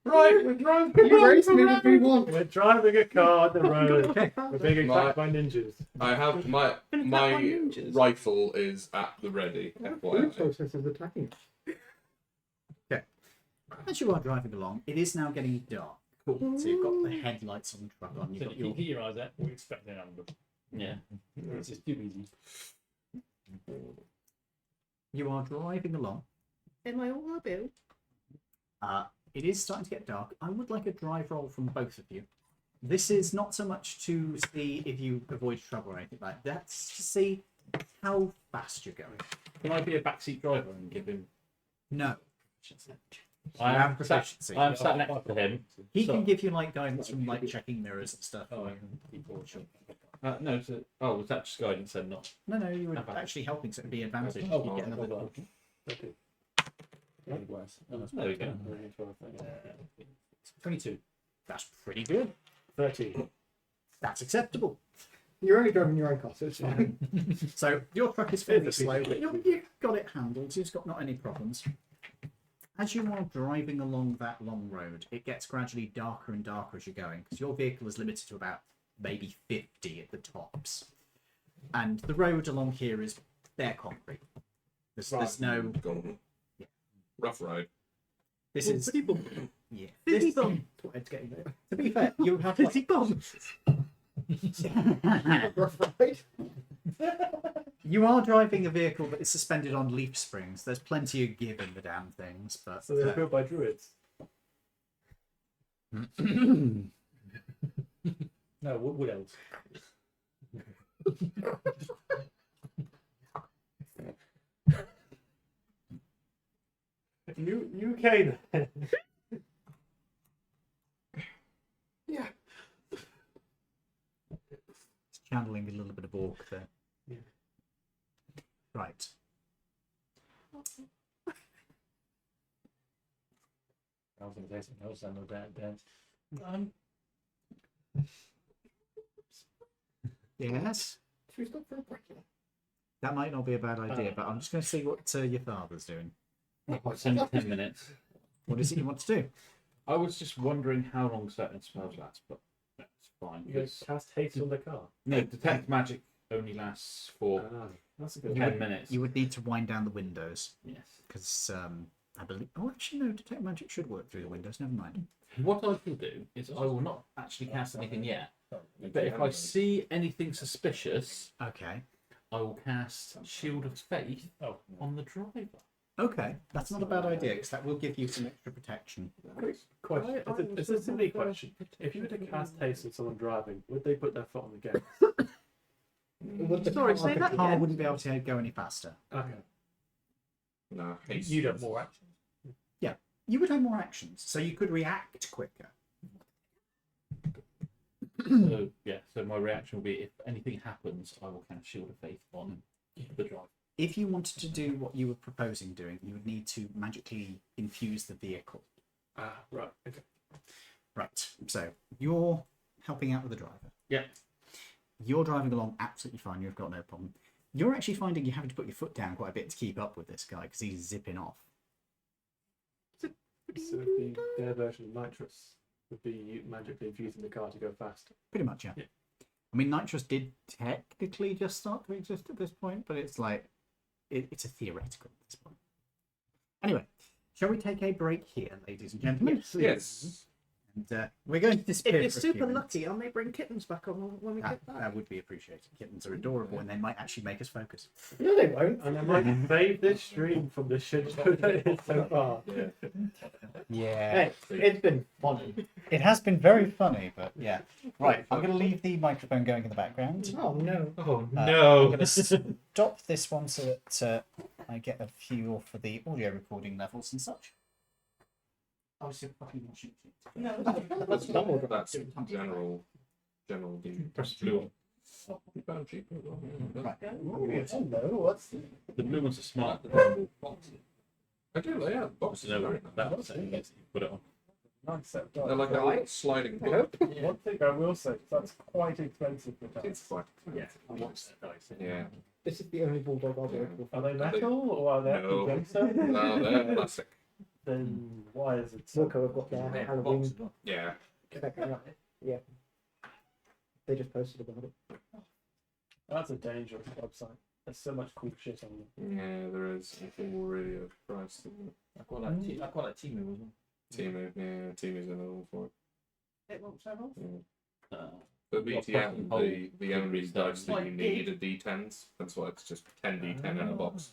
Right, we're driving. You race me if you want. We're driving a car on the road. Okay. We're being attacked by ninjas. I have my rifle is at the ready. Food FYI. process is attacking. As you are driving along, it is now getting dark. Cool. So you've got the headlights on the truck on. You've So got you your... keep your eyes out. We expect an number. Yeah. It's just too easy. You are driving along. In my automobile. It is starting to get dark. I would like a drive roll from both of you. This is not so much to see if you avoid trouble or anything like that. It's to see how fast you're going. Can I be a backseat driver and give him? No. I You am have proficiency. I'm sat next to him. He so- can give you guidance from checking mirrors and stuff. Oh, no. Was that just guidance then? Not. No, you were Okay. actually helping, so it'd be an advantage. Oh, You get another well. There we go. 22. That's pretty good. 13. That's acceptable. You're only driving your own car, so it's fine. So your truck is fairly It's a slow, piece but of you've got it handled. You've got not any problems. As you are driving along that long road, it gets gradually darker and darker as you're going, because your vehicle is limited to about maybe 50 at the tops. And the road along here is bare concrete. There's no... Gone. Yeah. Rough ride. This is... Fizzy bum. Yeah. Fizzy This, bum. It's getting there. to be fair, you have... Fizzy bum. Rough ride. You are driving a vehicle that is suspended on leaf springs. There's plenty of give in the damn things, but... So they're built by druids. No, wood elves. UK then. Yeah. channeling a little bit of orc there. Yeah. Right. I was going to say something else. I know that. Yes. Should we stop for a break? That might not be a bad idea, but I'm just going to see what your father's doing. It's only 10 minutes. What is it you want to do? I was just wondering how long certain spells last, but that's fine. You go because- cast haste on the car. No, detect magic only lasts for That's a good 10 minutes. You would need to wind down the windows Yes. because I believe. Oh, actually, no. Detect magic should work through the windows. Never mind. What I will do is I will not actually cast anything yet. But if I see anything suspicious, Okay. I will cast Shield of Faith on the driver. Okay, that's not a bad idea because that will give you some extra protection. Question. It's a silly question. If you were to cast haste on someone driving, would they put their foot on the gas? Sorry, say that The car again. wouldn't be able to go any faster. Okay. No, haste. You'd have more action. You would have more actions, so you could react quicker. So yeah, so my reaction will be if anything happens, I will cast Shield of Faith on the driver. If you wanted to do what you were proposing doing, you would need to magically infuse the vehicle. Ah, right. Okay. Right, so you're helping out with the driver. Yeah. You're driving along absolutely fine, you've got no problem. You're actually finding you're having to put your foot down quite a bit to keep up with this guy because he's zipping off. So their version of nitrous would be you magically infusing the car to go faster. Pretty much, yeah. Yeah. I mean, nitrous did technically just start to exist at this point, but it's like, it's a theoretical at this point. Anyway, shall we take a break here, ladies and gentlemen? Yes. And we're going to disappear If you're for a few super minutes. lucky, I may bring kittens back on when we get back. That would be appreciated. Kittens are adorable and they might actually make us focus. No, they won't. And I might save this stream from the shit show that it is so far. Yeah. Hey, it's been fun. It has been very funny, but yeah. Right, I'm going to leave the microphone going in the background. Oh no. Oh I'm going to stop this one so that I get a feel for the audio recording levels and such. Oh, it's a fucking watching. No, That's normal. That's general Press blue one. Right. Hello, what's The blue ones are smart. I do, yeah. The boxes are very That nice. one's saying yes, you put it on. Nice set. They're like a little sliding I book. hope. One thing I will say, that's quite expensive for It's dice. quite Yeah, I watched that dice. Yeah. This is the only bulldog I'll be able to Are they metal or are they No. gemstones? No, they're plastic. Then why is it so? Look, I've got their Halloween Yeah. spectrum up. Yeah. They just posted about it. That's a dangerous website. There's so much cool shit on them. Yeah, there is. It's already a price. I quite like Timu as well. Timu, yeah, Timu's another one for it. It won't turn off. Yeah. Uh, For What BTM, fucking the only hole? dice that you need are D10s. That's why it's just 10 D10 in a box.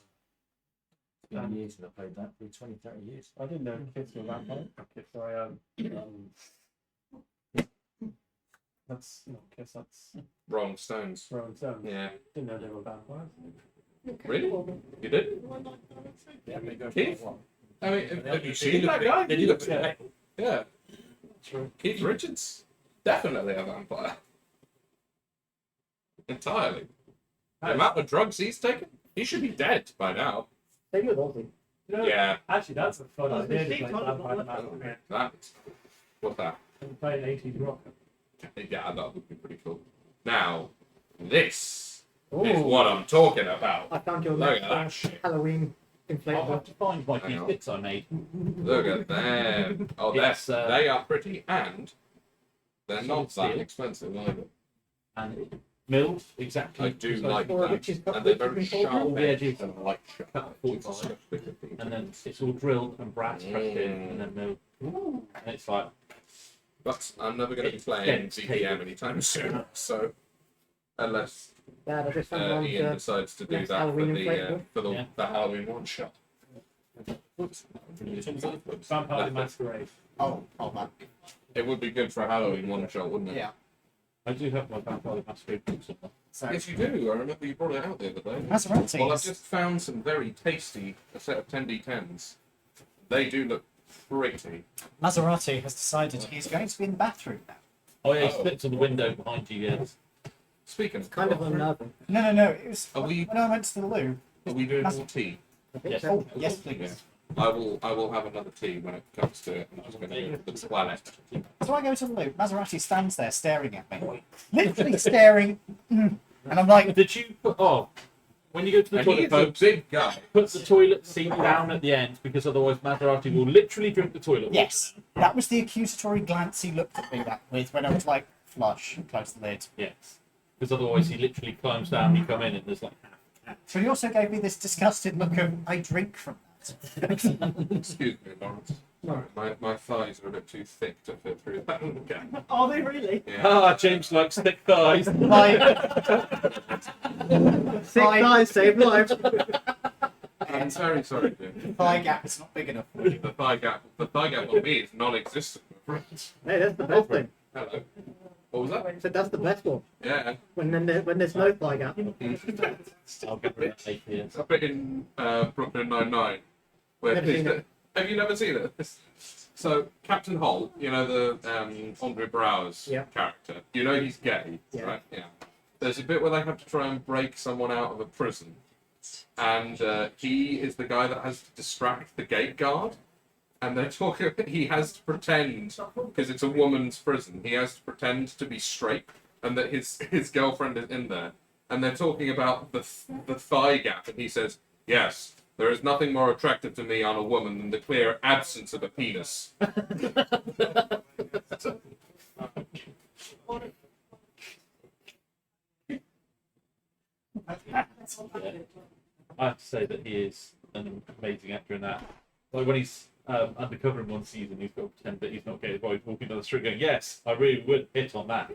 It's been years since I played that. Probably 20, 30 years. I didn't know kids were vampires. Kids, sorry, that's not kiss, that's Rolling Stones. Rolling Stones. Yeah. Didn't know they were vampires. Really? You did? Yeah, they go Keith? for I mean, have you seen that guy? They do look scary. Yeah. True. Keith Richards. Definitely a vampire. Entirely. The amount of drugs he's taken, he should be dead by now. Same with Ozzy. You know, Yeah. actually, that's a fun Oh, idea the to play sheep hunt Vampire was the Masquerade. That. What's that? And play an 80s rock. Yeah, that would be pretty cool. Now, this is Ooh. what I'm talking about. I found your Look next at that shit. Halloween I'll inflatable. have to find my Hang on. bits I made. Look at them. Oh, It's, they are pretty, and they're not Solid that steel. expensive either. And milled exactly. I do so like Or that. which is And they're very control sharp all the edges. and light sharp Cut edges. 45. Especially the And then D10s. it's all drilled and brass pressed in and then milled. And it's like, But I'm never going to be It's playing dense BPM cable. anytime soon. So, unless Dad, I just found one Ian to decides to do next that Halloween for inflatable. Yeah. the Halloween one shot. Whoops. Vampire the Masquerade. Oh, man. It would be good for a Halloween one shot, wouldn't it? Yeah. I do have my Vampire the Masquerade books on there. So, Yes, you do. I remember you brought it out the other day. that's right. Well, I've just found some very tasty a set of 10D10s. They do look pretty. Maserati has decided he's going to be in the bathroom now. Oh yeah, Oh. it slips on the window behind you, yeah. Speaking of Kind of bathroom, unnerving. No. It was Are we- when I went to the loo. are we doing more tea? Yes. Oh, yes, please. I will have another tea when it comes to it. I'm just going to go to the toilet. So I go to the loo. Maserati stands there staring at me, literally staring, and I'm like, Did you put when you go to the And toilet, he's a folks, big guy. put the toilet seat down at the end because otherwise Maserati will literally drink the toilet water. yes. That was the accusatory glance he looked at me with when I was like, flush, and close the lid. Yes. Because otherwise he literally climbs down, you come in and there's like So he also gave me this disgusted look of, I drink from that. Excuse me, Lawrence. Sorry, my thighs are a bit too thick to fit through that. Okay. Are they really? Yeah. Ah, James likes thick thighs. Thick thighs save lives. I'm very sorry, Jim. Thigh gap is not big enough for you. The thigh gap on me is non-existent, my friends. Hey, that's the best thing. Hello. What was that? I said that's the best one. Yeah. When there's no thigh gap. I'll get rid of that It's a bit in Brooklyn Nine-Nine. Where Never seen it. Have you never seen it? So Captain Holt, you know the Andre Braugher's Yeah. character. You know he's gay, Yeah. right? Yeah. There's a bit where they have to try and break someone out of a prison, and he is the guy that has to distract the gate guard. And they're talking. He has to pretend because it's a woman's prison. He has to pretend to be straight, and that his girlfriend is in there. And they're talking about the thigh gap, and he says, "Yes, there is nothing more attractive to me on a woman than the clear absence of a penis." I have to say that he is an amazing actor in that. Like when he's undercover in one season, he's got to pretend that he's not gay while he's walking down the street going, "Yes, I really would hit on that."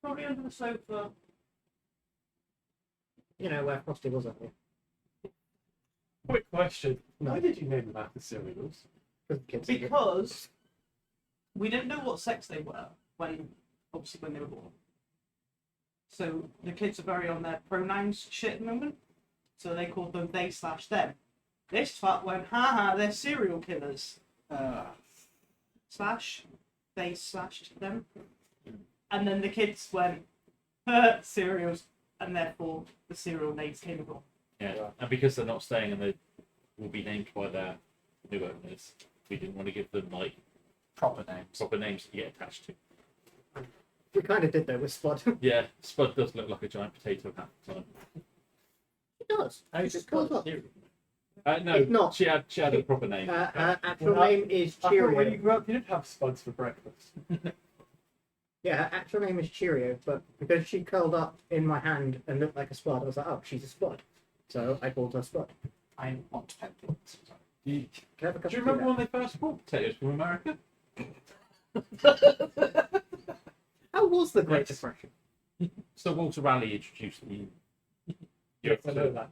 Probably under the sofa. You know where Frosty was up here. Quick question. No. Why did you name them after cereals? Because we didn't know what sex they were when they were born. So the kids are very on their pronouns shit at the moment. So they called them they/them. This fuck went, haha, they're serial killers. Slash, they/them. And then the kids went, cereals, and therefore the cereal names came along. Yeah, and because they're not staying and they will be named by their new owners, we didn't want to give them like Proper names. proper names to get attached to. We kind of did that with Spud. Yeah, Spud does look like a giant potato half the time. It does. I just called up. No, It's not. She had a proper name. Her actual Well, name is I thought when you Cheerio. grew up, you didn't have spuds for breakfast. Yeah, her actual name is Cheerio, but because she curled up in my hand and looked like a Spud, I was like, oh, she's a Spud. So I called her Spud. I want pencils. Do you, Can I have a cup do you of tea remember now? when they first brought potatoes from America? How was the Great Depression? So Walter Raleigh introduced me. Yes, I know that.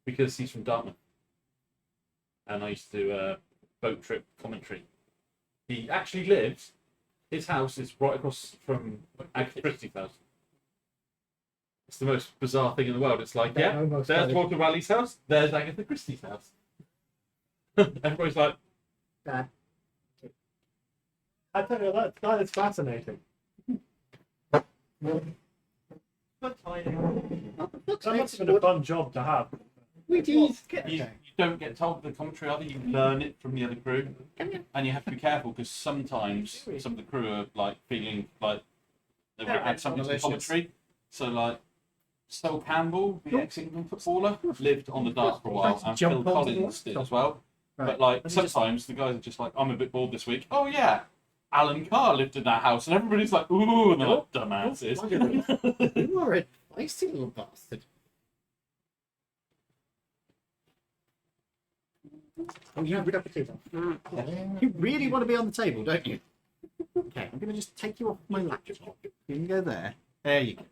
Because he's from Dartmouth. And I used to do boat trip commentary. He actually lives, his house is right across from Agatha Christie's house. It's the most bizarre thing in the world. It's like, They're yeah, almost there's both. Walter Raleigh's house, there's Agatha Christie's house. Everybody's like, Bad. I tell you, that is fascinating. But That must have been a fun job to have. We did. you don't get told the commentary either, you learn it from the other crew. And you have to be careful because sometimes some of the crew are like feeling like they want to add something to the malicious. commentary. So like Sol Campbell, the ex-England footballer, lived on the dart for a while, and Phil Jump onto the Collins did laptop. as well. Right. But like Let me just- sometimes the guys are just like, I'm a bit bored this week. Oh yeah, Alan Carr lived in that house, and everybody's like, ooh, and they're like, dumbasses. You are a feisty little bastard. Oh, you have a cup of tea then? You really want to be on the table, don't you? Okay, I'm going to just take you off my laptop. You can go there. There you go.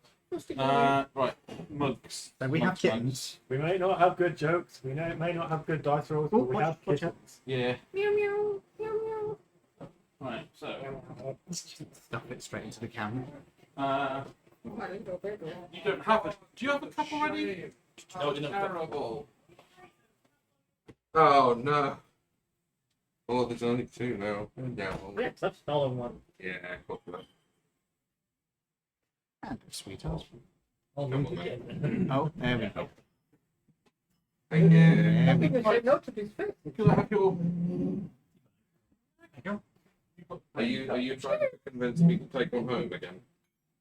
Right, mugs. So we have Mugs, right. kittens. We may not have good jokes, we may not have good dice rolls, but Oh, we watch- have watch out. kittens. Yeah. Meow meow meow meow. Right. So, Stuff it straight into the camera. you don't have a. Do you have a cup already? Oh, you don't. terrible. Oh no. Oh, there's only two now. Yeah, well, Yes, that's stolen one. yeah, hopefully. And a sweetheart. I'll Come move on, again. Oh, there we go. Thank you. There we They go. said not to be fixed. Can I have your? Are you trying to convince me to take one home again?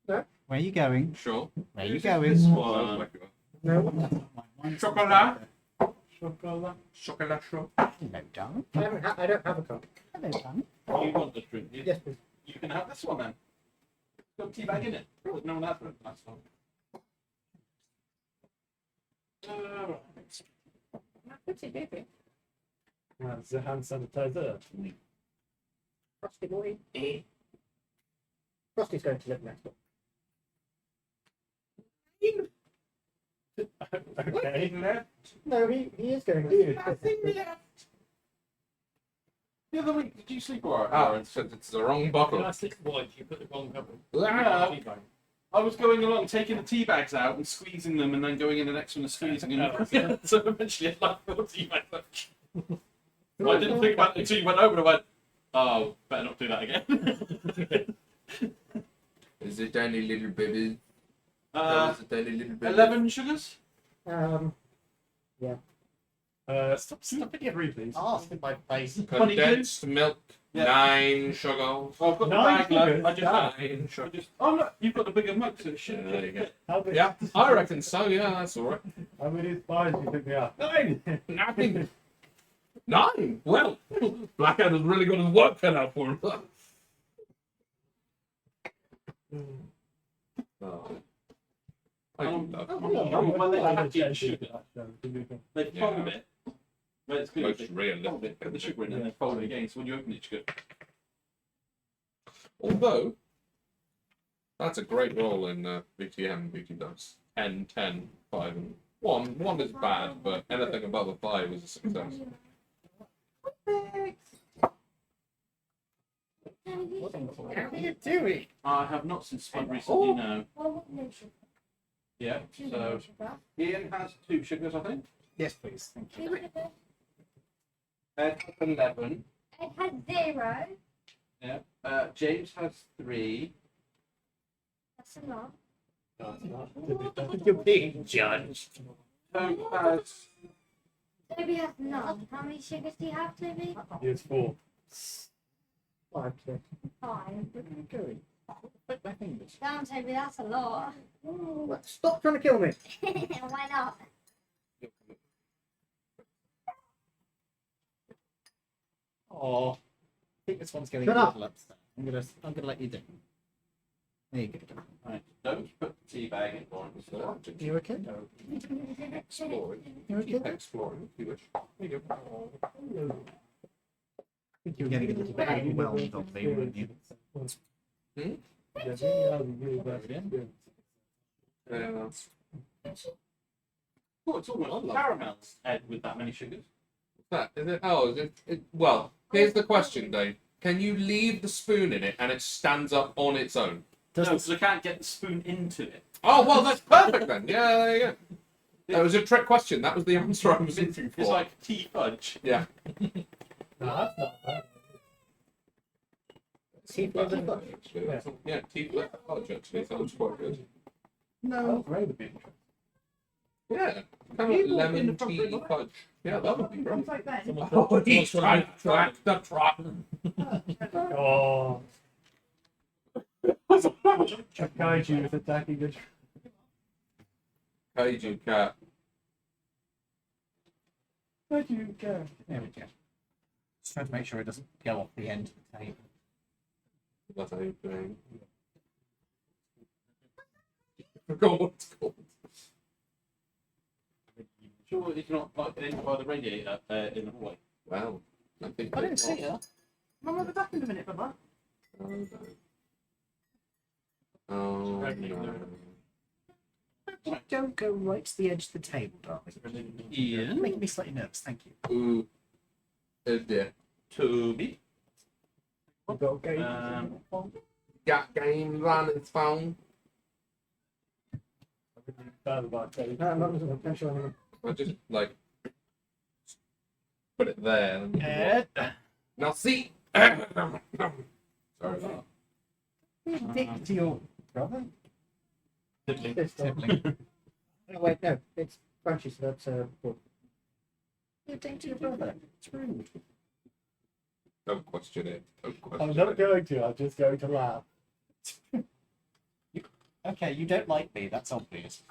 Where are you going? Sure. Where are you This going? one. No, Chocolate. Chocolate. Chocolate. Hello, darling. I don't have a cup. Hello, darling. You want the drink? Yes, please. You can have this one then. Got a tea bag in it. No one has one. That's fine. Alright. That's the hand sanitizer. Frosty boy. Frosty's going to live next door. Okay. No, he is going to. The other week, did you sleep alright? Oh, it's the wrong When I bottle. said why you put the wrong cover. No. I was going along, taking the tea bags out and squeezing them, and then going in the next one and squeezing them. So eventually, I like 4 tea bags left. I didn't think about it until you went over, and I went, "Oh, better not do that again." Is it tiny little baby? Uh, Is it tiny little baby? 11 sugars. Stop it every please. Ask in my face. Condensed milk, Yeah. 9 sugar. Oh, I've got the 9 bag left. sugars? I just, 9 sugar. oh no, you've got the bigger mug, so it should. There you go. How many, Yeah, I reckon so. Yeah, that's all right. how many spies do you think they are? 9. 9. 9. Well, Blackadder's really got his work cut out for him. Oh. I do love Well, they have to eat sugar. Sugar. They fold it. But it's good. most They realistic. put the sugar in and then fold it again, so when you open it, it's good. Although, that's a great roll in VTM, VT Dice. 10, 10, 5, and 1. 1 is bad, but anything above a 5 is a success. How are you doing? I have not since spent recently, no. Well, no sugar. Yeah, so Ian has 2 sugars, I think. Yes, please. Thank you. Ed has 11. It has 0. Yeah. James has 3. That's a lot. You're being judged. Toad has Toby has none. How many sugars do you have, Toby? Here's 4. 5, 6. 5. Where are you going? Put my fingers. Damn, Toby, that's a lot. Stop trying to kill me. Why not? Oh, I think this one's getting Shut a up. little upset. I'm gonna let you do. There you go. Right. Don't put the tea bag in for him. So. You okay? Exploring. You okay? Exploring, if you wish. There you go. I think you were getting a little bit overwhelmed of me, weren't you? Oh, it's almost caramels, Ed, with that many sugars. That is it? Oh, is it? Well, here's the question, Dave. Can you leave the spoon in it and it stands up on its own? No, because I can't get the spoon into it. Oh, well, that's perfect then. Yeah, there you go. That was a trick question. That was the answer I was looking for. It's like tea fudge. Yeah. No, that's not bad. Tea flavoured fudge. Actually, yeah, tea flavored fudge actually sounds quite good. No, great would be interesting. Yeah, kind of lemon tea fudge. Yeah, that would be great. Like that. Oh, he's trying to track the trap. Oh. A kaiju is attacking the Kaiju cat. kaiju cat. There we go. Just trying to make sure it doesn't go off the end of the table. That's how you play. I forgot what it's called. Sure, it's not like in by the radiator in the hallway. Well, I think I didn't see her. Mum, I'll be back in a minute, Baba. Oh, no. Don't go right to the edge of the table, darling. Ian, Making me slightly nervous, thank you. Ooh. Oh dear. Toby, We've got a game. Got game on its phone. Bad about kaiju. No, I'm not going to show anyone. I just like put it there. Ed. Now see. Sorry. You dick to your brother? sibling. It's Sibling. Oh, wait, no. It's crunchy, so that's good. You dick to your brother. It's rude. Don't question it. Don't question I'm not it. going to, I'm just going to laugh. Okay, you don't like me, that's obvious.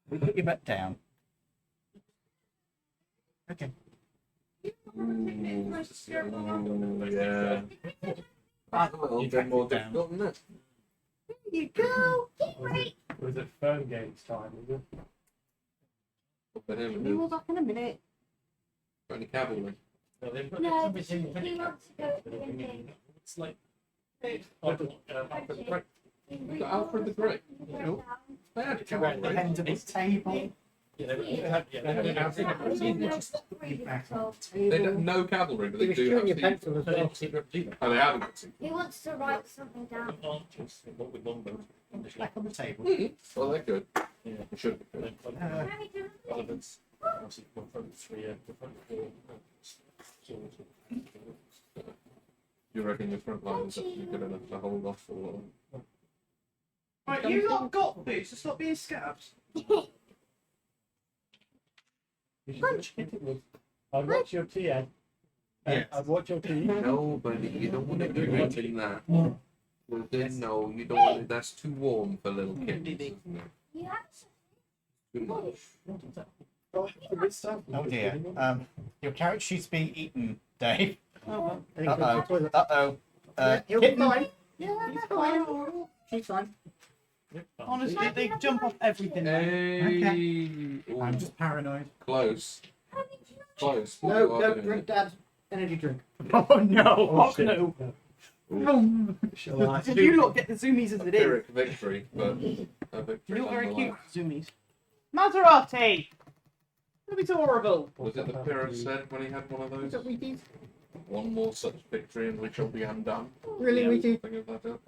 We put your butt down. Okay. Yeah. Ah, A little you bit more tracked it down. difficult, isn't it? There you go. Was it phone games time, is it? For him, Be all back in a minute. Got any cavalry? No, they've got No, something he in wants to go to the thing. It's like Alfred the Great. You got Alfred the Great. Nope. They had We're at the cavalry. end of the table. Yeah, they had They had no cavalry, but He they was do chewing your have pencil as well. secret either. Oh, they haven't got secret. He wants to write something down. Archers, not with longbows. Back on the table. Well, they're good. Yeah. They should be good. Harry, do you remember? Relevance. Obviously, one front, three, the front four. Swords. You reckon your front line is actually good enough to hold off for Right, you lot got boots, so stop being scabs. I've watched your tea, Ed. Yes. I've watched your tea. No, buddy, you don't want to be drinking that. Well, then, no, you don't want it. That's too warm for little kids. Isn't it? You have Too much. Oh dear. Your carrot sheet's being eaten, Dave. Oh, Uh-oh. Uh-oh. He'll be Kitten. fine. Yeah, He's fine. She's fine. honestly, they jump off everything. Now. Hey. Ooh, I'm just paranoid. close. Close. No, You are no, doing drink it. Dad's energy drink. Oh no! Oh, no. Did you lot get the zoomies as it is? Pyrrhic victory, but a victory. You're very cute, nonetheless. zoomies. Maserati! That'd be so horrible. Was it the Pyrrhic said when he had one of Is those? that Wheaties? One more such victory and we shall be undone. Really, Wheaties? Think of that.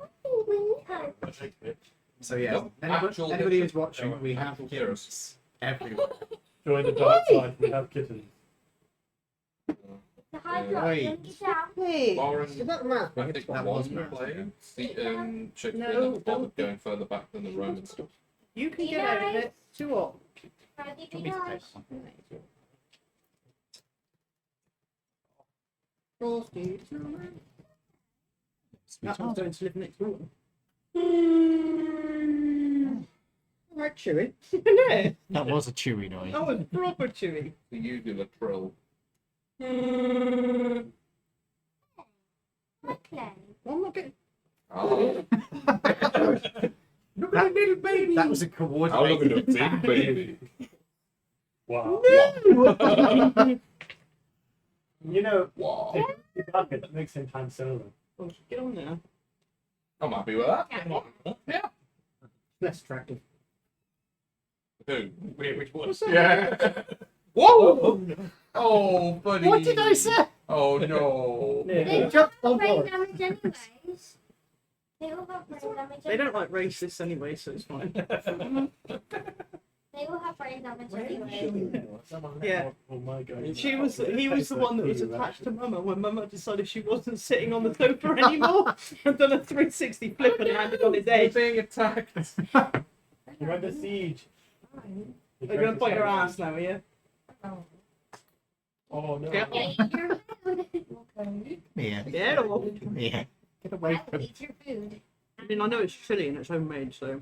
So yeah, No, anybody, actual anybody who's victory. watching, No, we have actual kittens everywhere. Join the dark side, we have kittens. The high Yeah. block, Wait. don't get down. Hey! Barring, Is that math? I think That was one math, player, Shakespeare No, never bothered don't. going further back than the Romans. You can get out of it. Too hot. Ready to Want me to go. take one? Frosty. That one's going to live next door. Right, Chewy. Yeah, That was a chewy noise. that was proper chewy. So you do a trill. Okay. I'm not getting. Oh, Look at the little baby. That was a coordinated attack. baby. Wow. You know, Wow. the bucket makes him Han Solo. Oh, get on there. I'm happy with that. Yeah. Less attractive. Who? Which one? Yeah. Whoa! Oh, buddy. What did I say? Oh no. They all Jump have on brain board. damage anyways. They all have brain damage They don't anyways. like racists anyway, so it's fine. They all have brain damage anyways. Yeah. Oh my god. He was the one that was attached to Mama when Mama decided she wasn't sitting on the sofa anymore and done a 360 flip and landed on his They're head. being attacked. You're under siege. They're gonna bite her ass now, yeah? Oh no. Get Yeah, eat your food. Yeah. Get off. Yeah. Get away I will from eat your food. I mean, I know it's chilly and it's homemade, so.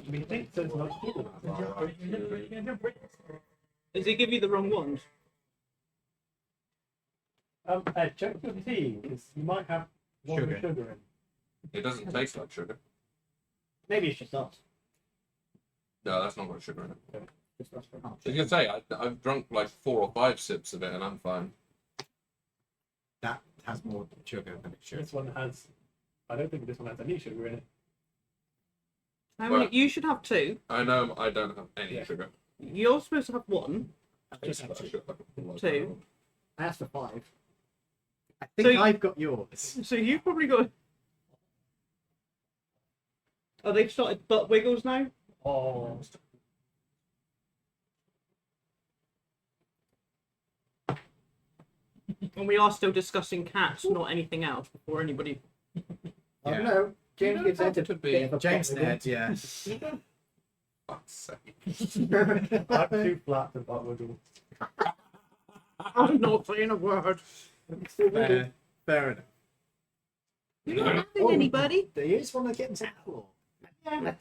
Methinks there's much to Does he give you the wrong ones? Ed, check your tea, because you might have one with Sugar. sugar in. It doesn't taste like sugar. Maybe it's just us. No, that's not got sugar in it. Just us. I was gonna say I've drunk like 4 or 5 sips of it and I'm fine. that. Has more sugar than it should. This one has. I don't think this one has any sugar in it. How many? Well- You should have 2. I know I don't have any Yeah. sugar. You're supposed to have 1. Just I should have 2. I asked for 5. I think So- I've got yours. So you've probably got. Oh, they've started butt wiggles now? Oh. And we are still discussing cats, not anything else, before anybody. I Yeah. don't know. James You gets don't into have to be- bit of a James problem. Ned, yeah. Fuck's sake. I'm too flat to butt wiggle. I'm not saying a word. Fair enough. You're not having Oh. anybody. Do you just want to get into the floor? Yeah.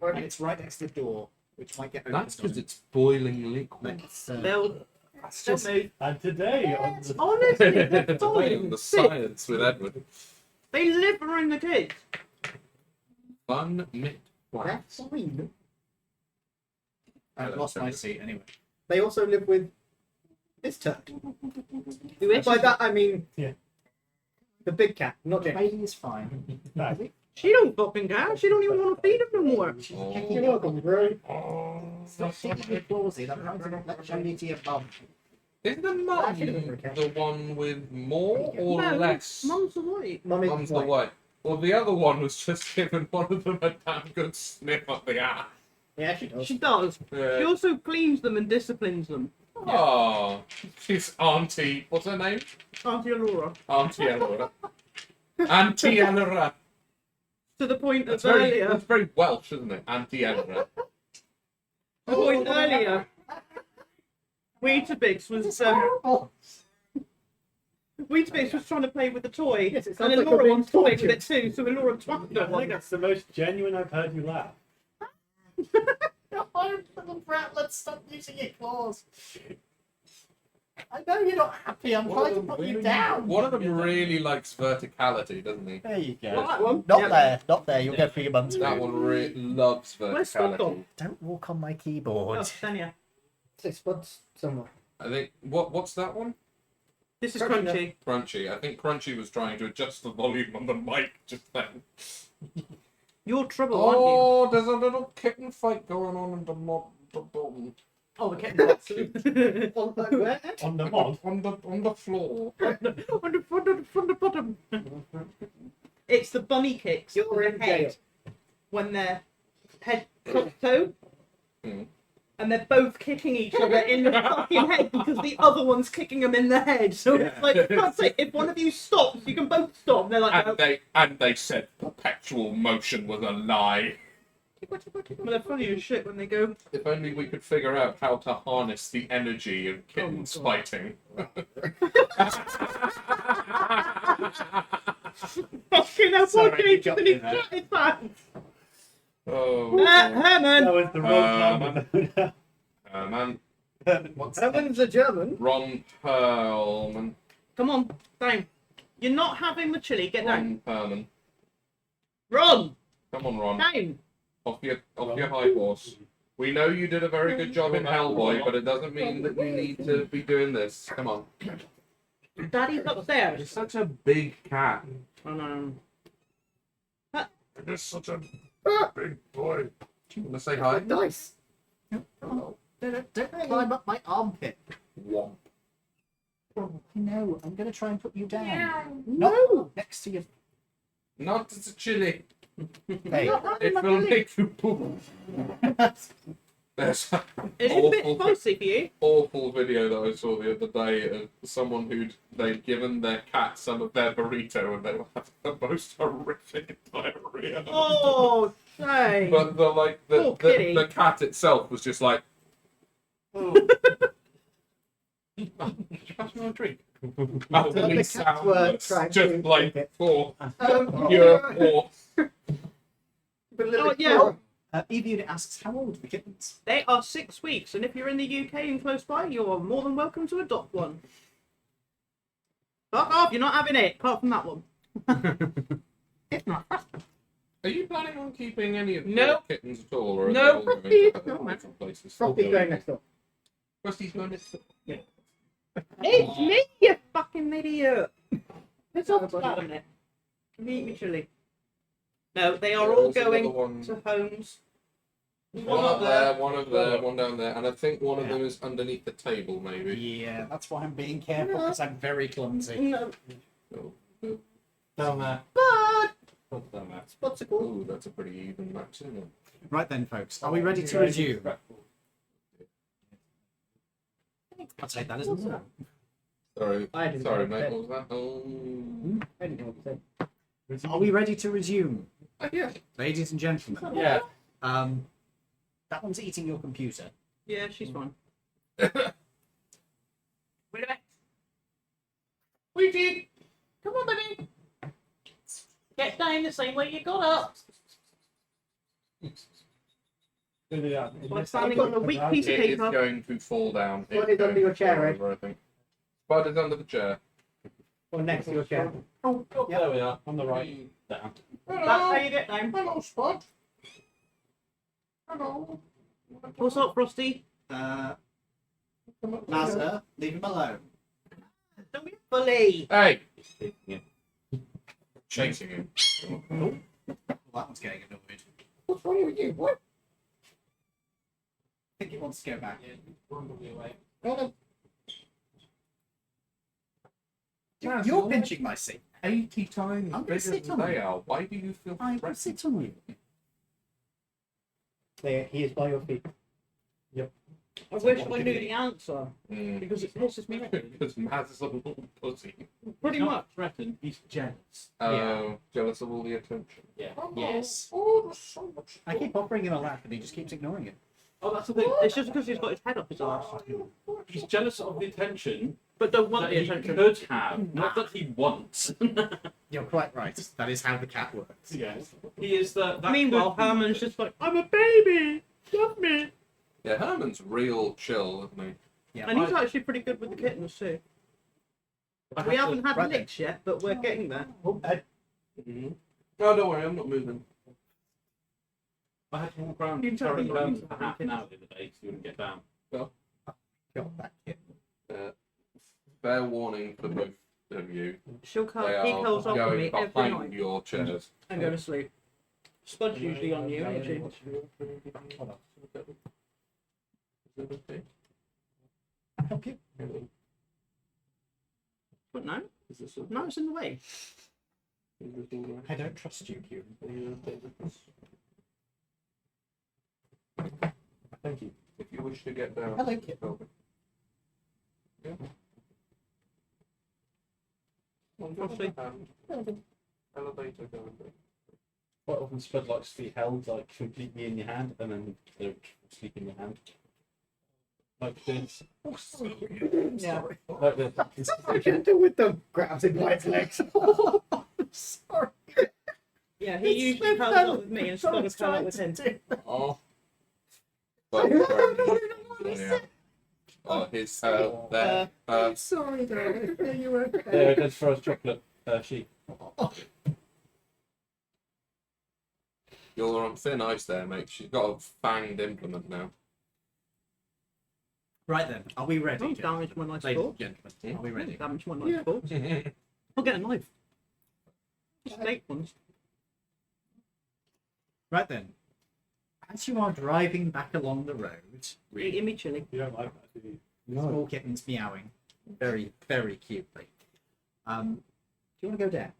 And it's right next to the door, which might get That's opened. because it's boiling liquid. Let's, They'll just move. And today on the Honestly, they're Playing fine. the science with Edward. They live around the kids. Fun mit. That's fine. I lost my seat anyway. They also live with this turd. Who is? By that I mean Yeah. the big cat, not The Jenny. baby is fine. She don't fucking care. She don't even want to feed him no more. You're welcome, bro. Stop sitting with Clausy. That reminds me of that Jenny to your mum. Is the mum the one with more or No, less? Mum's the white. Mum's the white. Well, the other one was just giving one of them a damn good sniff up the ass. Yeah, she does. She does. She also cleans them and disciplines them. Oh, she's Auntie. What's her name? Auntie Laura. Auntie Elora. Auntie Elora. To the point of That's very, earlier. that's very Welsh, isn't it? Auntie Elora. The point earlier. Weetabix was Weetabix was trying to play with the toy, Yes, it and sounds then like Laura you're being wants to play with tortured. it too. So Laura twacked her I think one. that's the most genuine I've heard you laugh. Oh, little brat, let's stop using your claws. I know you're not happy. I'm trying to put you down. One of them really likes verticality, doesn't he? There you go. Well, that one. Not Yeah. there. Not there. You'll go for your mum's. That one loves Where's Scott verticality. gone? Don't walk on my keyboard. Oh, Tanya. 6 spots somewhere. I think what's that one? This is Crunchy. crunchy. Crunchy. I think Crunchy was trying to adjust the volume on the mic just then. You're trouble, aren't Oh, there's a little kitten fight going on in the bottom. you? Oh, the kitten's On where? On the mod. On the floor. from the bottom. It's the bunny kicks You're on in the head jail. when they're head top toe. Hmm. And they're both kicking each other in the fucking head because the other one's kicking them in the head. So it's like, for God's sake, if one of you stops, you can both stop. And they're like, And they said perpetual motion was a lie. well, they're funny as shit when they go. If only we could figure out how to harness the energy of kittens God. fighting. Fucking hell, Sorry, poor you James, got and me he's there. shut his pants. Oh, Herman! That was the wrong number. man. What's Herman's a German. Ron Perlman. Come on, down. You're not having the chili, get down. Ron Perlman. Run! Come on, Ron. Down! Off your high horse. We know you did a very good job in Hellboy, but it doesn't mean that you need to be doing this. Come on. Daddy's It's upstairs. such a big cat. Oh no. It is such a big boy. Do you want to say hi? Nice. Don't climb up my armpit. Womp. No, I'm going to try and put you down. Yeah. No, next to your. Not as a chili. Hey, It will make you poop. There's an It is a bit awful, spicy for you. awful video that I saw the other day of someone they'd given their cat some of their burrito and they were having the most horrific diarrhea. Oh, shame. But Poor kitty. the cat itself was just like, Pass me on a drink. utterly The cats were soundless, trying to just drink like it. poor, Um, pure poor. but a little Oh, bit yeah. more. Eve Unit asks, how old are the kittens? They are 6 weeks, and if you're in the UK and close by, you're more than welcome to adopt one. Fuck off, you're not having it, apart from that one. It's not. Are you planning on keeping any of No. your kittens at all, or are No. they all going to No, other man. different places? Frothy's going next door. Rusty's going next door. It's me, you fucking idiot! It's all about it. Meet me, chili. No, they are all There's another going one. to homes. One up there, one over there, one down there, and I think one of them is underneath the table, maybe. Yeah, that's why I'm being careful because I'm very clumsy. No. Oh, Down there. But What's down there? What's it called? ooh, that's a pretty even match, isn't it? Right then, folks, are we ready to resume? I'll take that, isn't it? Sorry, I didn't sorry, know mate. what What was that? Oh, I didn't know what to say. Are we ready to resume? yeah. Ladies and gentlemen, Yeah. that one's eating your computer. yeah, she's fine. Wait a minute. Ouija! Come on, baby! Get down the same way you got up. By standing on a weak piece of It is paper. going to fall down. What It's is under going your to chair, fall Ed? over, I think. Spider's under the chair. Or next to your chair. Oh, there we are. On the right. Down. That's how you get down. Hello, Spud. Hello. What's up, Frosty? Mazda, leave him alone. Don't be bully. Hey! Yeah. Chasing him. Well, that one's getting annoyed. What's wrong with you? What? I think he wants to go back in. Yes, You're pinching my seat. 80 times I'm gonna bigger sit than on they you. are. Why do you feel I will threatened? sit on you. There, he is by your feet. I wish I knew the answer Mm. because it pisses me off. Because Maz is a little pussy. Pretty He's not much. threatened. He's jealous. Oh, jealous of all the attention. Yeah. Yes. Oh, there's so much. I keep offering him a lap and he just keeps ignoring it. Oh, that's the thing. It's just because he's got his head up his arse. He's jealous of the attention But don't want that the he attention. could have, not that he wants. You're quite right. That is how the cat works. Yes. He is the. That Meanwhile, could be- Herman's just like, I'm a baby. Love me. Yeah, Herman's real chill, isn't he? Yeah, And he's actually pretty good with the kittens too. I We had haven't to- had right then. licks yet, but we're getting there. Oh, Ed. Mm-hmm. Oh, don't worry, I'm not moving. I had to walk around You tell carrying me what Herman you for think. half an hour the other day so he wouldn't get down. got that kid. Fair warning for both of you. She'll They curl, he are curls up with me going every behind night your chairs. and go to sleep. Spud's usually on you, ain't she? Help you? But no, no, it's in the way. I don't trust you, Kieran. Thank you. If you wish to get down. Hello, kid. Yeah. Frosty. Elevator going. Quite often Spud likes to be held like completely in your hand and then they'll sleep in your hand. Like this. Yeah. Like this. I can't do with them. Grabs him by his legs. Sorry. Yeah, he usually curls up with me and Spud will curl up with him. Oh. But, yeah. Oh, his there. I'm sorry, darling. Are you okay? There, that's for us chocolate sheep. You're on thin ice there, mate. She's got a fanged implement now. Right then, are we ready? Don't gentlemen? damage my nice Ladies ball. and gentlemen, are we ready? Damage my nice ball. I'll get a knife. Just take ones. Right then, as you are driving back along the road, Eating me chili. You don't like that, do you? small kittens meowing, very, very cutely. Do you want to go down?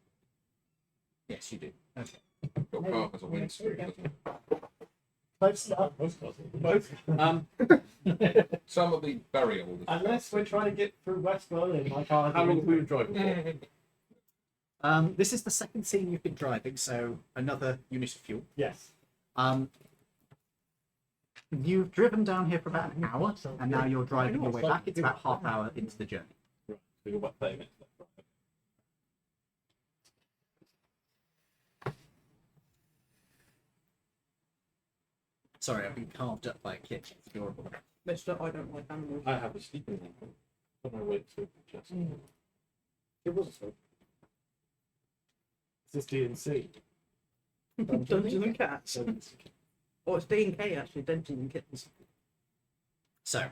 Yes, you do. Okay. Your car has a windscreen, doesn't it? Most stuff. Some will be very old. Unless we're trying to get through West Berlin, my car. How long have we been driving for? This is the second scene you've been driving, so another unit of fuel. Yes. You've driven down here for about an hour, and now you're driving your way back. It's about half hour into the journey. Right, so you're about 30 minutes left. Sorry, I've been carved up by a kid. It's adorable. Mister, I don't like animals. I have a sleeping lamp. Don't know where to adjust. It was so. Is this DNC? Dungeons and Cats. Oh, it's D&K actually, Dungeons and Kittens. So,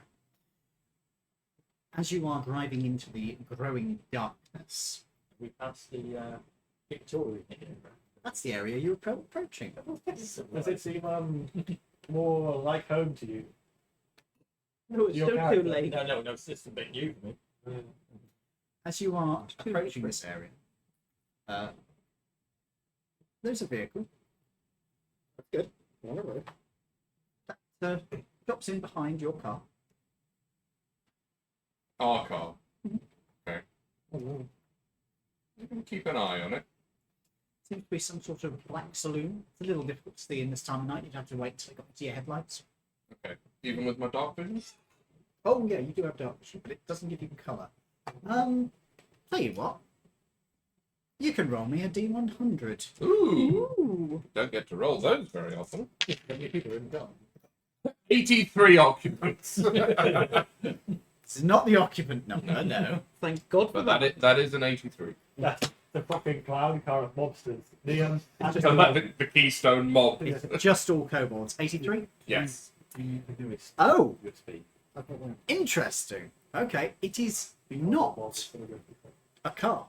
as you are driving into the growing darkness, We passed the Victorian here. that's the area you're approaching. Does it seem more like home to you? No, it's Your still too character. late. No, it's just a bit new for me. As you are too approaching different. this area, there's a vehicle that drops in behind your car. Our car. Okay. You can keep an eye on it. Seems to be some sort of black saloon. It's a little difficult to see in this time of night. You'd have to wait until it got to your headlights. Okay. Even with my dark vision? Oh yeah, you do have dark vision, but it doesn't give you colour. Tell you what, you can roll me a D100. Ooh. Don't get to roll those very often. 83 occupants. This is not the occupant number, no. Thank God for But that. that is an 83. That's the fucking clown car of mobsters. The So the Keystone mob. Just all kobolds. 83? Yes. the newest Oh, USB. I've got one. interesting. Okay, it is not a car.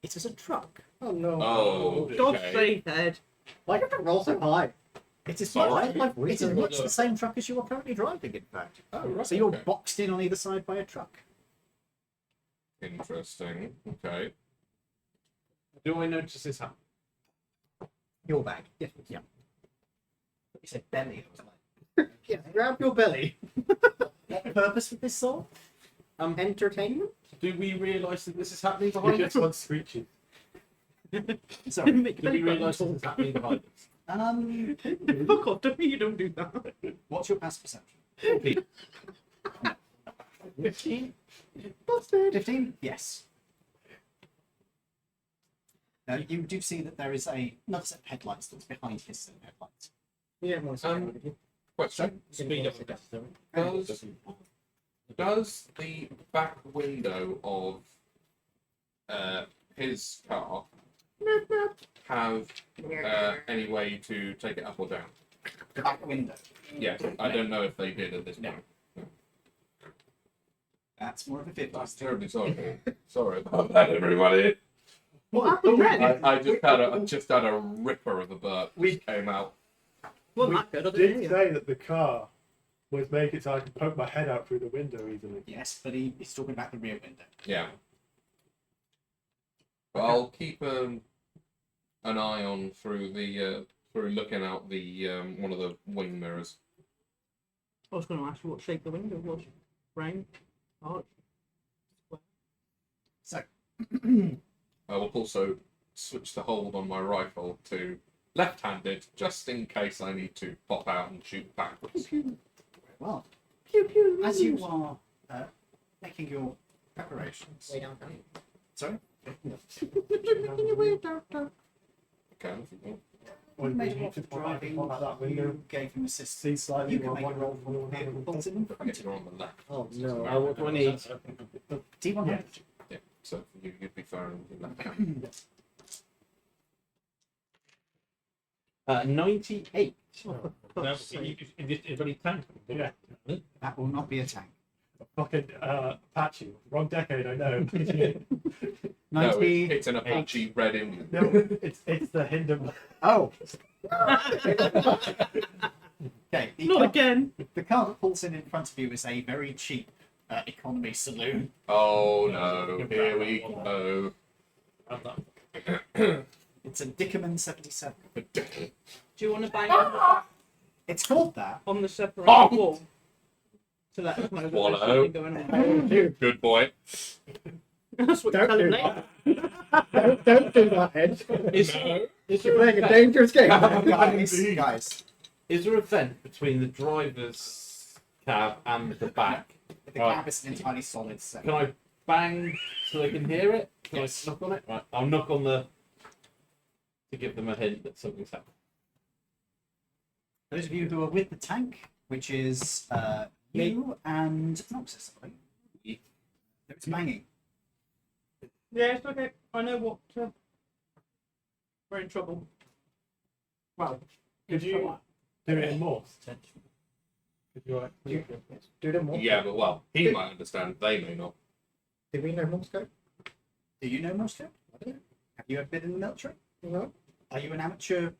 It is a truck. Oh no. Oh, God's okay. sake, Ed. Why do you roll so high? It is Sorry. much, it is much the same truck as you are currently driving, in fact. Oh, right. So you're okay. boxed in on either side by a truck. Interesting. Okay. Do I notice this happen? Your bag. Yes. Yeah. You said belly. I was like, Yeah, grab your belly. what purpose with this sword? Entertainment? Do we realise that this is happening We behind just us? want screeches. Sorry. Make Do we belly button realise this is talk. happening behind us? Fuck off, don't you don't do that. What's your past perception? 14. 15? Busted. 15? Yes. Now, you do see that there is another set of headlights that's behind his set of headlights. Yeah, more so. Question. Speed up Does the back window of his car have any way to take it up or down? The back window. Yes, I don't know if they did at this point. That's more of a 50. I'm terribly sorry. Sorry about that, everybody. What happened then? I just had a ripper of a burp. We- Just came out. Well, We that good, I did didn't hear. say that the car was make it so I could poke my head out through the window easily. Yes, but he's talking about the rear window. Yeah. But I'll keep an eye on through the through looking out the one of the wing mirrors. I was going to ask you what shape the window was. Round, arch. So, I will also switch the hold on my rifle to left-handed, just in case I need to pop out and shoot backwards. well, Pew pew. as you are making your preparations. Way down. Sorry? Making your way down, down. Okay. Or You made you a lot just of pop driving, out that window, you gave him assistance. see slightly You can more make a roll for one vehicle bolts in front Okay, of you're on the left. Oh no, no. I want what I need. D100. Yeah. Yeah, so you'd be firing with the left. 98. Oh, for No, fuck's sake. it's only tank. Yeah. That will not be a tank. Fucking Apache. Wrong decade, I know. No, 90. it's an Apache Red Indian. No, it's the Hindenburg. Oh! Okay, Not again. the car that pulls in front of you is a very cheap economy saloon. Oh no, here we go. It's a Dickerman 77. Do you want to bang on It's called that. the separated wall? To let us know that there's Swallow. something going on. Good boy. That's what you Don't tell do him that. later. Don't do that, Ed. Is, No. is, You're there playing a a, dangerous game. guys, is there a vent between the driver's cab and the back? the Right. cab is an entirely solid set. Can I bang so they can hear it? Can Yes. I knock on it? Right, I'll knock on the to give them a hint that something's happening. Those of you who are with the tank, which is you and Noxus, I believe. It's banging. Yeah, it's okay. I know what. We're in trouble. Well, Could you do it in Morse? Could you do them more. Yeah, but well, he might understand. They may not. Do we know Morse code? Do you know Morse code? Have you ever been in the military? No. Are you an amateur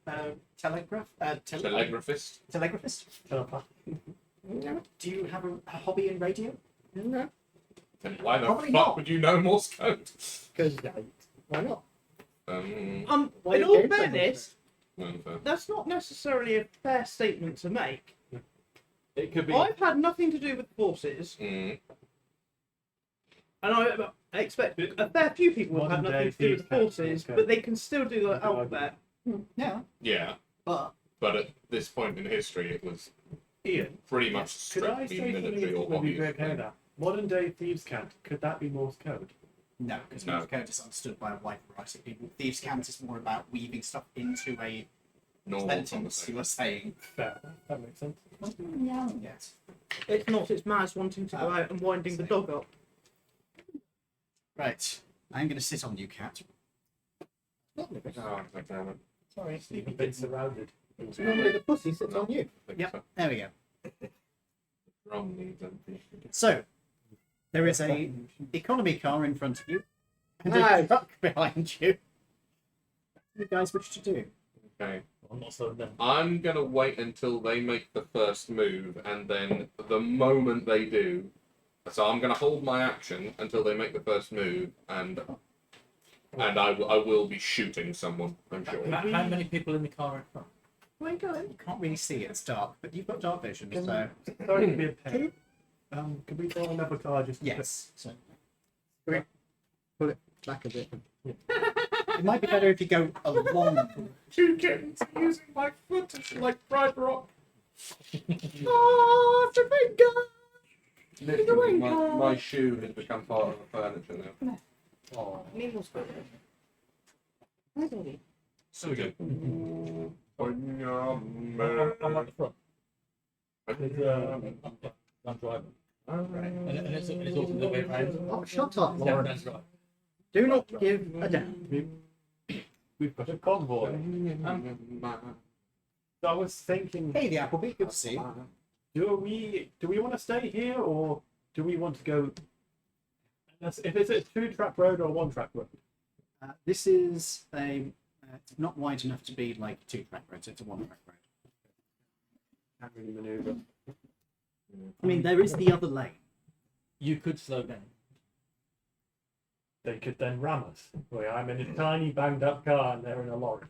Telegraphist. telegraphist? Telepath. No. Do you have a hobby in radio? No. Then why the Probably fuck not. would you know Morse code? Because why not? Why In you all gave them fairness, Wonderful. that's not necessarily a fair statement to make. It could be. I've had nothing to do with the forces, Mm. and I expect a fair few people have had Modern nothing day to do with the thieves can't forces, do but they can still do the alphabet. Yeah, Yeah, but but at this point in history, it was Ian, pretty much could I strictly say military or something maybe hobby. very clear now? Modern day thieves' cant. Could that be Morse code? no, because No. Morse code is understood by a wide variety of people. Thieves' cant is more about weaving stuff into a Normal sentence conversation. you are saying. Fair. That makes sense. Yeah, yes. It's not. It's Maz wanting to go out and winding the dog up. Right, I'm going to sit on you, cat. Oh, damn it. Sorry. You've been surrounded. Normally the pussy sits on you. I think Yep. so. There we go. Wrong needs empty. So, there is a economy car in front of you and a Nice. truck behind you. What do you guys wish to do? Okay. I'm not slowing down. I'm gonna wait until they make the first move, and then the moment they do, so I'm gonna hold my action until they make the first move, and I will be shooting someone. I'm sure. How many people in the car in front? Where are you going? You can't really see, it's dark, but you've got dark vision, so... Sorry to be a pain. Could we draw another card just to Yes. So, Back a bit. it might be better if you go along... Two kittens using my foot like Pride Rock. Oh, it's a big guy! Literally, my shoe has become part of the furniture now. Oh. Nemo's got it. Where's Ollie? So we go. I'm at the front. I'm driving. And it's also the way around. Oh, shut up, Sarah Lauren. does drive. Do not give a damn. We've got a convoy. So I was thinking, Hey, the Applebee, good to see you. do we want to stay here or do we want to go? If it's a 2-track road or a 1-track road. This is a... it's not wide enough to be like a 2-track road, so it's a 1-track road. Can't really manoeuvre. I mean, there is the other lane. You could slow down. They could then ram us. I'm in a tiny banged up car and they're in a lorry.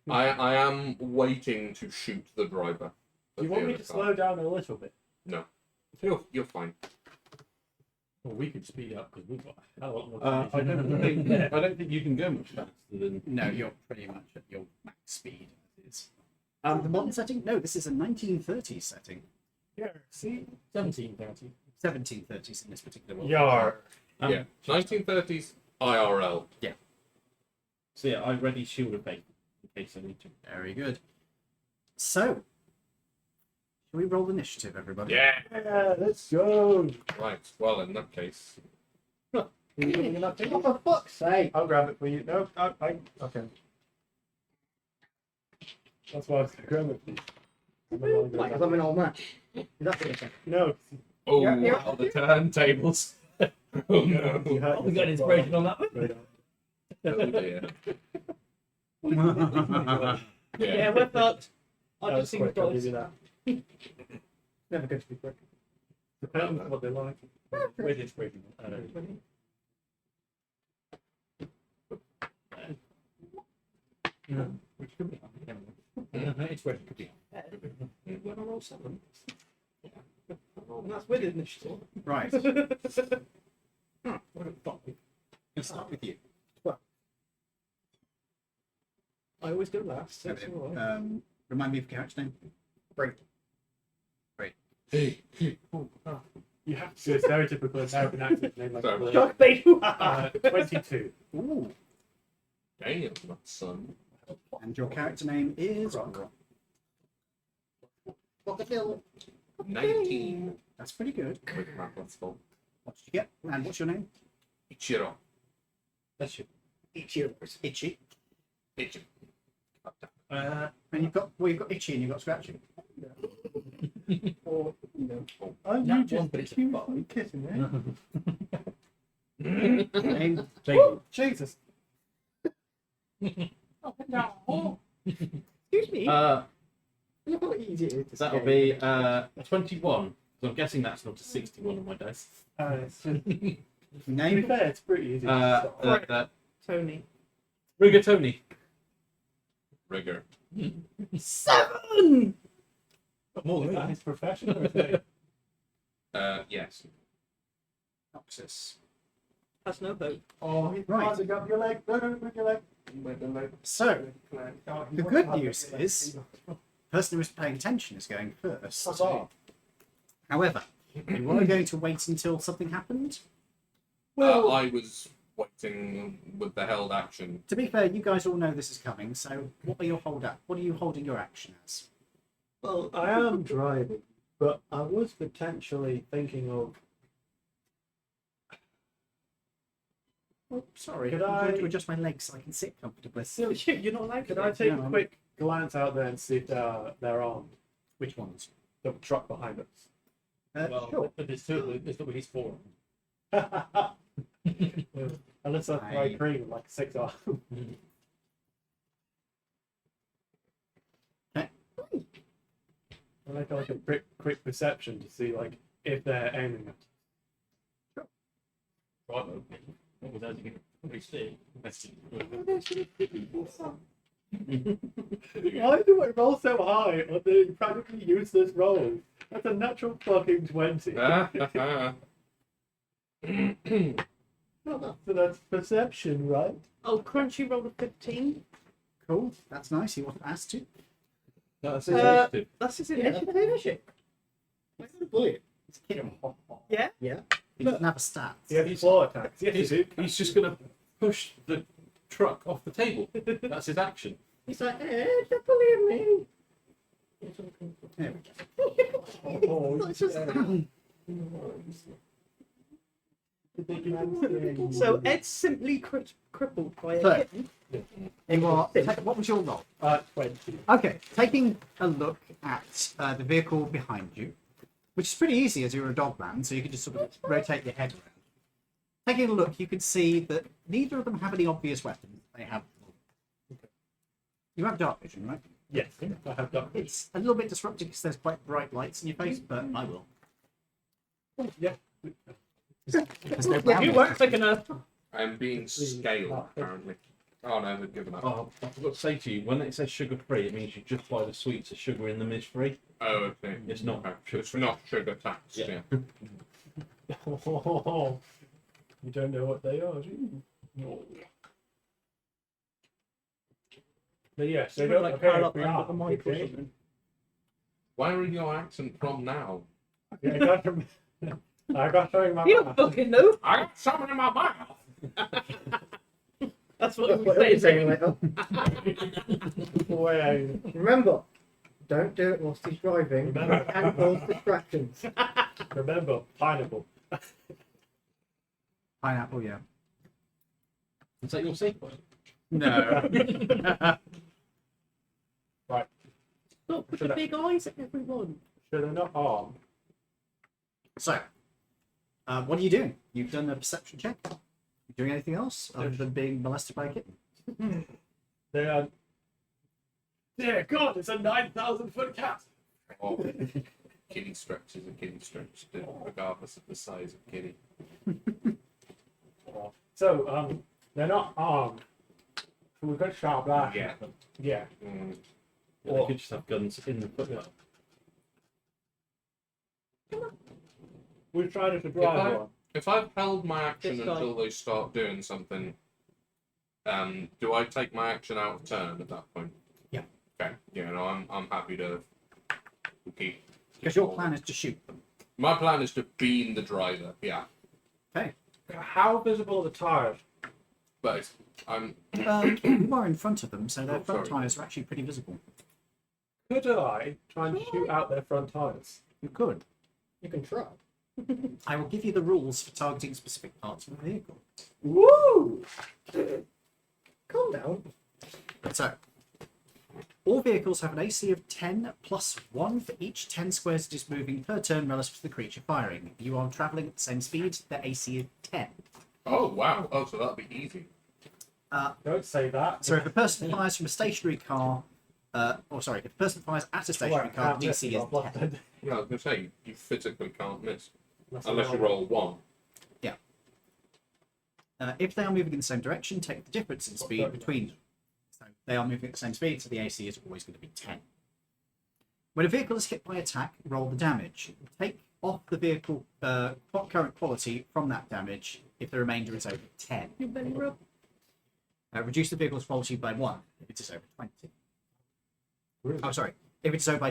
I am waiting to shoot the driver. of You want the me other to car. slow down a little bit? No. You're fine. Well, we could speed up because we've got a hell of a lot I don't think you can go much faster than. No, you're pretty much at your max speed as it is. The modern setting? No, this is a 1930s setting. Yeah, see? 1730. 1730s in this particular one. Yar. Yeah. 1930s IRL. So yeah, I ready shield of faith in case I need to. Very good. So, shall we roll initiative, everybody? Yeah, let's go. Right. Well, in that case, Are you giving an update? Oh, for fuck's sake! I'll grab it for you. No, okay. That's why I was gonna grab it for you. Like, because I'm in all match. Is that what you're saying? No. oh, Yeah. wow, the turntables. Oh no. You hurt Oh, we got yourself. inspiration on that one. Right on. Oh dear. Yeah, Yeah. we're fucked. That I was just think quick, I'll give dollars. you that. Never good to be quick. Depends on what they like. Where's inspiration? I don't know. No, which could be on. Inspiration could be on. When I roll 7. And that's with initiative. Right. What a fuck. We'll start with you. I always go last. That's Okay. all right. Remind me of your character name. You have to do a stereotypical American accent name like Sorry. Shock Bait. 22. Ooh. Damn, son. And your character name is... Rockabilly. 19 That's pretty good. with my plus 4. What did you get? And what's your name? Ichiro. That's you. Itchy. Ichiro. And you've got Itchy and you've got Scratchy. Or, I'm Not just one, but it's a cute five. kitten, eh? Name? Oh, Jesus. Excuse me. Look how easy it is. to That'll skate. be 21. So I'm guessing that's not a 61 on my dice. To be Name? fair, it's pretty easy. to stop. Tony. Rigatoni. Rigor. 7! More than Is that that. his profession or is it? Yes. Noxus. That's no hope. Oh, he's Right. passing up your leg. No, with your leg. So, the good news is, the person who is paying attention is going first. Huzzah. However, you were going to wait until something happened. I was waiting with the held action. To be fair, you guys all know this is coming, so what are your What are you holding your action as? Well, I am driving, but I was potentially thinking of. Oh, sorry, Could I'm going I- to adjust my legs so I can sit comfortably. You're not allowed to. Could I take No, a I'm- quick glance out there and see if they're armed? Which ones? The truck behind us. Well, Sure. but it's still he's for. Unless I throw green with like 6 off. Okay. I like a quick perception to see like if they're aiming at. Right, what was that? You can probably see. Why do I roll so high on the practically useless rolls? That's a natural fucking 20. So that's perception, right? Oh, Crunchy rolled a 15. Cool. That's nice. He wasn't asked to. That's That's his Yeah, initiative. initiative. I'm gonna bully it. It's a kid. Yeah? Yeah. He doesn't have a stat. Yeah, he's claw attacks. Yes, He's, you do. he's just going to push the truck off the table. That's his action. He's like, they're bullying me. There we go. Oh, It's just- yeah. So Ed's simply crippled by a So- kitten. You are, what was your roll? 20. Okay, taking a look at the vehicle behind you, which is pretty easy as you're a dog man, so you can just sort of rotate your head around. Taking a look, you can see that neither of them have any obvious weapons. They have. You have dark vision, right? Yes, I have done. It's a little bit disruptive because there's quite bright lights in your face, but I will. Yeah. There's no Yeah, brown you light. weren't quick enough. I'm being scaled, apparently. Oh no, they've given up. Oh, I forgot to say to you, when it says sugar free, it means you just buy the sweets of sugar in them is free. Oh, okay. It's not Okay. It's not sugar taxed. Yeah. Yeah. Oh, you don't know what they are, do you? No. But yes, they You don't like appear curl to up be under armed, the mic or okay? something. Where are your accent from now? Yeah, I got from. I got showing my You don't mouth. fucking know. I got something in my mouth. That's what That's he what was I'm saying. saying later. Way. Remember, don't do it whilst he's driving. Remember. It can cause distractions. Remember, pineapple. Pineapple, yeah. Is that your sequel? No. Look, put the big eyes at everyone. So they're not armed. So, what are you doing? You've done a perception check. You doing anything else other than being molested by a kitten? They are. Dear God, it's a 9,000-foot cat. Oh, kitty stretch is a kitty stretch, regardless of the size of kitty. So, they're not armed. So we've got sharp lashes. Yeah. Yeah. Mm. Yeah, they could just have guns in the footwell. We're trying to drive one. If I've held my action This guy. until they start doing something, do I take my action out of turn at that point? Yeah. Okay. Yeah, no, I'm happy to keep. Because your plan is to shoot them. My plan is to beam the driver. Yeah, Okay. How visible are the tires? but I'm. You are in front of them, so their Oh, front sorry. tires are actually pretty visible. Could I try and shoot out their front tires? You could. You can try. I will give you the rules for targeting specific parts of the vehicle. Woo! Calm down. So, all vehicles have an AC of 10 plus 1 for each 10 squares it is moving per turn relative to the creature firing. If you are travelling at the same speed, the AC is 10. Oh wow! Oh, so that'll be easy. Don't say that. So if a person fires from a stationary car, if a person fires at a stationary car, the DC is 10. Yeah, I was gonna say you physically can't miss unless you roll one. If they are moving in the same direction, take the difference in speed between them. So they are moving at the same speed, so the AC is always going to be 10. When a vehicle is hit by attack, roll the damage. Take off the vehicle current quality from that damage if the remainder is over 10. You better rub. Reduce the vehicle's quality by 1 if it is over 20. Oh, sorry. If it's over by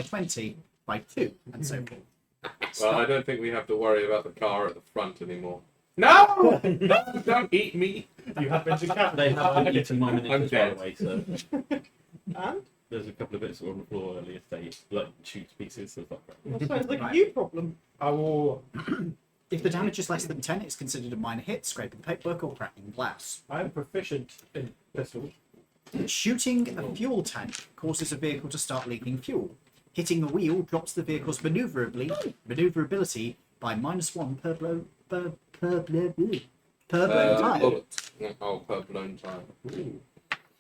20, by 2, and so forth. Well, I don't think we have to worry about the car at the front anymore. No! No! Don't eat me! You have been to cat. They haven't eaten my miniatures, by dead. the way, so And? there's a couple of bits that were on the floor earlier today, like chewed pieces of that. That sounds like Right. a you problem. I will. If the damage is less than 10, it's considered a minor hit, scraping paperwork or cracking glass. I am proficient in pistols. Shooting a fuel tank causes a vehicle to start leaking fuel. Hitting a wheel drops the vehicle's maneuverability by -1 per blown tire. Bullet. Yeah, oh, per blown tire.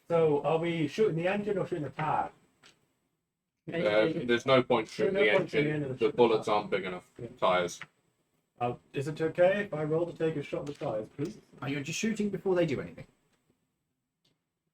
So, are we shooting the engine or shooting the car? There's no point shooting the No point shooting engine. the The ship. bullets aren't big enough. Tires. Is it okay if I roll to take a shot at the tires, please? Are you just shooting before they do anything?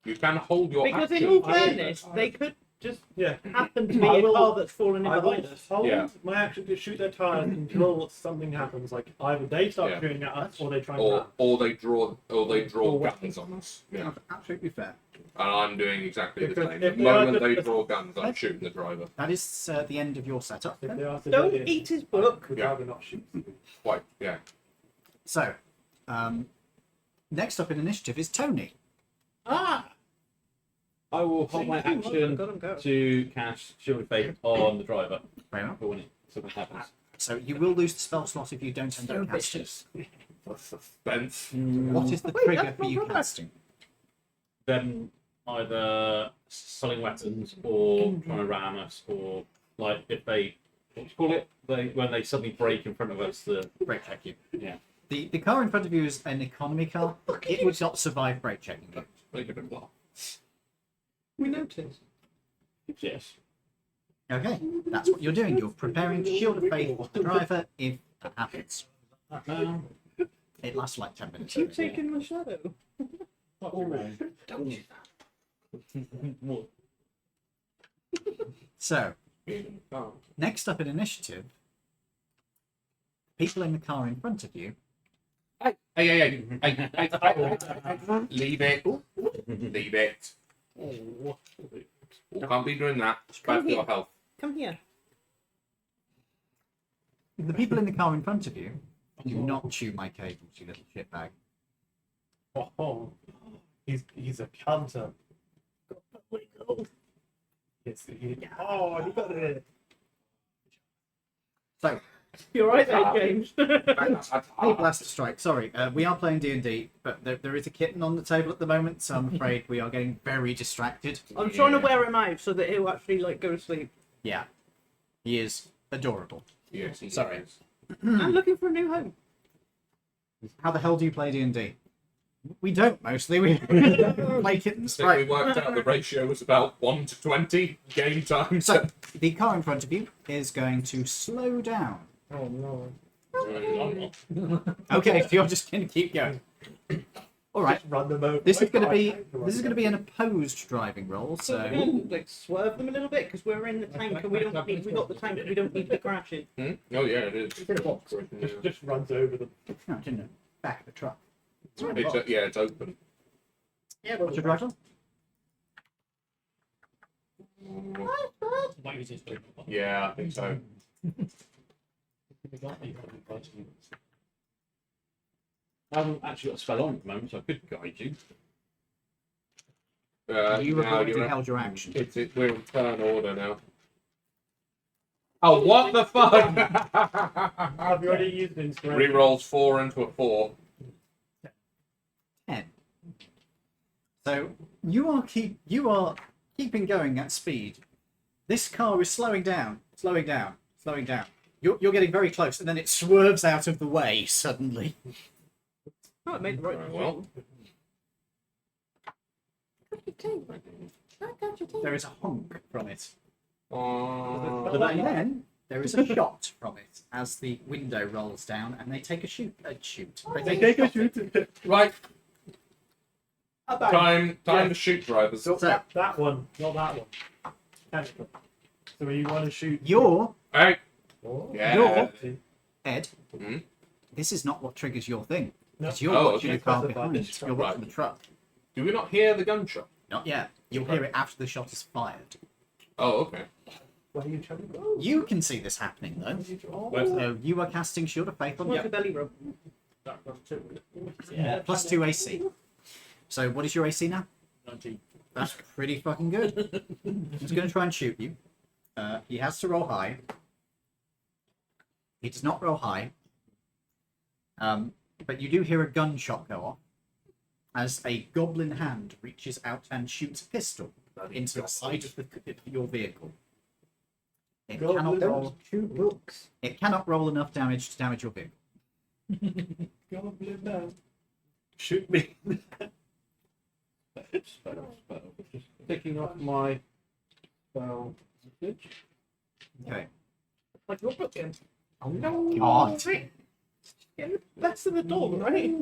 You can hold your Because in action. all fairness, they could just Yeah. happen to be I a will- car that's fallen in I will behind us. hold Yeah. my action to shoot their tires until something happens. Like either they start Yeah. shooting at us or they try and Or, run. or they draw Or guns on us. Yeah. Absolutely fair. And I'm doing exactly the Because same. if The they are moment they just- draw guns, I'm shooting the driver. That is the end of your setup. If then. they are Don't civilians, eat his book. we'd Yeah. rather not shoot. Quite, yeah. So, next up in initiative is Tony. Ah! I will hold my action to cast Shield of Faith on the driver Very well. for when something happens. So you will lose the spell slot if you don't end up casting. For suspense. What is the Wait, trigger that's for not you bad. casting? Then either selling weapons or trying to ram us, or like if they, what do you call it? When they suddenly break in front of us, the Brake check you. yeah. The car in front of you is an economy car. It would not survive brake checking you. Make it a blah. We noticed. Yes. Okay, that's what you're doing. You're preparing to shield of faith on the driver if that happens. It lasts like 10 minutes. You've taken my shadow. Don't do that. So, next up in initiative, people in the car in front of you. Hey. Leave it. Leave it. You can't be doing that. It's bad for your health. Come here. The people in the car in front of you do not chew my cables, you little shitbag. Oh, he's a counter. Yes, he got it. So, You're right there, James. people has to strike. Sorry, we are playing D&D, but there is a kitten on the table at the moment, so I'm afraid we are getting very distracted. I'm trying to wear him out so that he'll actually like go to sleep. Yeah, he is adorable. Yes, he Sorry. is. I'm looking for a new home. How the hell do you play D&D? We don't mostly. We play kittens. I think Right. we worked out the ratio was about 1 to 20 game time. So the car in front of you is going to slow down. Oh no. Okay, so you're just going to keep going. All right. Just run them over. This is going to be an opposed driving roll. So we're So going to like swerve them a little bit because we're in the tank and we got the tank and we don't need to be crashing. Oh yeah, it is. Pretty box. Just runs over them. no, didn't it? Back of the truck. It's open. Yeah, What's your drive on? Yeah, I think so. I haven't actually got a spell on at the moment, so I could guide you. You have now already you're held your action. we're in turn order now. Oh, what the fuck? Have you already used inspiration? Rerolls 4 into a 4. 10. So you are keeping going at speed. This car is slowing down. You're getting very close, and then it swerves out of the way suddenly. Oh, it made the right Right, decision. well. There is a honk from it. Uh, But then there is a shot from it as the window rolls down, and they take a shoot. They take a shoot. right, About time Yeah. to shoot drivers. So So- that one, not that one. Technically. So you want to shoot? You're Hey, Oh. yeah. Ed. Mhm. This is not what triggers your thing. No. Because you're Oh, watching okay. the car Specify behind. this. You're watching Right. the truck. Do we not hear the gunshot? Not yet. You'll hear it after the shot is fired. Oh, okay. Where are you trying to go? You can see this happening though. Where's So you are casting Shield of Faith on Like a belly rub. Yeah, plus 2 AC. So what is your AC now? 19. That's pretty fucking good. He's going to try and shoot you. He has to roll high. He does not roll high. But you do hear a gunshot go off as a goblin hand reaches out and shoots a pistol into the side of your vehicle. It Goblin cannot roll. Those 2 books. It cannot roll enough damage to damage your vehicle. Goblin man. Shoot me. Spell. Just ticking off my spell message. Okay. Like your book in. Oh no! God. That's the dog, right?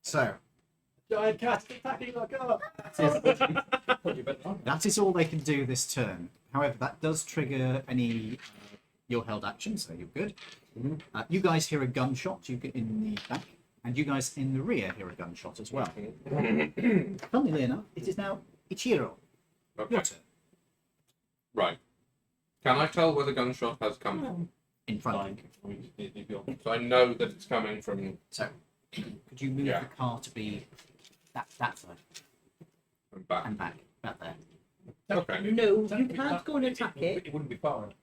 So Giant cat attacking our car. that is all they can do this turn. However, that does trigger any your held action, so you're good. You guys hear a gunshot. You get in the back, and you guys in the rear hear a gunshot as well. Funnily enough, it is now Ichiro. Okay. Your turn. Right. Can I tell where the gunshot has come from? In front of you. So I know that it's coming from So, could you move Yeah. the car to be that side back. and back there? Okay. No, you can't go and attack it. It wouldn't be firing.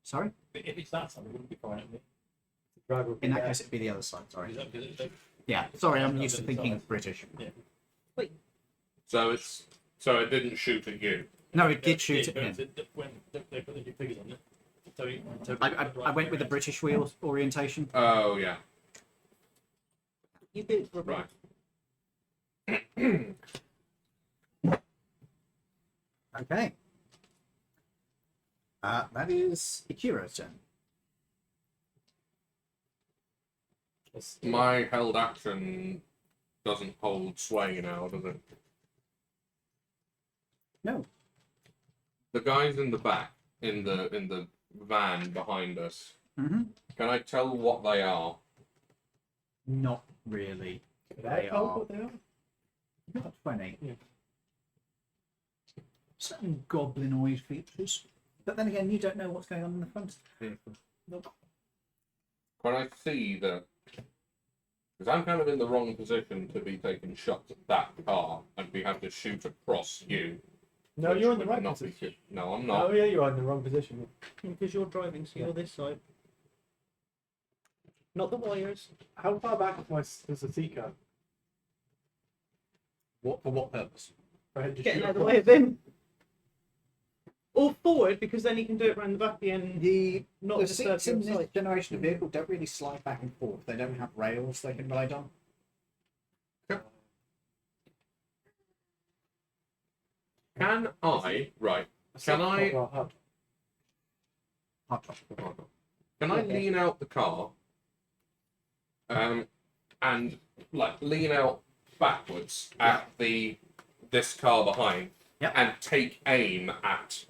Sorry. If it's that side, it wouldn't be firing at me. Driver would be In that there. case, it'd be the other side. Sorry. Is that because it's Yeah. Sorry, I'm used to thinking British. So it didn't shoot at you. No, it did shoot at him. when they put the new figures on it. So I went with the British wheel orientation. Oh yeah. You did. Right. Okay. That is Ichiro's turn. My held action doesn't hold sway now, does it? No. The guys in the back, in the van behind us. Mm-hmm. Can I tell what they are? Not really. Could I They tell are what they are? not 20. Yeah. Certain goblinoid features. But then again, you don't know what's going on in the front of the vehicle. Can I see that? Because I'm kind of in the wrong position to be taking shots at that car and we have to shoot across you. No, which you're in the would right not be position. good. No, I'm not. Oh yeah, you are in the wrong position. Because you're driving, so you're this side. Not the wires. How far back is the seat car? For what purpose? I had to Getting shoot out of the way of him. Or forward, because then he can do it around the back end. Not The disturb seats in your this sight. generation of vehicle don't really slide back and forth. They don't have rails they can ride on. Can I? Right. Can I? Hard. Hard top. Can I lean out the car? And like lean out backwards at this car behind, Yep. and take aim at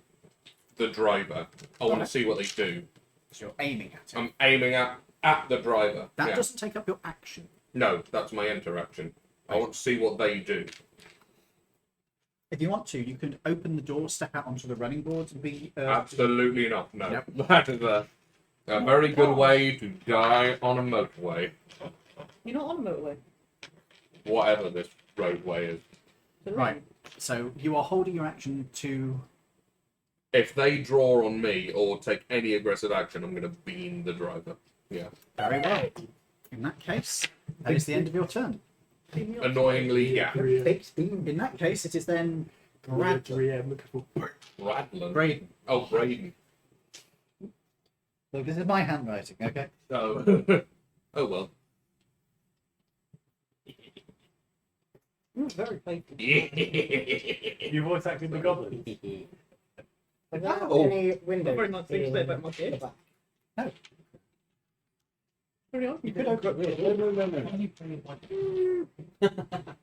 the driver. I want to see what they do. So you're aiming at it. I'm aiming at the driver. That Yeah. doesn't take up your action. No, that's my interaction. I want to see what they do. If you want to, you could open the door, step out onto the running boards, and be. Absolutely not. No, Yep. that is a very good way to die on a motorway, You're not on a motorway. whatever this roadway is. So Right. So you are holding your action to. If they draw on me or take any aggressive action, I'm going to beam the driver. Yeah. Very well. In that case, that is the end of your turn. Annoyingly, yeah. Fixed beam. In that case, it is then Brad. Brad. Radland. Braden. Oh, Braden. Look, this is my handwriting, okay? Oh. Oh well. Very playful. You voice acted the goblin. I don't have Oh. any windows. Very nice thing to say about my in kid. the back. Very nice. You could open it.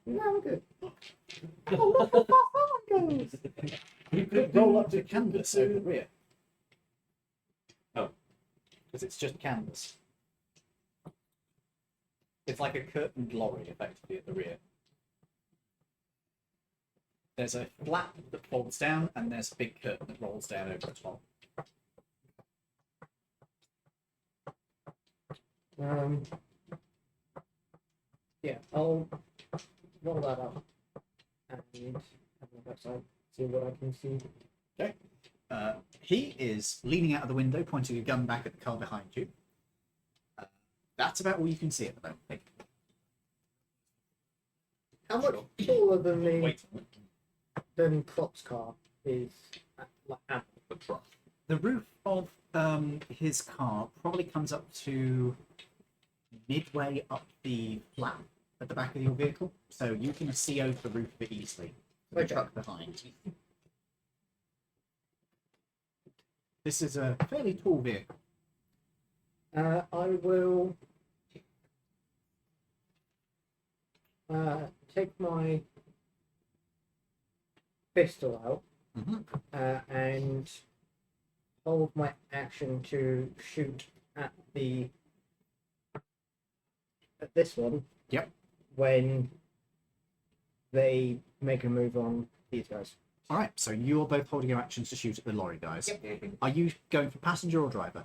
No, we're good. Oh, look how far someone goes. You could roll up to canvas over the rear. Oh. Because it's just canvas. It's like a curtained lorry, effectively, at the rear. There's a flap that folds down, and there's a big curtain that rolls down over the top. Yeah, I'll roll that up and have a look outside, see what I can see. He is leaning out of the window, pointing a gun back at the car behind you. That's about all you can see at the moment. How much taller than Wait. than Klopp's car is like Apple? The truck. The roof of his car probably comes up to midway up the flap at the back of your vehicle, so you can see over the roof of it easily. The Okay. truck behind. This is a fairly tall vehicle. I will take my pistol out Mhm. and hold my action to shoot at this one. Yep. When they make a move on these guys. All right, so you're both holding your actions to shoot at the lorry guys. Mhm. Are you going for passenger or driver?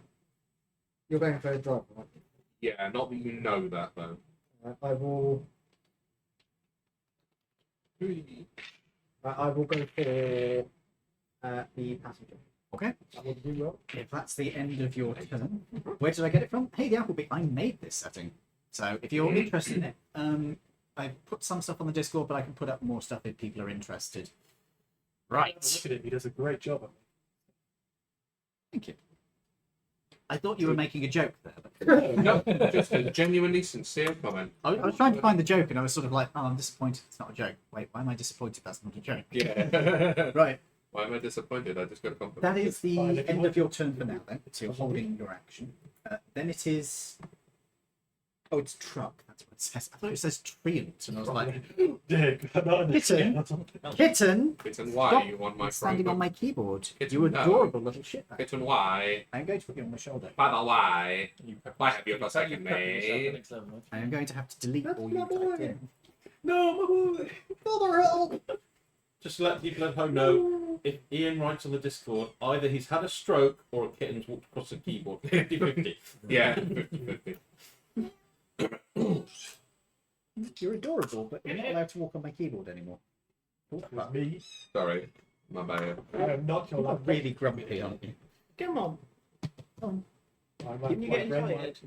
You're going for a driver, aren't you? Yeah, not that you know that though. I will. I will go for the passenger. Okay. That will do well. If that's the end of your turn, where did I get it from? Hey, the Applebee. I made this setting. So if you're interested in it, I put some stuff on the Discord, but I can put up more stuff if people are interested. Right. Look at him. He does a great job. Of Thank you. I thought you were making a joke there, but No, just a genuinely sincere comment. I was trying to find the joke, and I was sort of like, "Oh, I'm disappointed. It's not a joke. Wait, why am I disappointed? That's not a joke." Yeah. Right. Why am I disappointed? I just got a compliment. That is the fine if you end want of your turn for now. Then, so you're holding your action. Then it is. Oh, it's truck. That's what it says. I thought it says treant, and I was like, Dig. Not in the Kitten. Kitten, Kitten, why Stop are you on my standing Chromebook? on my keyboard. Kitten, You no. adorable little shitbag. Kitten, why? I'm going to put you on my shoulder. By the way, why have you forsaken me? I am going to have to delete That's all my you typed boy. in. No, my boy. Father help! Just to let people at home know, if Ian writes on the Discord, either he's had a stroke or a kitten's walked across the keyboard. 50-50. Yeah, 50-50. You're adorable, but you're not allowed to walk on my keyboard anymore. It's me. Sorry, my bad. I am not your You're love. really grumpy, aren't you? Come on. I'm Didn't you get excited?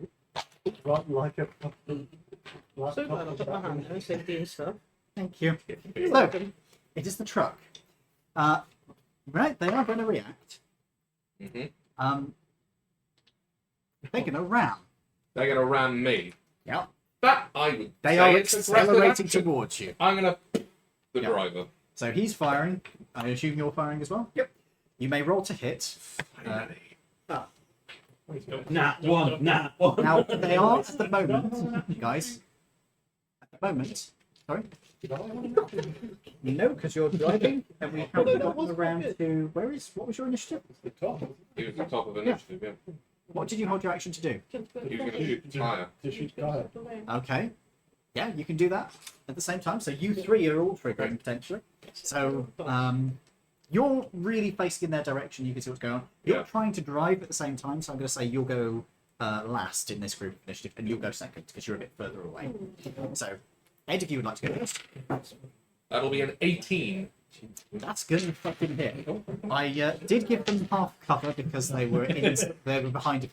Run like a So glad I put my hand there, safety and stuff. Thank you. You're So, welcome. it is the truck. Right, they are going to react. Mm-hmm. They're going to ram. They're gonna ram me. Yeah. That I would. They say are it's aggressive accelerating action. towards you. I'm gonna the Yeah. driver. So he's firing. I assume you're firing as well? Yep. You may roll to hit. Nah, one. Now, they are at the moment, guys. At the moment. Sorry? No, because you're driving, and we haven't gotten around to. What was your initiative? He was the top of initiative. Yeah. What did you hold your action to do? He was gonna shoot the tire. To shoot fire. Okay. Yeah, you can do that at the same time. So you three are all triggering potentially. So you're really facing in their direction. You can see what's going on. You're Yeah. trying to drive at the same time. So I'm going to say you'll go last in this group initiative, and you'll go second because you're a bit further away. So Ed, if you would like to go first. That'll be an 18. That's going to fucking hit. I did give them half cover because they were behind a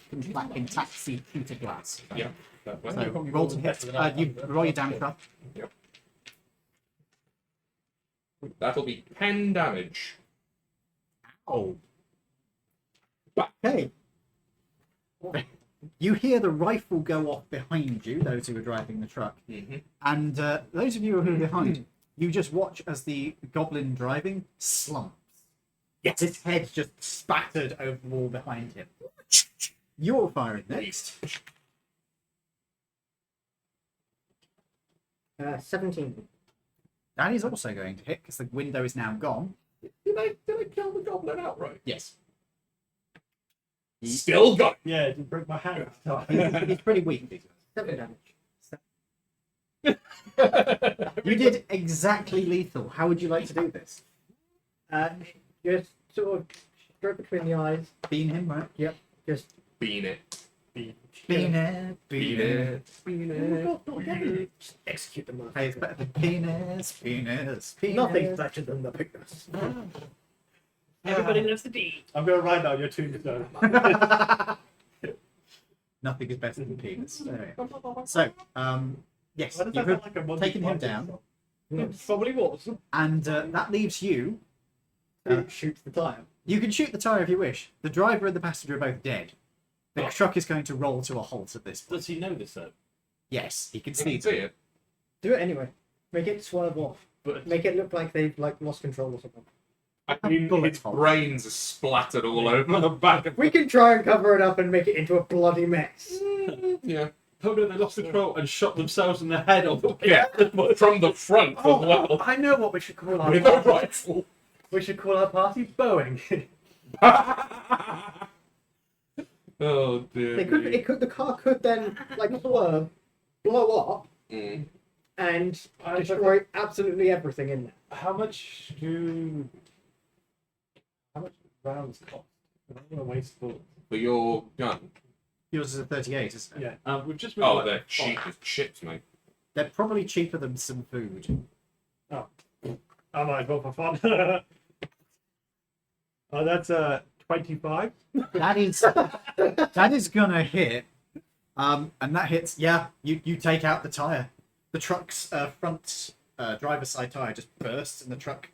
intact sheet of glass. Yeah. That way. So roll to hit. You roll your damage up. That'll be 10 damage. Oh. Okay. You hear the rifle go off behind you, those who are driving the truck. Mm-hmm. And those of you who are behind, you just watch as the goblin driving slumps. Yes. His head just spattered over the wall behind him. You're firing next. 17. That is also going to hit because the window is now gone. Did I kill the goblin outright? Yes. Still got. Yeah, it didn't break my hand. He's pretty weak. 7 damage. You did exactly lethal. How would you like to do this? Just sort of straight between the eyes. Bean him, right? Yep. Just Bean it. Bean it. Bean it. just execute the move. Hey, it's better than penis. Nothing's better than the penis. Everybody loves the D. I'm going to write down your tombstone. Nothing is better than penis. There we go. So, yes, Why does you that have sound like a Monty taken him Python down, song? Probably was. and that leaves you. Shoot the tire. You can shoot the tyre if you wish. The driver and the passenger are both dead. The Oh. truck is going to roll to a halt at this point. Does he know this though? Yes, he can You see can see them. it. Do it anyway. Make it swerve off. But Make it look like they've like lost control or something. I mean, bullet its hole. brains are splattered all over the back of We can try and cover it up and make it into a bloody mess. Yeah. oh no, they lost control and shot themselves in the head on the way. Yeah. From the front as well. I know what we should call our With a party. rifle. We should call our party Boeing. Oh dear. They could. me. It could. The car could then like swerve, blow up, Mm. and destroy absolutely everything in there. How much rounds cost? I don't want to waste bullets. For your gun. Yours is a 38, isn't it? Yeah. We've just Oh, realised- they're cheap as chips, mate. They're probably cheaper than some food. I might as well for fun. Oh, that's 25. That is gonna hit. And that hits. Yeah, you take out the tire. The truck's front driver's side tire just bursts, and the truck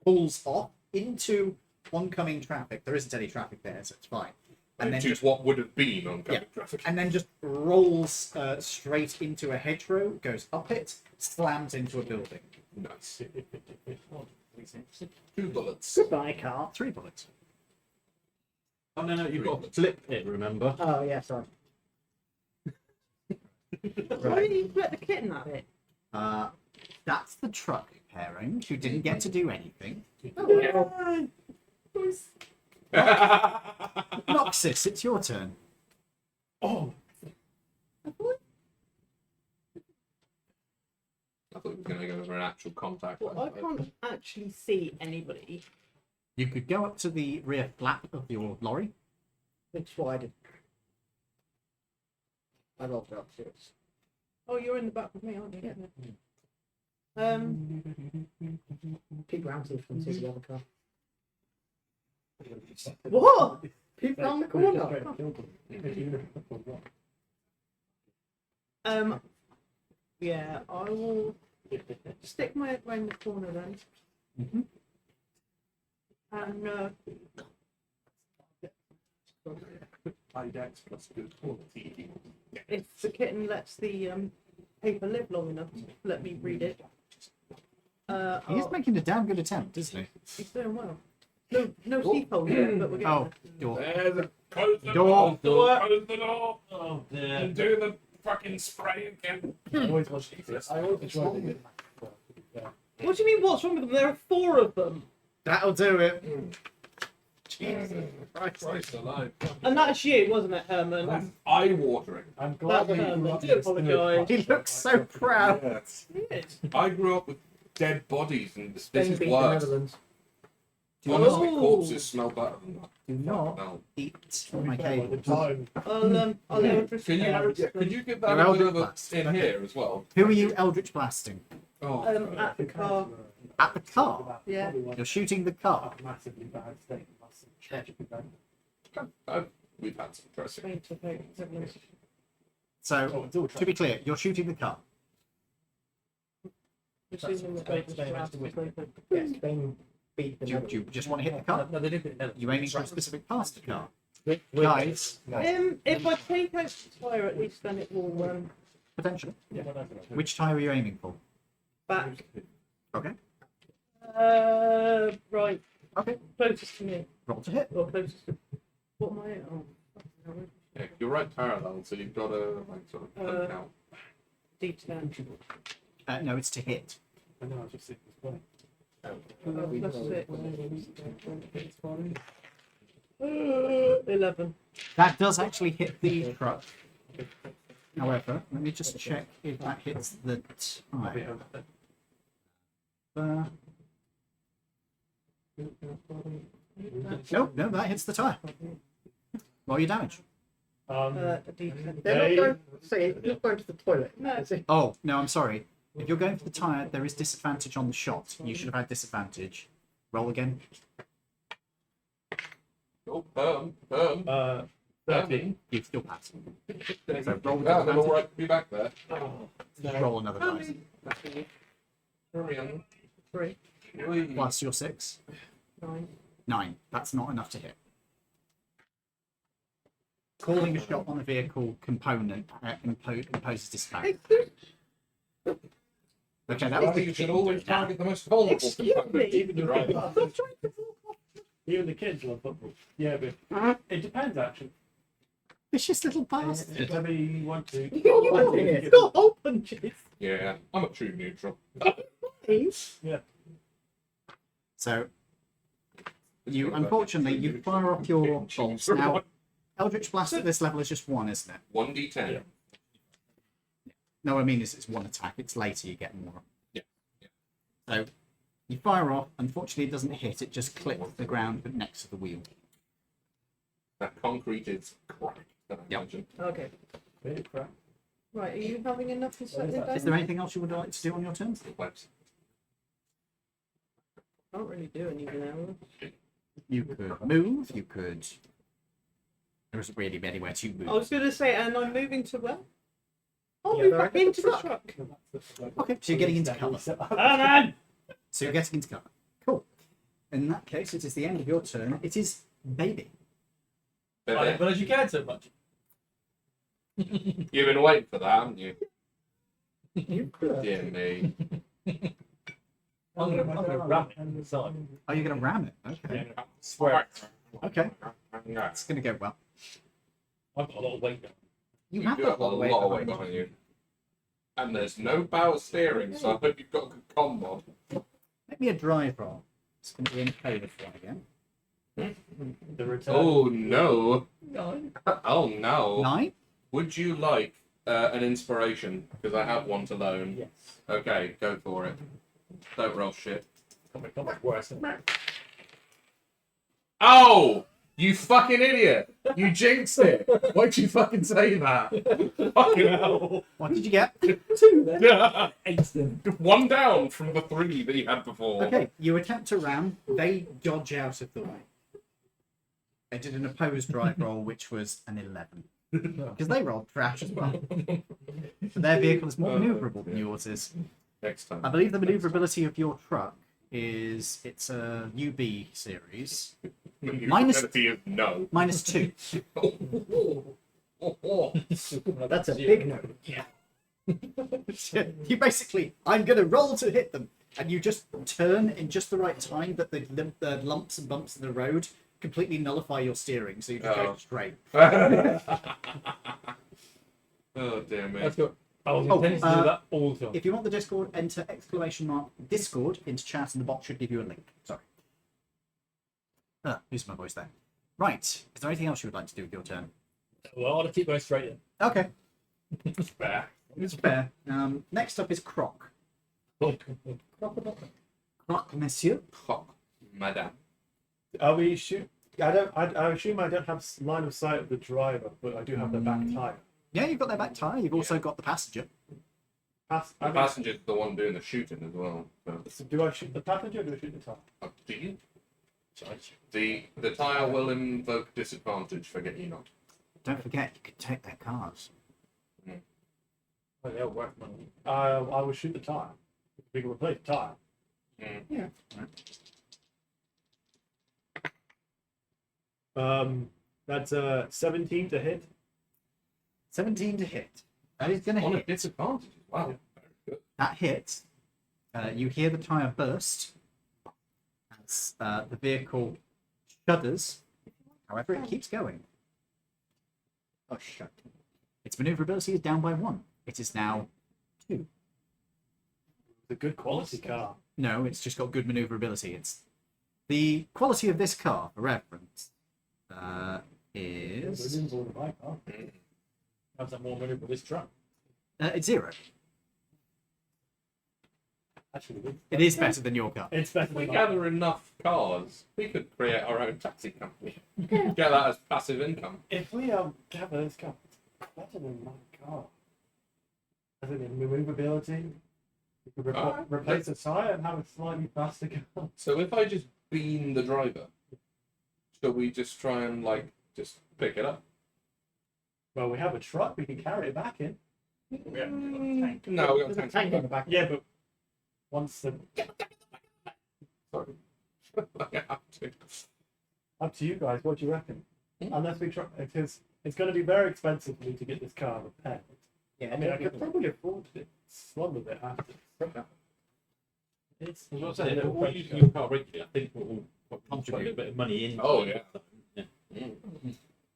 pulls off into oncoming traffic. There isn't any traffic there, so it's fine. And then Into just what would have been oncoming Yeah. traffic. and then just rolls straight into a hedgerow, goes up it, slams into a building. Nice. 2 bullets. Goodbye, car. 3 bullets. Oh no, you've got to flip it. Remember? Oh yeah, sorry. Why didn't you let the kitten at it? That's the truck pairing who didn't get to do anything. Oh, Noxus, it's your turn. Oh, I thought we were going to go over an actual contact. Well, I can't actually see anybody. You could go up to the rear flap of your lorry. That's what I did. I rolled it upstairs. Oh, you're in the back with me, aren't you? Peek round so you can see the other car. What? Peek round the corner. Yeah, I will stick my head round the corner then. And IDEX plus good quality. if the kitten lets the paper live long enough, let me read it. He's making a damn good attempt, isn't he? He's doing well. No sequel yet, but we're getting Oh, there. door. There's a close the Door. door. Close the door. Oh dear. And do the fucking spray again. I always want I always enjoy it. What do you mean, what's wrong with them? There are 4 of them. That'll do it. Jesus Christ alive. And that's you, wasn't it, Herman? That's eye-watering. I'm glad That's that Herman. you got Do this apologise. He looks so proud. Yes. Good. I grew up with dead bodies, and this Spain is beat the worse. Netherlands. Honestly, Oh. corpses smell better than that. Do not No. eat my the cable. time. I'll Eldritch Can Blast you, could you give that You're a bit Eldritch of a Blast. in here as well? Who are you Eldritch blasting? Oh, at the car. At the car. Yeah. You're shooting the car. Massively bad state. Tragically bad. we've had some dressing. Spain took over Netherlands. So, Oh, it's all to be clear, you're shooting the car. Which is in the Eldritch Blast. Yeah, Spain beat the Do you Netherlands. just want to hit the car? No, they did it. You aiming for a specific part of the car? Guys. Guys, If I take out the tyre, at least then it will potentially. Yeah. Which tire are you aiming for? back. Okay. Right. Okay. Closest to me. Roll to hit. Or closest to. What am I? Oh. fucking Yeah, you're right parallel, so you've got to like sort of poke out. hell. D10. No, it's to hit. I know, I was just thinking it's funny. +6. 11. That does actually hit the truck. However, let me just check if that hits the tire. No, that hits the tire. Roll your damage. A D10. They're not going. Say, you're not going to the toilet. No. is it? Oh, no, I'm sorry. If you're going for the tire, there is disadvantage on the shot. You should have had disadvantage. Roll again. Oh, 13. You still pass. So So roll with yeah, I'm all disadvantage. right to be back there. Just roll another How dice. many? Hurry on. 3. Whee. Plus your 6. 9. 9. That's not enough to hit. Calling a shot on a vehicle component imposes disadvantage. Okay, that was Well, the you should kid. always target the most vulnerable Excuse component. me. Even the Right. Even the kids love football. Yeah, but it depends actually. Vicious little bastard. Maybe you want to. It's got hole punches. Yeah, I'm a true neutral. Please. So, you unfortunately you fire off your bolts. Now, Eldritch Blast at this level is just 1, isn't it? 1d10. Yeah. No, I mean it's 1 attack. It's later you get more. Yeah. So, you fire off. Unfortunately, it doesn't hit. It just clicks the ground but next to the wheel. That concrete is cracked, I Yep. imagine. Okay. Bit of crap. Right, are you having enough to set it down? Is there anything else you would like to do on your turn? Let's- Can't really do anything now. You could move. You could. There isn't really anywhere to move. I was going to say, and I'm moving to where? I'll Yeah, move they're back in into the truck. Okay, so you're getting into cover. Alan! So you're getting into cover. Cool. In that case, it is the end of your turn. It is baby. Bebe, But as you cared so much. you've been waiting for that, haven't you? Dear me. I'm gonna ram it on the side. Oh, you're going to ram it. Okay. Yeah. Swear. Okay. It's going to go well. I've got a lot of weight. You You have do got have a a lot of weight lot of behind weight you. behind you. And there's no power steering, so I hope you've got a good combo. Make me a drive roll. It's going to be in favor for one again. The return. Oh no. No. Oh no. 9. Would you like an inspiration? Because I have one to loan. Yes. Okay, go for it. Don't roll shit. Come on, worse than that. Oh! You fucking idiot! You jinxed it! Why'd you fucking say that? Fucking hell! What did you get? 2 then. 8 then. One down from the 3 that you had before. Okay, you attempt to ram. They dodge out of the way. They did an opposed drive roll, which was an 11. Because they rolled trash as well. So their vehicle is more maneuverable than yours is. Next time. I believe the maneuverability of your truck is it's a UB series. Minus- Maneuverability is no. -2. That's a big no. You basically, I'm going to roll to hit them. And you just turn in just the right time that the lumps and bumps in the road completely nullify your steering. So you just go Oh. straight. Oh dear me. That's good. I was Oh, intending to do that all the time. If you want the Discord, enter !Discord into chat and the bot should give you a link. Sorry. Losing my voice there. Right. Is there anything else you would like to do with your turn? Well, I'll keep going straight in. Okay. Fair. It's fair. Next up is Croc. Croc, monsieur. Cock, madame. Are we shoot? I assume I don't have line of sight of the driver, but I do have the back tire. Yeah, you've got their back tyre. You've also got the passenger. The passenger's the one doing the shooting as well. So do I shoot the passenger or do I shoot the tire? Do you? The tyre will invoke disadvantage for getting you knocked. Don't forget, you can take their cars. Well, they'll work money. I will shoot the tire. We can replace the tire. Mm. That's 17 to hit. 17 to hit. That is going to On a hit. disadvantage. Wow. Very good. That hit. You hear the tyre burst as the vehicle shudders. However, it keeps going. Oh, shut. Its maneuverability is down by 1. It is now 2. It's a good quality car. No, it's just got good maneuverability. It's the quality of this car, for reference, is Maneuverable in my car. How's that more maneuverable this truck? it's 0. Actually, It is better than your car. It's better If we than gather enough cars, we could create our own taxi company. Get that as passive income. If we gather this car, it's better than my car. As in maneuverability, we could replace the tire and have a slightly faster car. So if I just beam the driver, shall we just try and just pick it up? Well, we have a truck, we can carry it back in. we haven't got a tank. No, we got There's a tanks. tank in the back. Yeah, but once the Sorry. I have to. Up to you guys. What do you reckon? Hmm. Unless we try, because it's going to be very expensive for me to get this car repaired. Yeah, I mean, I could probably afford it. Some of it after. It's As I a say, if little we're all pressure. using your car regularly, I think we'll all contribute a little bit of money in. Oh, yeah.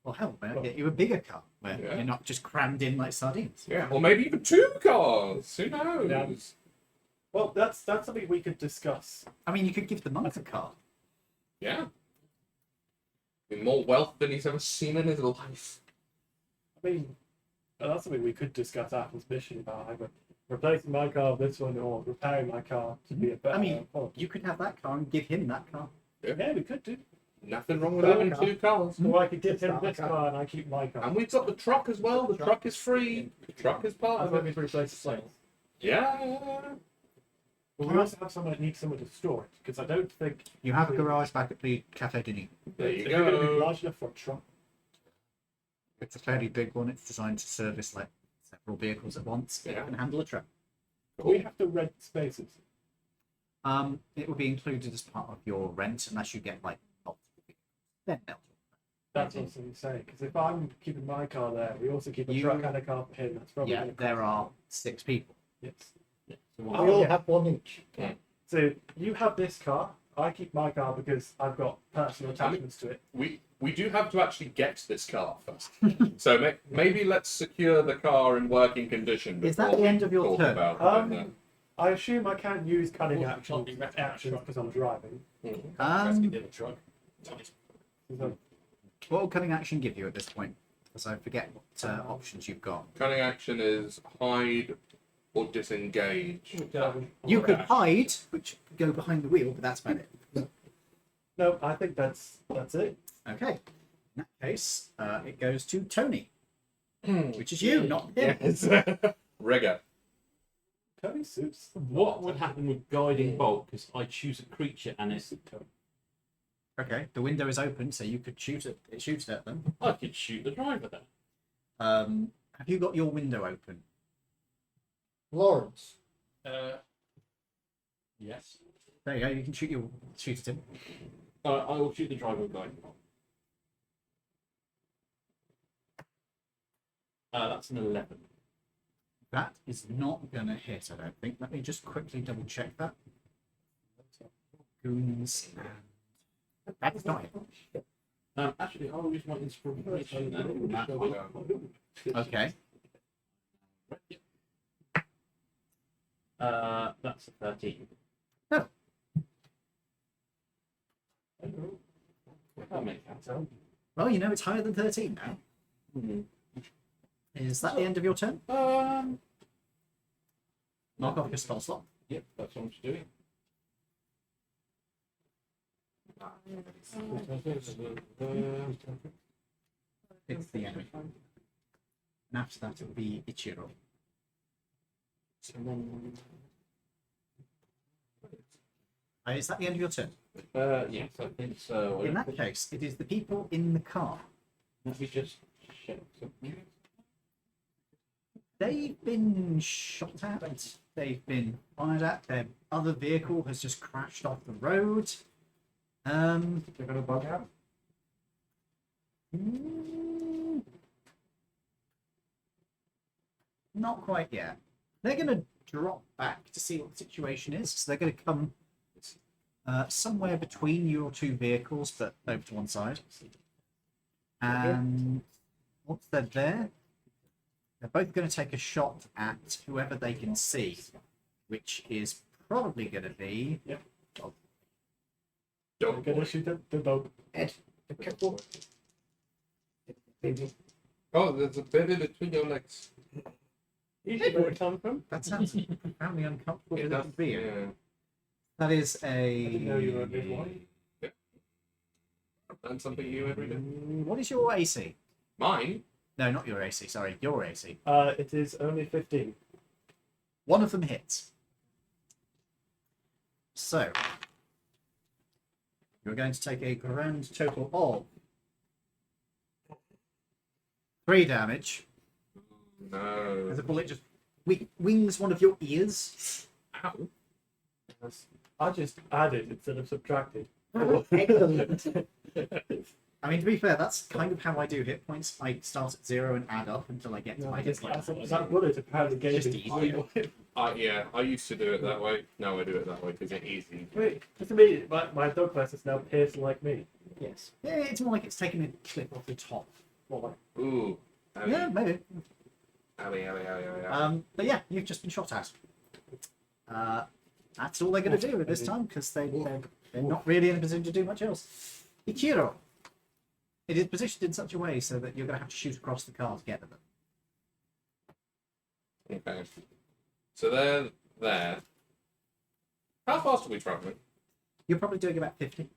Well, hell, man, get you a bigger car where Yeah. you're not just crammed in like sardines. Yeah, or maybe even 2 cars. Who knows? Yeah. Well, that's something we could discuss. I mean, you could give the monk a car. Yeah. With more wealth than he's ever seen in his life. I mean, that's something we could discuss after this mission about either replacing my car with this one or repairing my car to be a better. I mean, quality. you could have that car and give him that car. Yeah, we could do. Nothing wrong with having 2 cars. Or I could give him Start this a car. car and I keep my car. And we've got the truck as well. The truck is free. The truck is part As of long it. as we replace the plates. Yeah. But we also have someone that needs someone to store it because I don't think You have a garage back at the Cafe Denis. There you if you're going to be go. large enough for a truck. It's a fairly big one. It's designed to service like several vehicles at once. Yeah. It can handle a truck. We have to rent spaces. It will be included as part of your rent unless you get like multiple vehicles. Then they'll. That's what I was going to say. Because if I'm keeping my car there, we also keep a You- truck and a car for him. That's probably Yeah, gonna cost there us. are 6 people. Yes. So We what, all yeah. have one each. So you have this car. I keep my car because I've got personal attachments to it. We do have to actually get this car first. So maybe let's secure the car in working condition. Is that before the we end of your talk turn? about I assume I can't use cunning Well, actions can't be because I'm driving. Um, the other truck. So what will cunning action give you at this point? Because I forget what options you've got. Cunning action is hide or disengage. You could hide, which could go behind the wheel, but that's about it. No, I think that's it. Okay. In that case, it goes to Tony, which is you, not him. Yes. Rigger. Tony suits. what would happen with guiding bolt? Because I choose a creature and it's. Okay, the window is open, so you could shoot it at them. I could shoot the driver then. Have you got your window open? Lawrence. Yes. There you go. You can shoot at him. I will shoot the driver with guiding bolt. That's an 11. That is not going to hit, I don't think. Let me just quickly double check that. Goons. That is not it. Actually, I'll use my inspiration then. Okay. That's a 13. No. That makes sense. Well, you know it's higher than 13 now. Is that the end of your turn? Knock off your spell slot. Yep, that's what I'm doing. It's the enemy. And after that, it'll be Ichiro. Is that the end of your turn? Yes, I think so. In that case, it is the people in the car. Let me just check something. They've been shot at. They've been fired at. Their other vehicle has just crashed off the road. They're gonna bug out. Not quite yet. They're going to drop back to see what the situation is. So they're going to come somewhere between your 2 vehicles, but over to one side. And once they're there, they're both going to take a shot at whoever they can see, which is probably going to be. They're gonna shoot the dog. Ed. Be careful. Baby. Oh, there's a baby between your legs. Usually where it comes from. That sounds profoundly uncomfortable for them to be in. Yeah. That is a. I didn't know you were a midwife. Yeah. Learn something new every day. What is your AC? Mine? No, not your AC. Sorry, your AC. It is only 15. One of them hits. So, you're going to take a grand total of 3 damage. No. As a bullet just wings one of your ears. Ow. I just added instead of subtracted. Excellent. I mean, to be fair, that's kind of how I do hit points. I start at 0 and add up until I get to No, my hit point. that bullet apparently gave Just me easy. I used to do it that way. Now I do it that way because it's easy. Wait, just to me, my dog class is now pierced like me. Yes. Yeah, it's more like it's taking a clip off the top. Well, Ooh. Owie. Yeah, maybe. Owie. But yeah, you've just been shot at. That's all they're going to do at this time because they're not really in a position to do much else. Ichiro. It is positioned in such a way so that you're going to have to shoot across the car to get to them. Okay. So they're there. How fast are we traveling? You're probably doing about 50.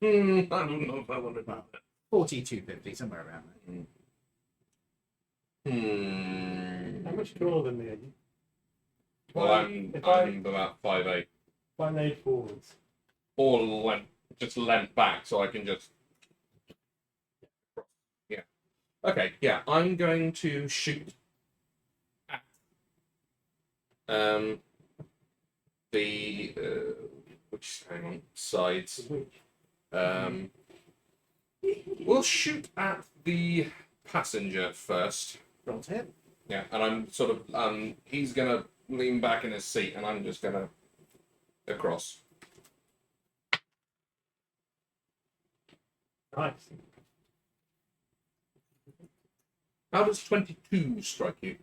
I don't know if I want to do that. 40 to 50, somewhere around there. how much taller than me are you? Well, I'm about 5'8". If I laid forwards. Or just leant back so I can just. Yeah. Okay. Yeah, I'm going to shoot at the hang on, sides. We'll shoot at the passenger first. Roll to hit. Yeah, and I'm sort of he's gonna lean back in his seat, and I'm just gonna across. Nice. How does 22 strike you?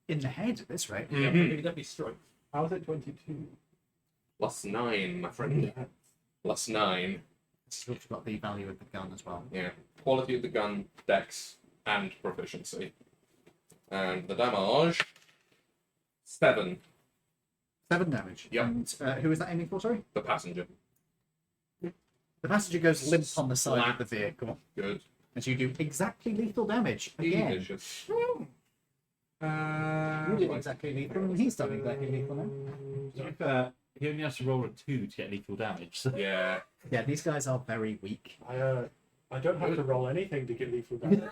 In the head at this rate. Mhm. That'd be strike. How's it 22? +9, my friend. +9. We've got the value of the gun as well. Yeah. Quality of the gun, dex, and proficiency. And the damage 7. 7 damage. Yep. And who is that aiming for, sorry? The passenger. The passenger goes limp on the side of the vehicle. Good. And you do exactly lethal damage. Again. Delicious. You did exactly lethal, and he's done exactly lethal now. To be fair, he only has to roll a 2 to get lethal damage. So. Yeah. Yeah, these guys are very weak. I don't have to roll anything to get lethal damage.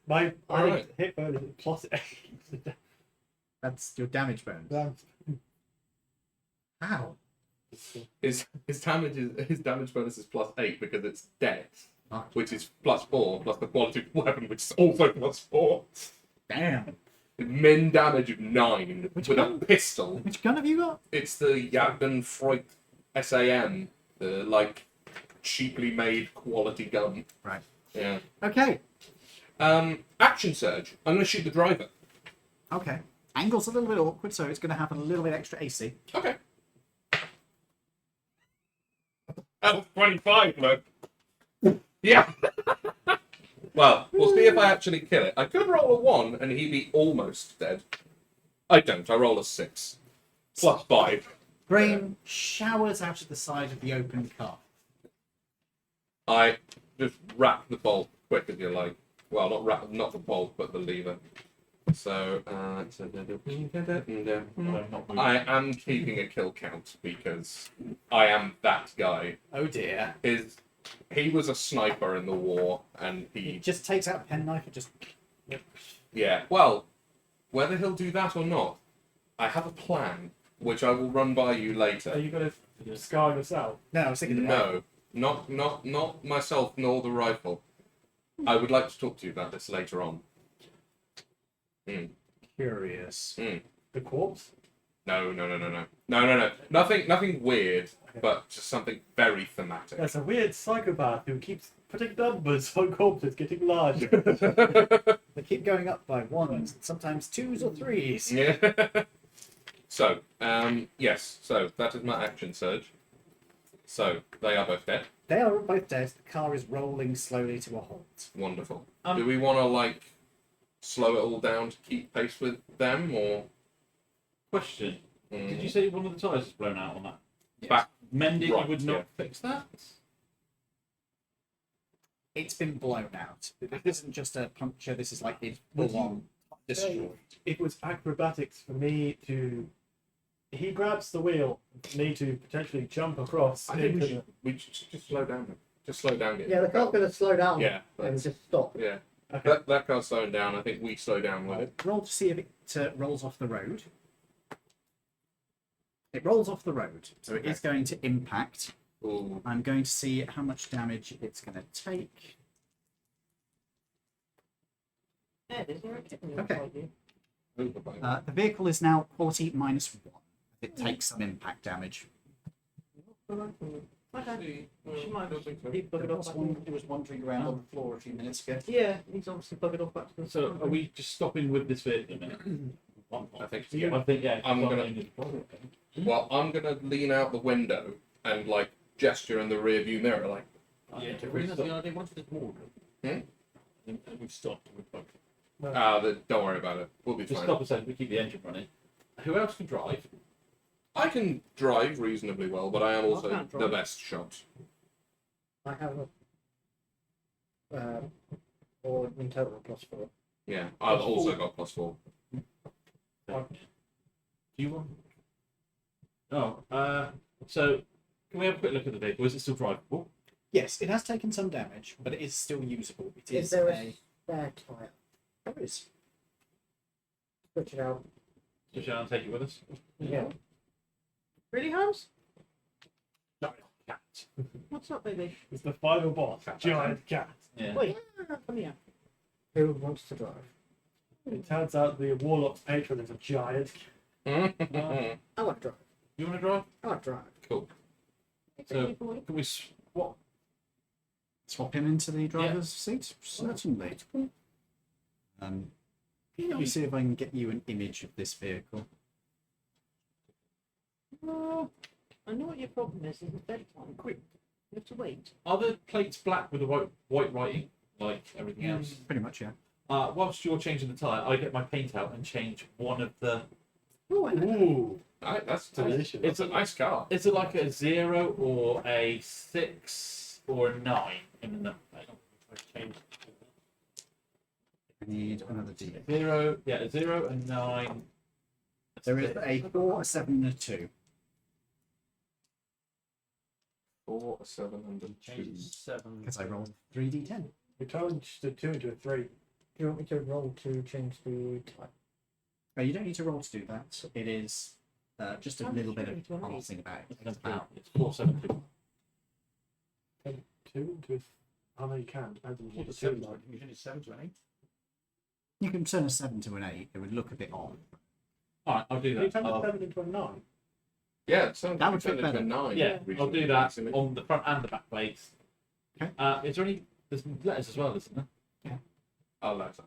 my Alright. hit bonus is +8. That's your damage bonus. How? His damage bonus is +8 because it's dex, Ah. which is +4 plus the quality of the weapon, which is also +4. Damn. Min damage of 9 Which with gun? a pistol. Which gun have you got? It's the Jagden Freud SAM, the cheaply made quality gun. Right. Yeah. Okay. Action surge. I'm going to shoot the driver. Okay. Angle's a little bit awkward, so it's going to have a little bit extra AC. Okay. That was 25, look. Yeah. Well, we'll see if I actually kill it. I could roll a 1 and he'd be almost dead. I don't. I roll a 6. +5. Brain showers out of the side of the open car. I just wrap the bolt quick as you like. Well, not the bolt, but the lever. So, I am keeping a kill count because I am that guy. Oh dear. He was a sniper in the war, and He he just takes out a penknife and just... yeah. Well, whether he'll do that or not, I have a plan which I will run by you Are later. you going to scar yourself? No, I was thinking No, not myself nor the rifle. I would like to talk to you about this later on. Curious. The corpse? No. Nothing weird, but just something very thematic. There's a weird psychopath who keeps putting numbers on corpses getting larger. They keep going up by 1s, sometimes 2s or 3s. Yeah. So, yes. So that is my action surge. So they are both dead. They are both dead. The car is rolling slowly to a halt. Wonderful. Do we want to slow it all down to keep pace with them, or? Question. Did you say one of the tyres was blown out on that? Back. Mending Right, would not yeah. fix that? It's been blown out. This isn't just a puncture, this is like it's full on destroyed. It was acrobatics for me to... He grabs the wheel, me to potentially jump across. I think into we should just slow down. Just slow down. Yeah, the car's going to slow down Yeah. and just stop. Yeah. Okay. That car's slowing down. I think we slow down with it. Roll to see if it rolls off the road. It rolls off the road, so it is going to impact. Ooh. I'm going to see how much damage it's going to take. Ed, is there a kitten Okay. inside you? The vehicle is now quality -1. It takes some impact damage. Okay. She might have It buggered off. was wandering around on the floor a few minutes ago. Yeah, he's obviously buggered off back to the So are we just stopping with this vehicle a minute? I think so, I yeah. think yeah. I'm it's gonna- in the- Well, I'm gonna lean out the window and like gesture in the rear view mirror, like, Yeah, To bring us the idea, once it's more, Hmm? we've stopped. We've booked. don't worry about it. We'll be Just fine. stop a second. We keep the engine running. Who else can drive? I can drive reasonably well, but I am also can't the drive. best shot. I have a or in total +4. Yeah, I've Plus also four. got +4. Do you want? Oh, so can we have a quick look at the vehicle? Is it still drivable? Yes, it has taken some damage, but it is still usable. It Is is there a. a spare tyre? There is. Switch it out. So shall I take it with us? Yeah. Really, Hans? No, cat. What's up, baby? It's the final boss. Giant cat. Yeah. Wait, come here. Who wants to drive? It turns out the Warlock's patron is a giant cat. I want to drive. You want to drive? I want to drive. Cool. So can we swap? Swap him into the driver's seat? Certainly. Let me see if I can get you an image of this vehicle. I know what your problem is. It's bedtime. Quick. You have to wait. Are the plates black with the white writing like everything else? Pretty much, yeah. Whilst you're changing the tyre, I get my paint out and change one of the. Ooh, Alright, that's delicious. It's a nice car. Is it like a 0 or a 6 or a 9 in the number? Change I need another D. 0, yeah, a 0 and 9. There is a 4, a 7, and a 2. 4, a 7, and a 2. Change 7. Because I rolled 3d10. we turned the 2 into a 3. Do you want me to roll to change the type? You don't need to roll to do that. It is just a How little much bit do you of need? parsing about it. It's It's about 4, 7, 2. 2 into a... I know you can. Depends on what the 2 7 is like. You change 7 to an 8. You can turn a 7 to an 8. It would look a bit odd. Alright, I'll do Can you that. turn the 7 into a 9? Yeah, it sounds That like would turned fit into a better. 9. Yeah, I'll reasonably do that easily. on the front and the back plates. Okay. Is there any? There's letters as well, isn't there? I'll let her.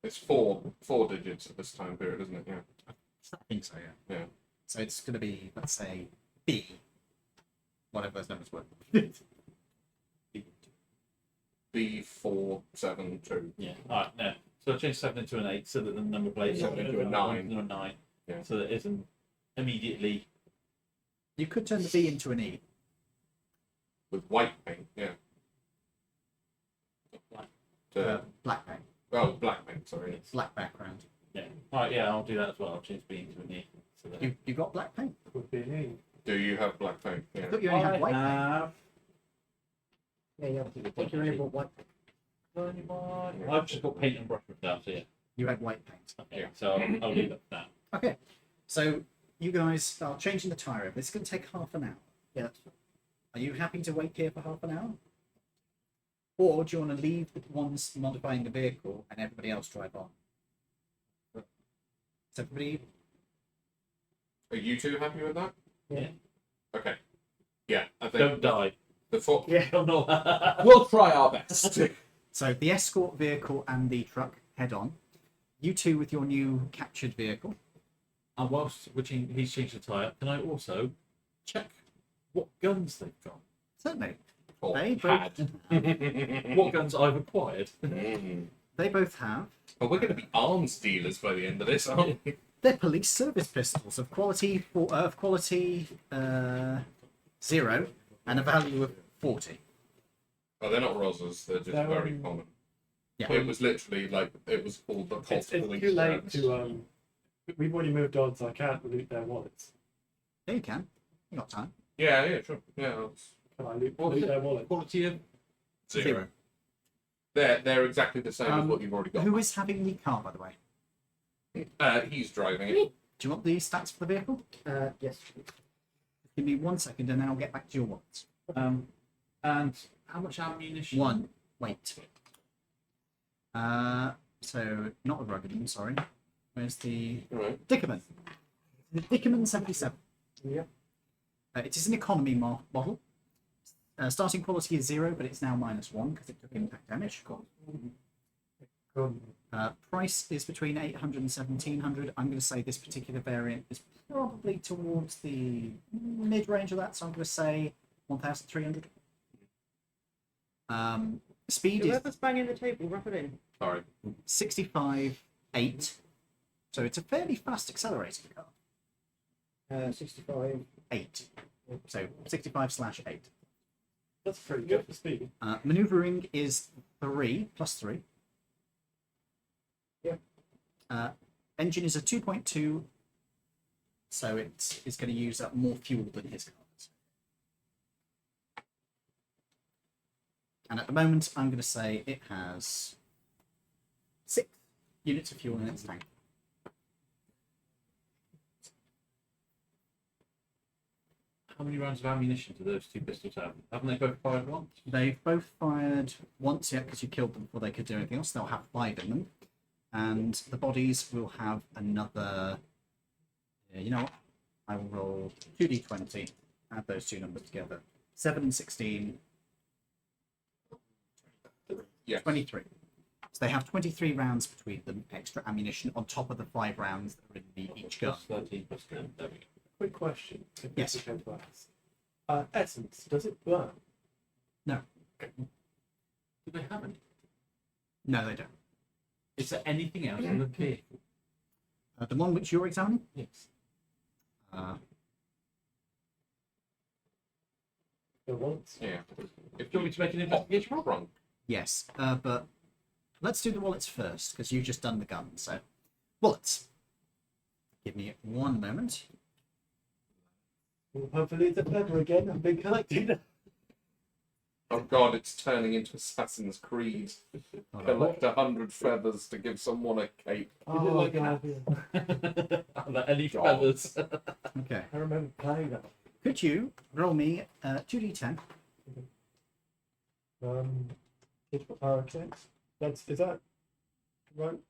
It's four digits at this time period, isn't it? Yeah. I think so, yeah. Yeah. So it's going to be, let's say, B. Whatever those numbers were. B472. Yeah. Alright, no. So I change 7 into an 8 so that the number plate is 7 into a 9. into a 9. Yeah. So that it isn't immediately. You could turn the B into an E. With white paint, yeah. Black paint. Oh, black paint, sorry. Black background. Yeah. Alright, yeah, I'll do that as well. I'll change B into an E. So that You got black paint? Would be an E. Do you have black paint? I Yeah. thought you only had white paint. have. Yeah, yeah. I think you only bought white. I've just got paint and brush with that, so yeah. You had white paint. Okay, Yeah. so I'll leave that for that. Okay. So you guys are changing the tyre over. It's going to take half an hour. Yeah. Are you happy to wait here for half an hour? Or do you want to leave the ones modifying the vehicle and everybody else drive on? Is everybody? Are you two happy with that? Yeah. Okay. Yeah, I think Don't die. the four. Yeah. Don't know. We'll try our best. So the escort vehicle and the truck head on. You two with your new captured vehicle. And whilst he's changed the tyre, can I also check what guns they've got? Certainly. Or They had. What guns I've acquired? They both have. Well, we're going to be arms dealers by the end of this, aren't we? They're police service pistols of quality 0 and a value of 40. Well, they're not Rosas, they're just very common. Yeah. It was literally like, it was called the It's too late to... We've already moved on, so I can't loot their wallets. Yeah, you can. You got time. Yeah, sure. Yeah, Can I loot, What was loot it? their wallets? Quality of 0. They're exactly the same as what you've already got. Who is having the car, by the way? He's driving it. Do you want the stats for the vehicle? Yes. Give me 1 second and then I'll get back to your ones. And how much ammunition? 1. Wait. So, not the rugged one, sorry. Where's the... Right. Dickerman. The Dickerman 77. Yep. It is an economy model. Starting quality is 0, but it's now -1 because it took impact damage. Cool. Price is between 800 and 1700. I'm going to say this particular variant is probably towards the mid-range of that, so I'm going to say 1300. Speed is Whoever's banging the table, wrap it in. Sorry. 65.8, so it's a fairly fast accelerating car. 65. 8, so 65/8. That's pretty good for speed. Maneuvering is 3 plus 3. Yeah. Engine is a 2.2, so it's going to use up more fuel than his cars. And at the moment, I'm going to say it has 6 units of fuel in its tank. How many rounds of ammunition do those two pistols have? Haven't they both fired once? They've both fired once yet because you killed them before they could do anything else. They'll have 5 in them. And the bodies will have another... you know what? I will roll 2d20. Add those two numbers together. 7 and 16. Yes. 23. So they have 23 rounds between them, extra ammunition on top of the 5 rounds that are in each gun. Plus 13 plus 10. There we go. Quick question. If Yes. this is to ask. Essence, does it burn? No. Do they have any? No, they don't. Is there anything else in the vehicle? The one which you're examining? Yes. The once? Yeah. If Do you want me to make an investigation roll? wrong. Yes, but let's do the wallets first, because you've just done the gun. So, wallets. Give me 1 moment. Well, hopefully it's a feather again. I've been collecting. Oh god, it's turning into Assassin's Creed. Collect 100 feathers to give someone a cape. Oh, like God. The Ellie God. feathers. Okay. I remember playing that. Could you roll me 2d10? Okay. Is that right?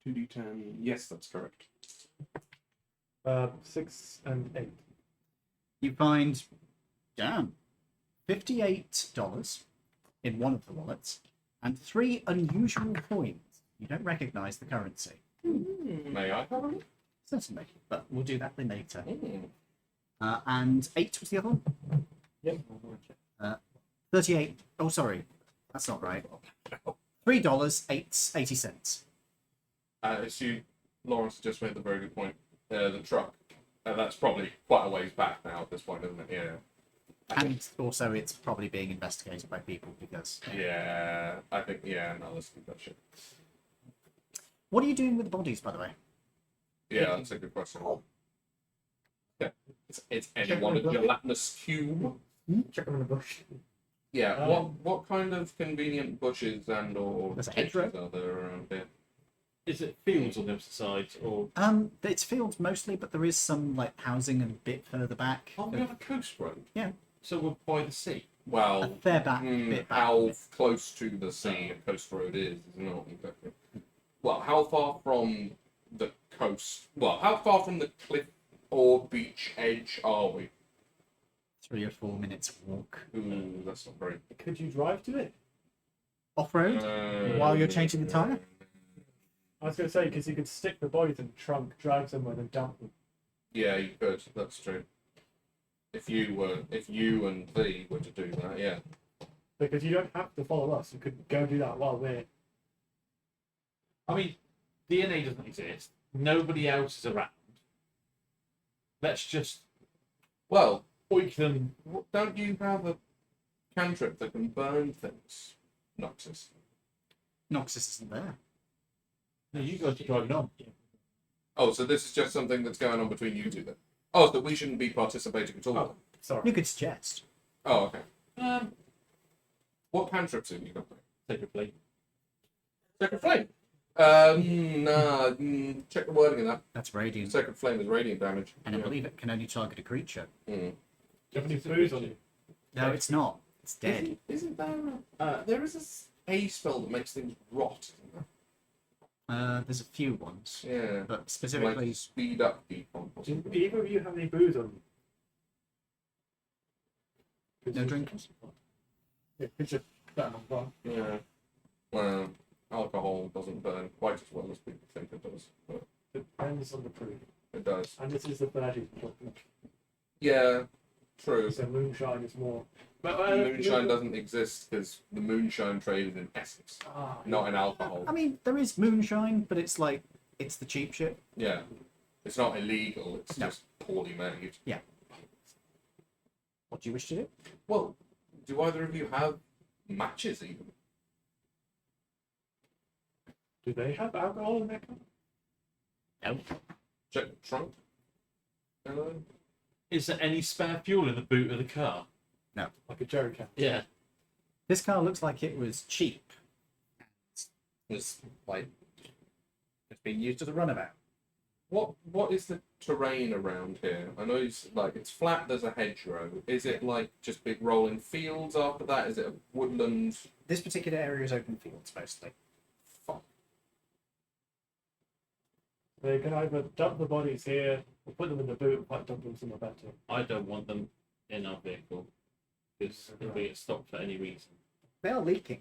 2d10. Yes, that's correct. 6 and 8. You find, damn, $58 in one of the wallets and 3 unusual coins. You don't recognize the currency. May I have it? Certainly, but we'll do that later. Mm. And 8 was the other one? Yep. 38. Oh, sorry. That's not right. $3.80. As you, Lawrence just made the very good point. The truck. That's probably quite a ways back now at this point, isn't it? Yeah. And also, it's probably being investigated by people because. Yeah, I think, yeah, no, let's keep that shit. What are you doing with the bodies, by the way? Yeah, that's a good question. Yeah. It's anyone a gelatinous cube? Check them in the bush. Yeah, what kind of convenient bushes and or There's a ditches hedgerow. are there around here? Is it fields on the opposite side, or It's fields mostly, but there is some like housing a bit further back. Oh, we have a coast road. Yeah. so we're by the sea? A Well, fair bit back. how close to the sea a coast road is not exactly. Well, how far from the coast? Well, how far from the cliff or beach edge are we? 3 or 4 minutes walk. Ooh, that's not very. Could you drive to it? Off road while you're changing the tyre. I was going to say, because you could stick the bodies in the trunk, drive somewhere, and dump them. Yeah, you could. That's true. If you and thee were to do that, yeah. Because you don't have to follow us. You could go do that while we're. I mean, DNA doesn't exist. Nobody else is around. Let's just Well, oik them. don't you have a cantrip that can burn things? Noxus. Noxus isn't there. No, you guys are driving on. Oh, so this is just something that's going on between you two then? Oh, so we shouldn't be participating at all? Oh, sorry. You could suggest. Oh, okay. What cantrips have you got there? Take a plate. Sacred Flame. Nah. Check the wording of that. That's radiant. Second flame is radiant damage. And I believe it can only target a creature. Mm. Do you have any booze on you? No, it's not. It's dead. Isn't there? There is a spell that makes things rot. Isn't there? There's a few ones, Yeah. but specifically, Like speed up decomp. or Do something. either of you have any booze on you? no drinkers. Yeah, could you burn on fire? Yeah. Well, alcohol doesn't burn quite as well as people think it does, but Depends on the proof. it does. And this is the 30s we're talking. Yeah. True. So moonshine is more. But Moonshine doesn't exist because the moonshine trade is in essence, Ah, not in alcohol. I mean, there is moonshine, but it's like it's the cheap shit. Yeah. It's not illegal, it's No. just poorly made. What do you wish to do? Well, do either of you have matches even? do they have alcohol in their car? No. Check the trunk. Hello? Is there any spare fuel in the boot of the car? Like a jerry can. Yeah. This car looks like it was cheap. Yes. Like it's being used as a runabout. What is the terrain around here? I know it's flat. There's a hedgerow. Is it like just big rolling fields after that? Is it a woodland? This particular area is open fields mostly. Fuck. They can either dump the bodies here or put them in the boot and pipe dump them somewhere better. I don't want them in our vehicle because if we get stopped for any reason. They are leaking.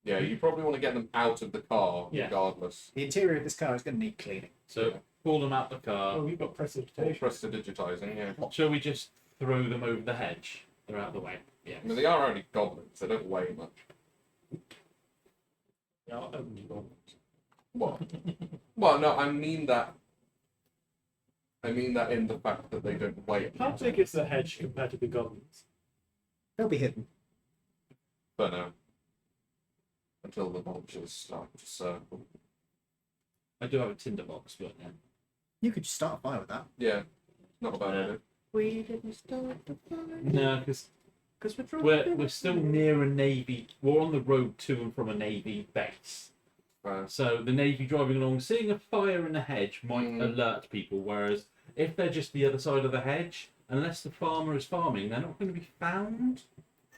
Yeah, you probably want to get them out of the car Yeah. regardless. The interior of this car is going to need cleaning. So Yeah. pull them out the car. Oh, you've got Or precipitation. prestidigitizing, yeah. Shall we just throw them over the hedge? They're out of the way. Yeah. I mean, they are only goblins. They don't weigh much. Yeah, I'll open the door. What? Well, no, I mean that in the fact that they don't weigh How much. big is the hedge compared to the goblins? They'll be hidden. But no. Until the vultures start to circle. I do have a tinderbox, but yeah. You could just start a fire with that. Yeah. Not a bad Yeah. idea. We didn't start the fire. No, because Because we're still near a navy. We're on the road to and from a navy base. So the navy driving along, seeing a fire in a hedge might alert people. Whereas if they're just the other side of the hedge, unless the farmer is farming, they're not going to be found.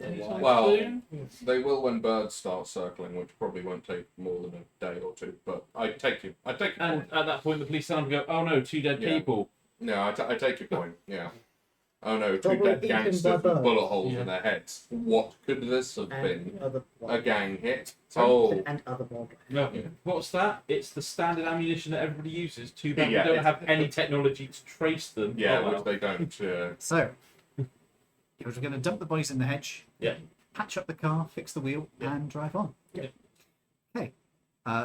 anytime Well, soon. they will when birds start circling, which probably won't take more than a day or two. But I take your And point. at that point, the police sound go, "Oh no, 2 dead Yeah. people." No, I take your point. Yeah. Oh no, two Probably dead eaten gangsters by with birds. bullet holes Yeah. in their heads. What could this have been? And other A gang hit? Sorry, Oh, and other blood. No, Yeah. what's that? It's the standard ammunition that everybody uses. Too bad Yeah, we don't it's- have any technology to trace them. yeah, Oh, well. which they don't. So, you're going to dump the bodies in the hedge. Yeah. Patch up the car, fix the wheel, and drive on. Yeah. Okay.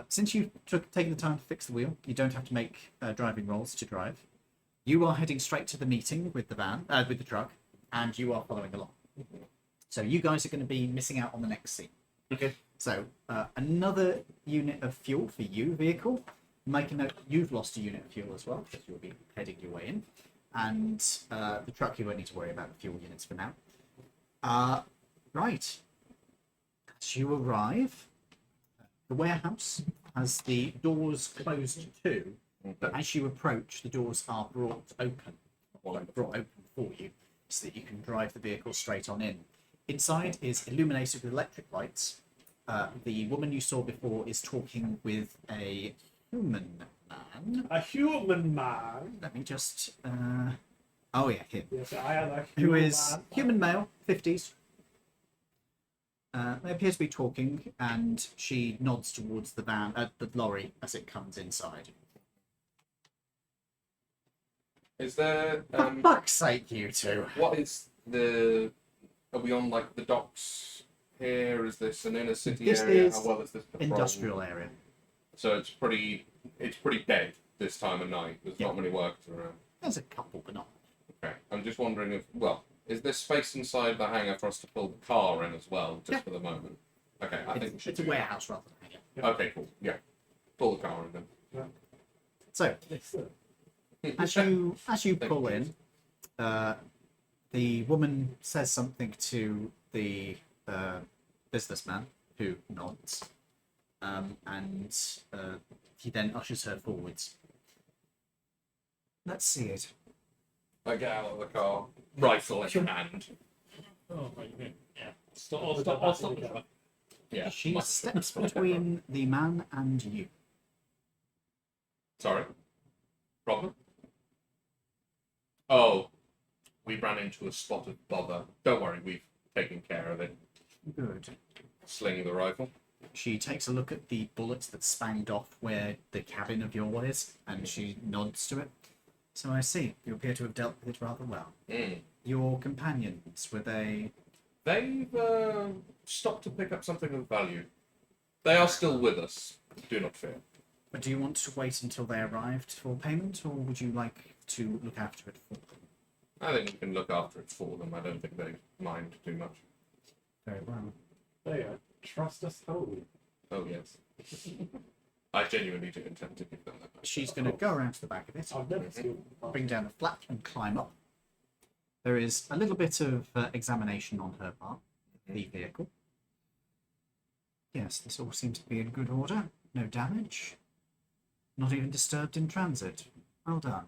Since you've taken the time to fix the wheel, you don't have to make driving rolls to drive. You are heading straight to the meeting with the with the truck, and you are following along. So you guys are going to be missing out on the next scene. Okay. So another unit of fuel for you, vehicle. Make a note you've lost a unit of fuel as well, because you'll be heading your way in. And the truck, you won't need to worry about the fuel units for now. Right. As you arrive, the warehouse has the doors closed too, but as you approach, the doors are brought open for you, so that you can drive the vehicle straight on in. Inside is illuminated with electric lights. The woman you saw before is talking with a human man. A human man. Let me just. Oh yeah, him. Yes, I am a Who human is man. human male, 50s. They appear to be talking, and she nods towards the the lorry as it comes inside. Is there? For fuck's sake, you two! What is the? Are we on like the docks here? Is this an inner city This area? is How well is this patrolled? Industrial area. So it's pretty dead this time of night. There's not many workers around. There's a couple, but not. Okay, I'm just wondering if is there space inside the hangar for us to pull the car in as well, just Yeah. for the moment? Okay, I think we should. It's a do that. warehouse rather than a hangar. Okay, cool. Yeah, pull the car in then. So, Yes, as you pull in, the woman says something to the businessman, who nods, and he then ushers her forwards. Let's see it. I get out of the car, rifle in hand. Oh, right, yeah. I'll stop the truck. Yeah. She steps between the man and you. Sorry. Problem? Oh, we ran into a spot of bother. Don't worry, we've taken care of it. Good. Sling the rifle. She takes a look at the bullets that spanged off where the cabin of your is, and she nods to it. So I see. You appear to have dealt with it rather well. Mm. Your companions, were they... They've stopped to pick up something of value. They are still with us. Do not fear. But do you want to wait until they arrived for payment, or would you like to look after it for them? I think we can look after it for them. I don't think they mind too much. Very well. There you go. Trust us wholly. Oh, yes. I genuinely do intend to give them that. She's going to go around to the back of it, I've never seen bring down the flap and climb up. There is a little bit of examination on her part, the vehicle. Yes, this all seems to be in good order. No damage. Not even disturbed in transit. Well done.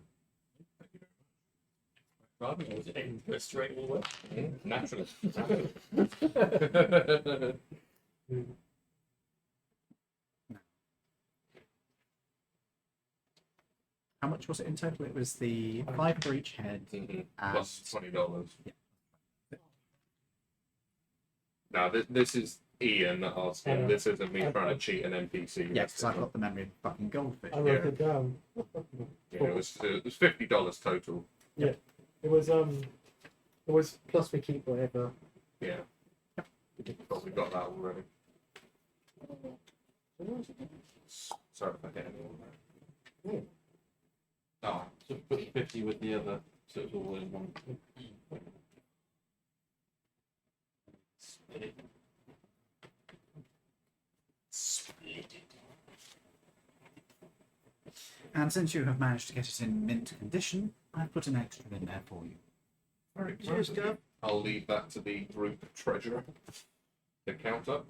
Rather than was it aimed straight all the way? Naturally. How much was it in total? It was the 5 for each head. Mhm. And Plus $20. Yeah. Now, this is Ian asking. Yeah. This isn't me trying to cheat an NPC. yeah, because I've got the memory of fucking goldfish. I wrote it down. Yeah, it was $50 total. It was plus we keep whatever. Yeah. But we got that already. Sorry if I get anyone there. Oh, So put the 50 with the other, so it's all in one. Split it. And since you have managed to get it in mint condition, I've put an extra in there for you. very Cheers, kind of you. Gav. I'll leave that to the group treasurer to count up.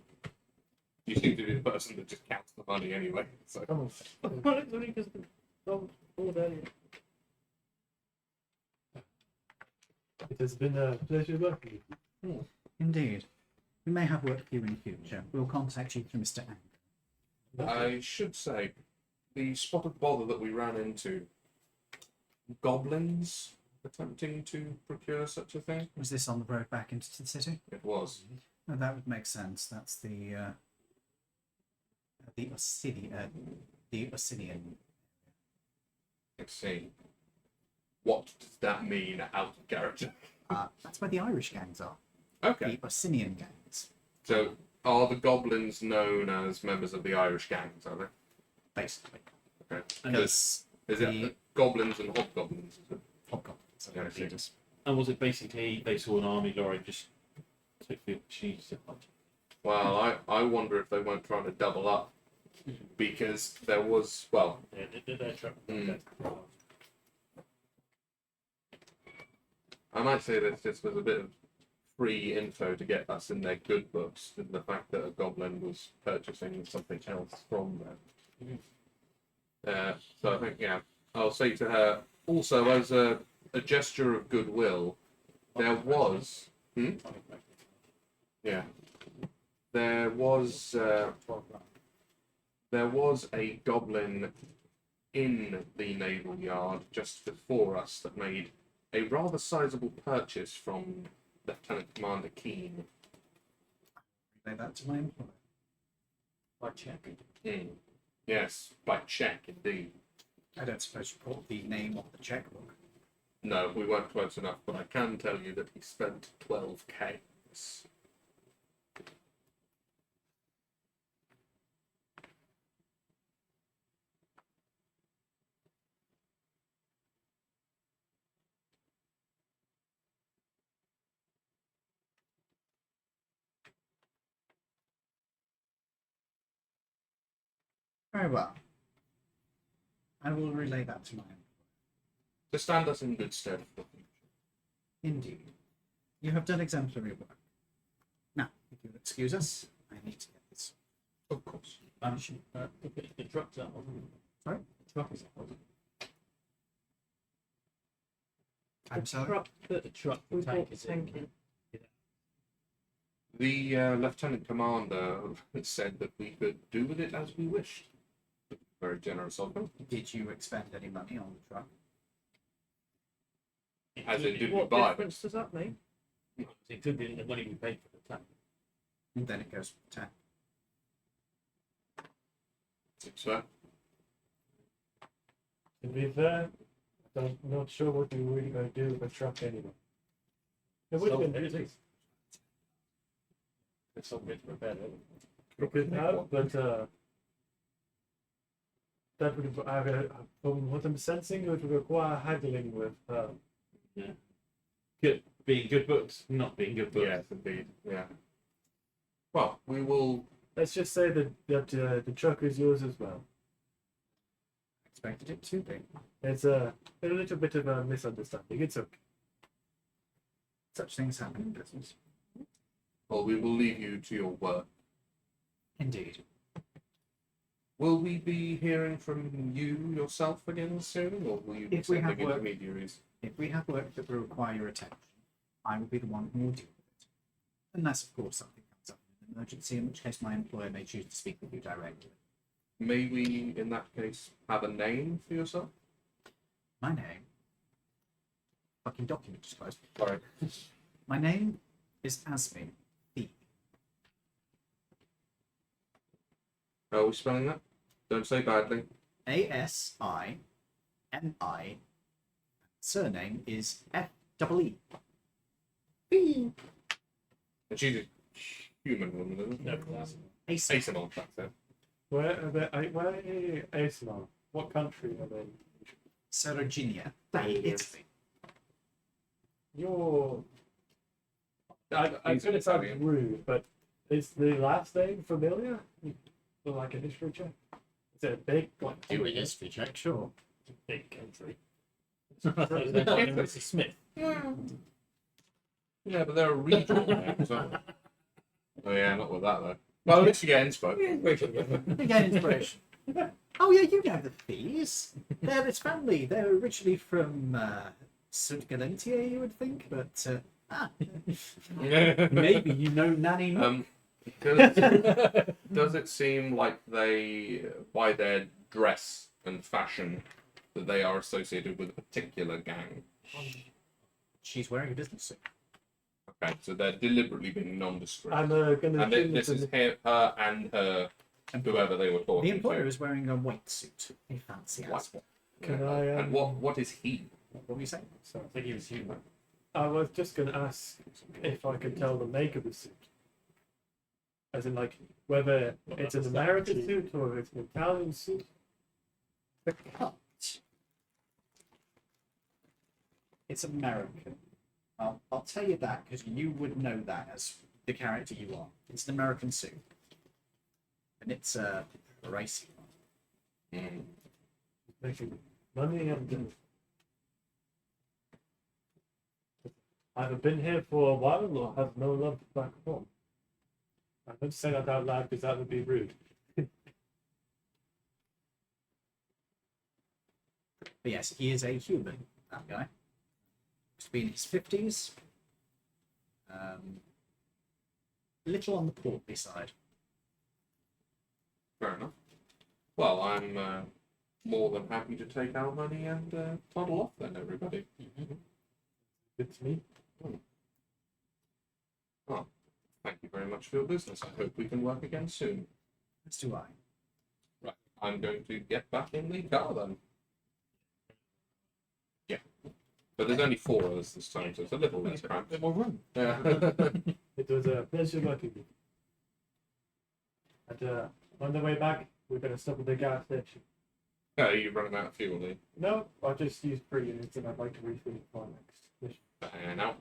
You seem to be the person that just counts the money anyway. So Come on. Well, it's only because the dog called earlier. It has been a pleasure working with you. Indeed. We may have work for you in the future. We'll contact you through Mr. Ang. I should say, the spot of bother that we ran into, goblins attempting to procure such a thing. Was this on the road back into the city? It was. No, that would make sense. That's the Ossidian. I see. What does that mean out of character? That's where the Irish gangs are. Okay. The Ossinian gangs, So, are the goblins known as members of the Irish gangs, are they? basically. Okay. And Because Is the it goblins and hobgoblins? Is it? hobgoblins are Yeah, I the see. leaders. And was it basically they saw an army lorry just took the cheese? Well, I wonder if they weren't trying to double up. Because there was, well, Yeah, they did their trip. I might say this just was a bit of free info to get us in their good books, and the fact that a goblin was purchasing something else from them. So I think, yeah, I'll say to her, also as a gesture of goodwill, there was, yeah, there was a goblin in the naval yard just before us that made a rather sizable purchase from Lieutenant Commander Keane. Relay that to my employer. By check. Yes, by check indeed. I don't suppose you put the name on the checkbook. No, we weren't close enough, but I can tell you that he spent 12k. Very well. I will relay that to my employer. To stand us in good stead for the future. Indeed. You have done exemplary work. Now, if you'll excuse us, I need to get this. Of course. The truck's out. Sorry? The truck is out. I'm sorry. The truck, the tank is in. The Lieutenant Commander said that we could do with it as we wished. Very generous of him. Did you expend any money on the truck? As in, did we What buy it? difference does that make? It could be the money we paid for the tank. And then it goes for 10. Seems fair. To be fair, I'm not sure what you're really going to do with a truck anyway. It would have been easy. It's something to repair it. It could have, but that would have, from what I'm sensing, it would require haggling with Good, being good books, not being good books. Yes, indeed. Yeah. Well, we will. Let's just say that the truck is yours as well. Expected it to be. It's a little bit of a misunderstanding. It's okay. Such things happen in business. Well, we will leave you to your work. Indeed. Will we be hearing from you yourself again soon, or will you be If we have sending work- intermediaries? If we have work that will require your attention, I will be the one who will deal with it. Unless, of course, something comes up in an emergency, in which case my employer may choose to speak with you directly. May we, in that case, have a name for yourself? My name. Fucking document disclosed. Sorry. My name is Asmi. How are we spelling that? Don't say badly. Asimi. Surname is F-E-E. And she's a human woman, isn't No, it? that's Asimov, that's it. Where are they Aslan? What country are they? Sardinia, Italy. You're. I'm He's going to sound Italian. rude, but is the last name familiar? For like a history check? Is it a big like Do a history check, sure. big country? It's a Smith. Yeah, but they're a regional name, so. Oh yeah, not with that though. Well, at least you get inspo. You get inspiration. Oh yeah, you know the fees. They're this family. They're originally from Sud Galentia, you would think, but maybe you know Nanny Mook. Does it seem like they, by their dress and fashion, that they are associated with a particular gang? She's wearing a business suit. Okay, so they're deliberately being nondescript. I'm going to And this is her and her, whoever they were talking The employer to. is wearing a white suit. A fancy ass one. Can I, And what is he? What were you saying? So I think he was human. I was just going to ask if I could tell the make of the suit. As in, like, whether it's an American suit or it's an Italian suit. The cut. It's American. I'll tell you that because you would know that as the character you are. It's an American suit. And it's a racy one. Mm. Making money and either been here for a while or have no love back home. I don't say that out loud because that would be rude. But yes, he is a human, that guy. He's been in his 50s. Little on the portly side. Fair enough. Well, I'm more than happy to take our money and toddle off then, everybody. Good to me. Well, thank you very much for your business. I hope we can work again soon. As do I. Right, I'm going to get back in the car then. Yeah. But there's only 4 of us this time, so it's a little less cramped. Bit more room. Yeah. It was a pleasure working with you. And on the way back, we're going to stop at the gas station. Oh, you're running out of fuel, are you? No, I just used 3 units and I'd like to refill it for our next mission. And out.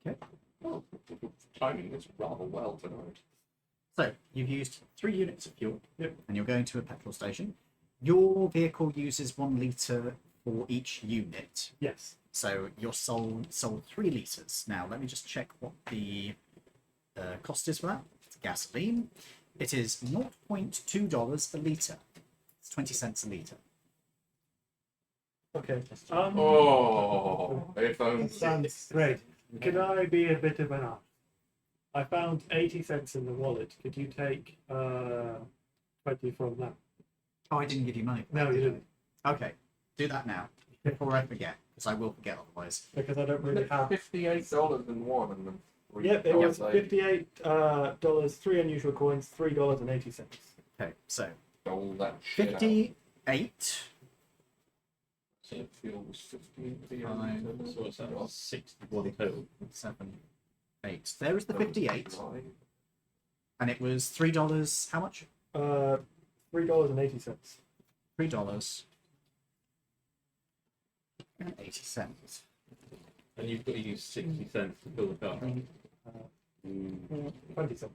Okay. Oh, timing is rather well tonight. So, you've used 3 units of fuel. Yep. And you're going to a petrol station. Your vehicle uses 1 litre for each unit. Yes. So you're sold 3 litres. Now, let me just check what the cost is for that. gasoline. It is $0.2 a litre. It's 20 cents a litre. Okay. Oh, if only. Sounds great. Could I be a bit of an ass? I found 80 cents in the wallet. Could you take 20 from that? Oh, I didn't give you money. No, you didn't. Okay, do that now before I forget, because I will forget otherwise. Because I don't really have. $58 in one and then three. Yep, it was dollars. $58, 3 unusual coins, $3.80. Okay, so Dole that shit out. 58. So fuel was 15. Fine. So what's that? 61 total. 7, 8. There is the 58, and it was $3. How much? $3.80. $3.80. And you've got to use 60 cents to fill the car. 20 cents.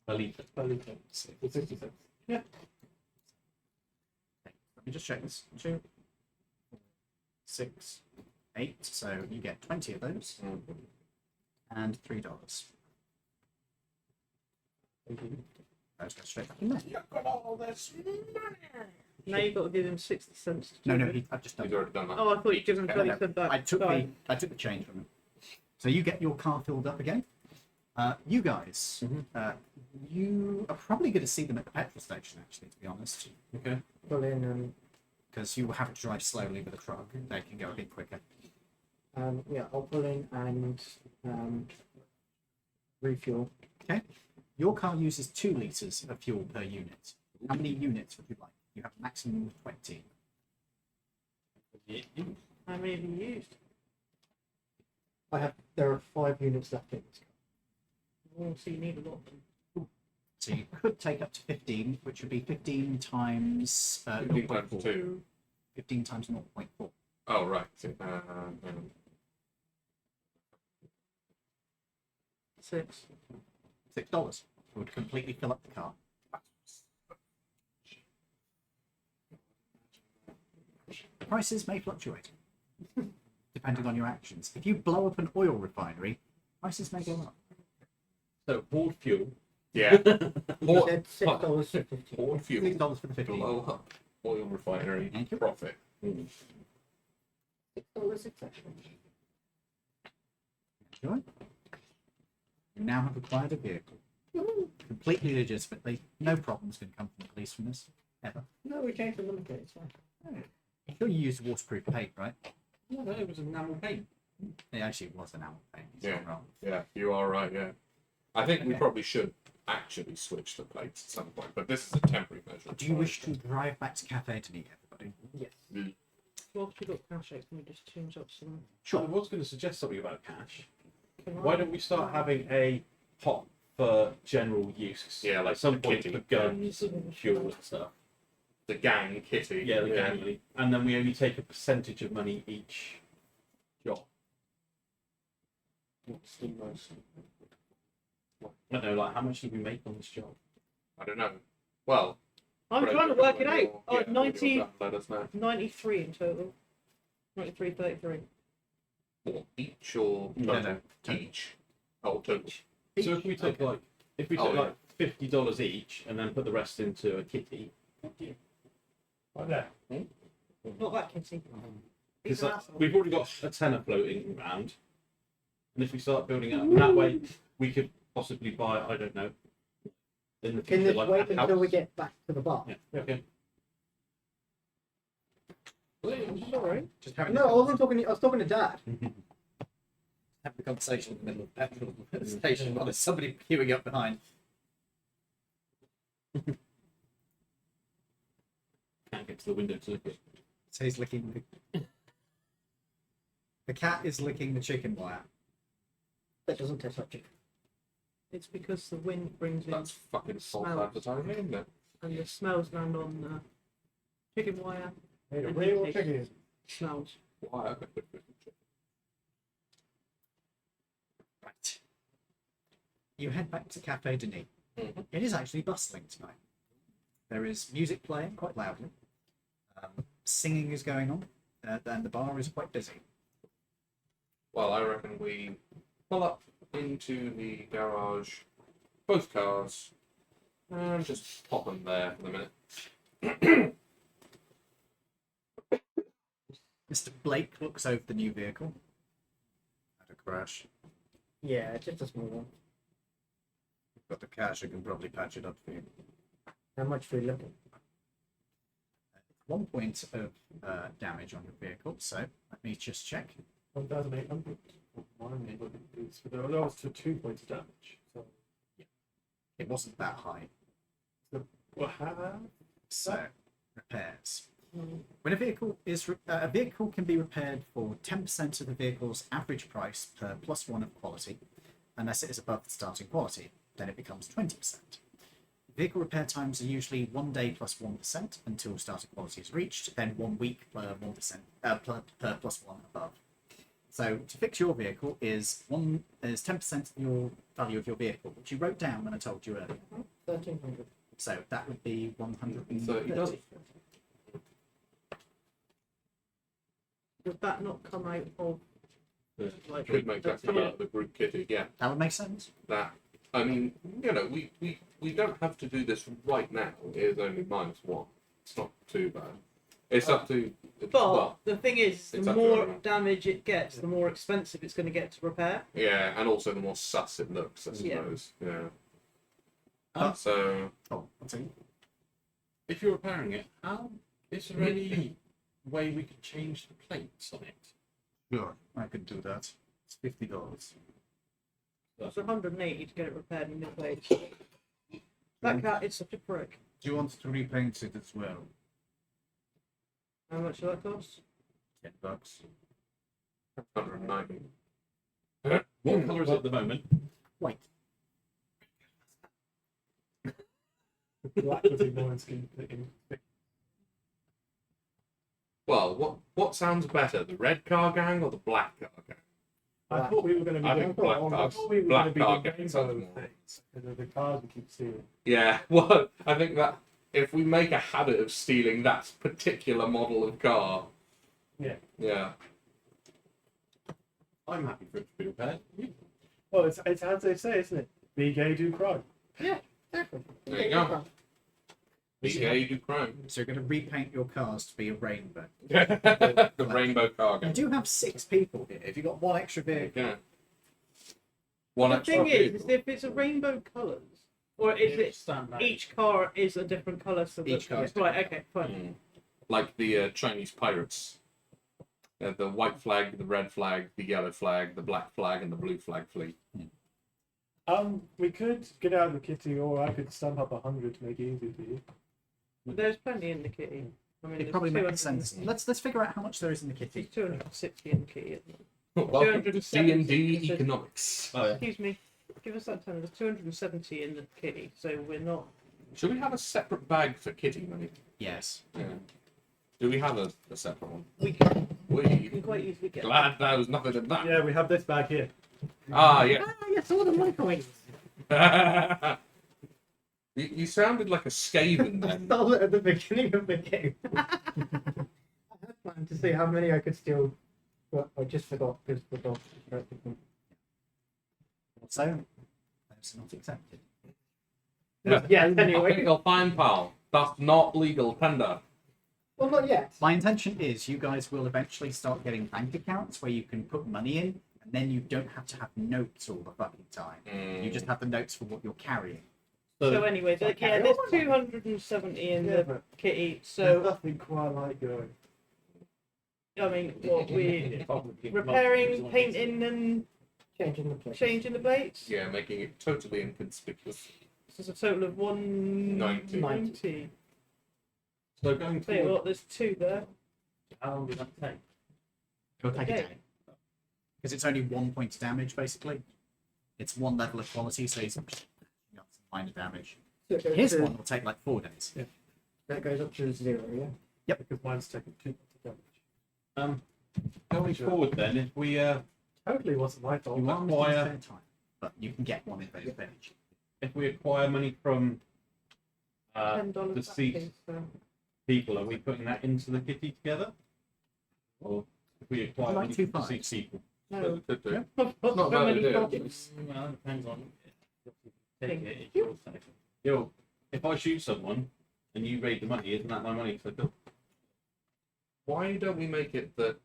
A litre. Per litre. 60 cents. Yeah. Let me just check this. 2, 6, 8. So you get 20 of those, and $3. Those go straight back in there. You got all this money. Now you've got to give him 60 cents. to No, do no, it. I've just done He's it. already done that. Oh, I thought you'd given him No, 20 no, cents back. I took Sorry. the change from him. So you get your car filled up again. You guys, you are probably going to see them at the petrol station, actually, to be honest, Okay. Pull in and because you will have to drive slowly with a truck. They can go a bit quicker. yeah, I'll pull in and refuel. Your car uses 2 litres of fuel per unit. How many units would you like? You have a maximum of 20. How many have you used? There are 5 units left in this car. Oh, so you need a lot. So you could take up to 15, which would be 15 times 15 times 0.4. 2. 15 times 0.4. Oh, right. Six. $6 would completely fill up the car. Prices may fluctuate depending on your actions. If you blow up an oil refinery, prices may go up. So board fuel. Yeah. You More said $6.50. more fuel. $6 for the 15. Blow up oil refinery Thank you. profit. $6.60. Sure. You now have acquired a vehicle. Completely legitimately. No problems can come from the police from this. Ever. No, we changed the number plate. It's fine. Sure you used waterproof paint, right? No, it was enamel paint. It actually was enamel paint. It's Yeah. not wrong. Yeah, you are right, yeah. I think we Okay. probably should actually switch the plates at some point, but this is a temporary measure. Do you wish to drive back to Cafe to meet everybody? Yes. Whilst you've got cash out, can we just change up some? I was going to suggest something about cash. Can Why I- don't we start having a pot for general use? Yeah, like at some the point kitty. for guns and fuel and stuff. The gang kitty. Yeah, the gang money. And then we only take a percentage of money each job. What's the most? I don't know, like how much did we make on this job? I don't know. Well, I'm trying to work it out. Oh, yeah, 90, let us know. 93 in total. 93.33. Or each or No, total? no. Each. Oh, total. So if we took like Oh, yeah. like $50 each and then put the rest into a kitty, Right there. Not that kitty. because He's an asshole. we've already got a tenner floating around, and if we start building it up in that way, we could possibly buy, I don't know, in the Can future, this like wait a until we house. get back to the bar? Yeah. Okay. Sorry. Just having No, I wasn't talking. I was talking to Dad. have the conversation in the middle of the petrol station while there's somebody queuing up behind. Can't get to the window to look at. So he's licking the cat is licking the chicken wire. That doesn't taste like chicken. It's because the wind brings in That's fucking false Smells. advertising, isn't it? and the smells land on the chicken wire. Made a And real it chicken. Smells. Why? Okay. Right. You head back to Cafe Denis. Mhm. It is actually bustling tonight. There is music playing quite loudly. Singing is going on, and the bar is quite busy. Well, I reckon we pull up into the garage both cars. And just pop them there for the minute. Mr. Blake looks over the new vehicle. Had a crash. Yeah, just a small one. You've got the cash, I can probably patch it up for you. How much are we looking? 1 point of damage on your vehicle, so let me just check. 1,800. But that was to 2 points of damage. So, It wasn't that high. well, how? So, repairs. When a vehicle is a vehicle can be repaired for 10% of the vehicle's average price per +1 of quality, unless it is above the starting quality. Then it becomes 20%. Vehicle repair times are usually 1 day plus 1% until starting quality is reached, then 1 week per 1% per +1 above. So to fix your vehicle is 10% of your value of your vehicle, which you wrote down when I told you earlier. 1,300. So that would be 130. $30. Would that not come out of like Could make that come out of the group kitty, yeah. That would make sense. That, I mean, you know, we don't have to do this right now. It is only -1. It's not too bad. It's up to. But Well, the thing is, it's the up to more everyone. damage it gets, the more expensive it's going to get to repair. yeah, and also the more sus it looks, I Yeah. suppose. Yeah. Oh. So. Oh, I'll tell you. If you're repairing it, how is there any way we could change the plates on it? Sure, I could do that. It's $50. It's 180 to get it repaired in new place. That cat is such a prick. Do you want to repaint it as well? How much will that cost? $10. 190. What colour is it at the moment? White. Black would be more in. Well, what sounds better, the red car gang or the black car gang? I thought we were going to be I doing. think black I cars- thought we were black going to be car doing gang sounds rainbow more- things because of the cars we keep stealing. Yeah, well, I think that if we make a habit of stealing that particular model of car, Yeah. yeah, I'm happy for it to be repaired. Well, it's as they say, isn't it? Be gay, do crime. Exactly. there you go. Be gay, do crime. So you're going to repaint your cars to be a rainbow. The rainbow car You gang. do have 6 people here. If you've got 1 extra vehicle, Yeah. One The extra thing is, vehicle. if it's a rainbow colours, or is it Stand out. each car is a different colour? So Each car is right. different. Okay, fine. Mm. Like the Chinese pirates. The white flag, the red flag, the yellow flag, the black flag, and the blue flag fleet. We could get out of the kitty, or I could stump up 100 to make it easy for you. There's plenty in the kitty. I mean, it there's probably makes 200 sense. Let's figure out how much there is in the kitty. There's 260 in the kitty. Isn't there? Welcome to 270 D&D economics. Excuse me. Give us that time. There's 270 in the kitty, so we're not. Should we have a separate bag for kitty money? Yes. Yeah. Do we have a separate one? We can We. quite easily get. Glad there was nothing in that. Yeah, we have this bag here. Ah, yeah. yes, all the money coins. You sounded like a Skaven I then. stole it at the beginning of the game. I had planned to see how many I could steal, but I just forgot because the dog distracted me. So, those are not accepted. Yeah, I think anyway. you'll find, pal. That's not legal tender. Well, not yet. My intention is you guys will eventually start getting bank accounts where you can put money in, and then you don't have to have notes all the fucking time. You just have the notes for what you're carrying. So anyway, So yeah, carry there's on. 270 in Yeah, the but kitty. there's So nothing quite like going. I mean, what we repairing, painting, and Changing the place. changing the plates. Yeah, making it totally inconspicuous. This is a total of 190. 90. So going Tell you forward, what, there's 2 there. how long does that take? It'll take a Okay. day. Because it's only 1 point of damage, basically. It's 1 level of quality, so you got some minor damage. So it goes His to- one will take like 4 days. That goes up to 0, yeah? Because mine's taking 2 points of damage. Going forward then, if we Totally wasn't my fault. You are within Acquire- fair time, but you can get 1 advantage. acquire money from $10 the back seat in, so. people, are we putting that into the kitty together? Or if we acquire Like money 2 from the fives. seat people? No, Could do. I've got Not so bad many idea. problems. Well, it depends on. Take it. It's yours. Yo, if I shoot someone and you raid the money, isn't that my money? So Why don't we make it that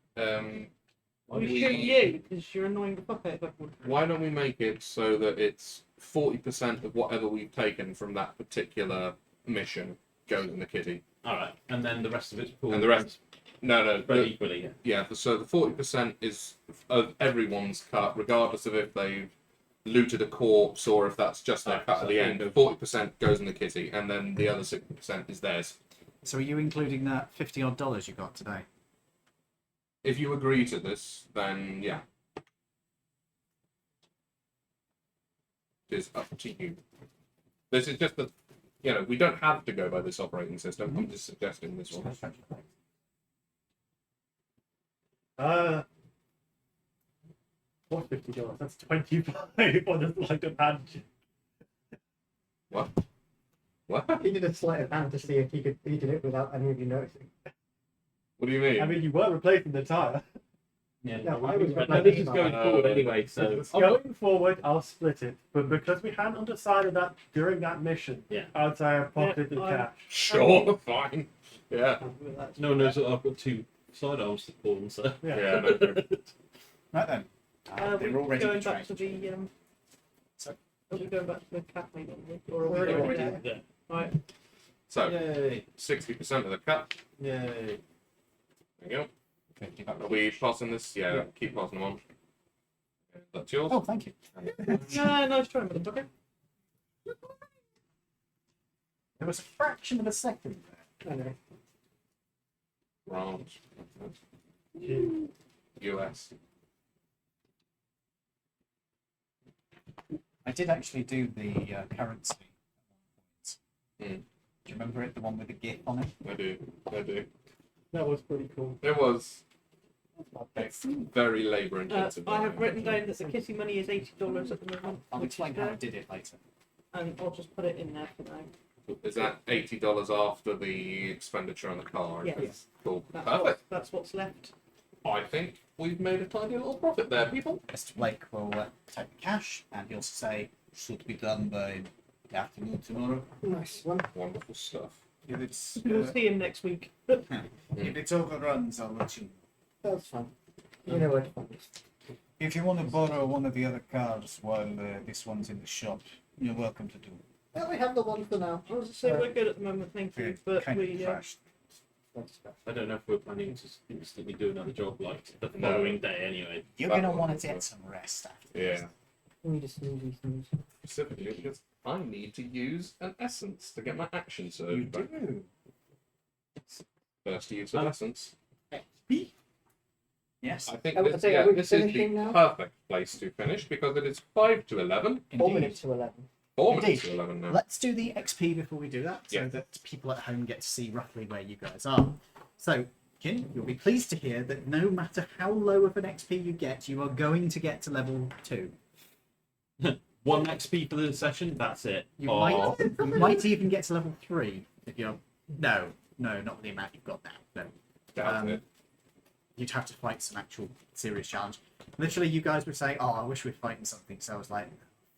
We shoot you because you're annoying the fuck out of everyone. why don't we make it so that it's 40% of whatever we've taken from that particular mission goes in the kitty? all right, and then the rest of it's pooled. And the rest- No, spread equally. Yeah. so the 40% is of everyone's cut, regardless of if they've looted a corpse or if that's just their cut at the end. 40% goes in the kitty, and then the other 60% is theirs. So are you including that $50 you got today? If you agree to this, then yeah. It is up to you. This is just the, we don't have to go by this operating system. I'm just suggesting this one. What's $50? That's 25 on the sleight of hand. What? He did a sleight of hand to see if he did it without any of you noticing. What do you mean? I mean, you were replacing the tire. Yeah. No, I was No, this is going forward anyway. So Going forward, I'll split it. But because we hadn't decided that during that mission, Yeah. I'd say I pocketed the Yeah, cash. Sure, fine. Yeah. no one knows that I've got two sidearms to pull, so Yeah. Yeah, no, no. Right then. They're We're already going back betrayed. to the. Sorry? Are we going back to the cafe? Or are we We're going already there? yeah. Right. So, Yay! 60% of the cut. Yay! There you go. Are we passing this? Yeah, keep passing them on. That's yours. Oh, thank you. Yeah, nice try, motherfucker. There was a fraction of a second there. I know. France. US. I did actually do the currency. Hmm. Do you remember it? The one with the GIF on it? I do. That was pretty cool. It was. It's very labour intensive. I have written down that the kitty money is $80 at the moment. I'll which explain is how I there, did it later. and I'll just put it in there for now. Is that $80 after the expenditure on the car? Yes. Cool. That's, Perfect. that's what's left. I think we've made a tiny little profit there, people. Mr. Blake will take the cash and he'll say, should be done by the afternoon tomorrow. Nice one. Wonderful stuff. If it's, We'll see him next week. if it overruns, I'll let you know. That's fine. You know where to find us. If you want to borrow one of the other cars while this one's in the shop, you're welcome to do it. Yeah, we have the one for now. I was to say we're good at the moment, thank you. But Kind of we crashed. I don't know if we're planning to instantly do another job like the No. following day anyway. You're going to want to get some rest after this. Yeah. We need a snooze. Specifically because I need to use an essence to get my action You surge back. do. First use of essence. Yes. I think I would this, say, yeah, are we this is the finishing now? perfect place to finish because it is 5 to 11. 4 Indeed. minutes to 11. 4 minutes Indeed. to 11 now. Let's do the XP before we do that, so Yeah. that people at home get to see roughly where you guys are. So, Kin, you'll be pleased to hear that no matter how low of an XP you get, you are going to get to level 2. 1 XP for the session. That's it. You Oh. might even get to level 3 if you're. No, not with the amount you've got now. No. Doubt it. You'd have to fight some actual serious challenge. Literally, you guys were saying, "Oh, I wish we were fighting something." So I was like,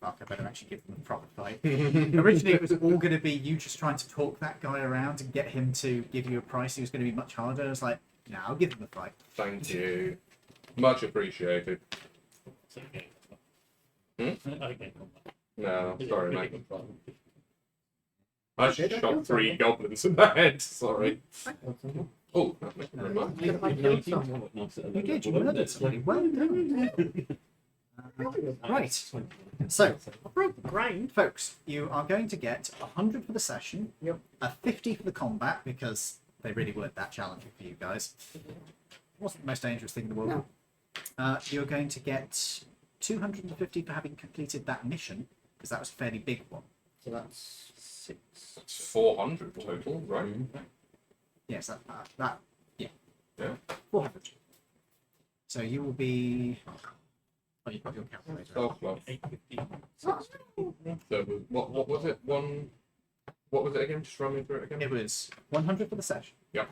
"Fuck, I better actually give them a proper fight." Originally, it was all going to be you just trying to talk that guy around and get him to give you a price. It was going to be much harder. I was like, "No, I'll give him a fight." Thank you. Much appreciated. It's okay. Hmm? Okay, come on. No, Is it sorry, really mate. good fun? I just shot 3 goblins in the head. Sorry. You Oh, that makes me remind me. might kill someone. You did. You murdered somebody. Well done. Right. So, I broke the ground. folks, you are going to get 100 for the session. Yep. A 50 for the combat because they really weren't that challenging for you guys. It wasn't the most dangerous thing in the world. You're going to get 250 for having completed that mission because that was a fairly big one. So that's 6. It's 400 total, right? Yes, that yeah. Yeah. 400. So you will be. Oh, you've got your calculator. Oh, well. 850. So what was it? What was it again? Just run me through it again. It was 100 for the session. Yep.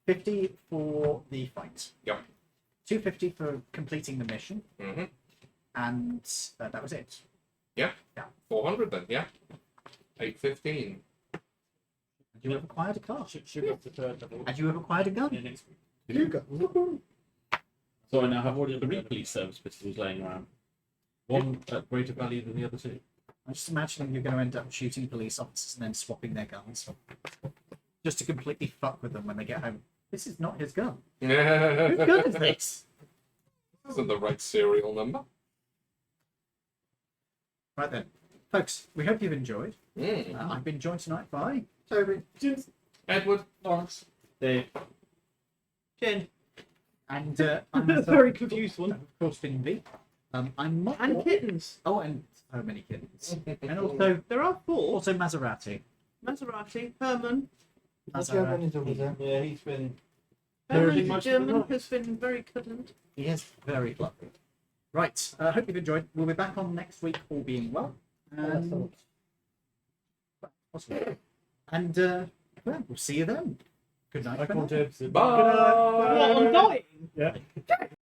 50 for the fight. Yep. 250 for completing the mission, Mm-hmm. and that was it. Yeah. Yeah. 400 then, yeah. 815. And you have acquired a car. Should go to third level. And you have acquired a gun. Yeah, next week. You go. So I now have 3 police service pistols laying around. One at greater value than the other 2. I'm just imagining you're going to end up shooting police officers and then swapping their guns. Just to completely fuck with them when they get home. This is not his gun. Whose gun is this? Isn't the right serial number? Right then. Folks, we hope you've enjoyed. I've been joined tonight by Toby, Edward, Lawrence. Dave. Jen. and I'm I'm a very confused one. of course been V. I'm not And kittens. Oh, and so many kittens. And also There are 4. Maserati. Maserati, Herman. The German is over there. Yeah, he's been. Herman Very the much German night. has been very cuddled. He is very fluffy. Right. Hope you've enjoyed. We'll be back on next week, all being well. And, possibly. And well, we'll see you then. Good night. I for called now. James. Bye. What, I'm dying? Yeah.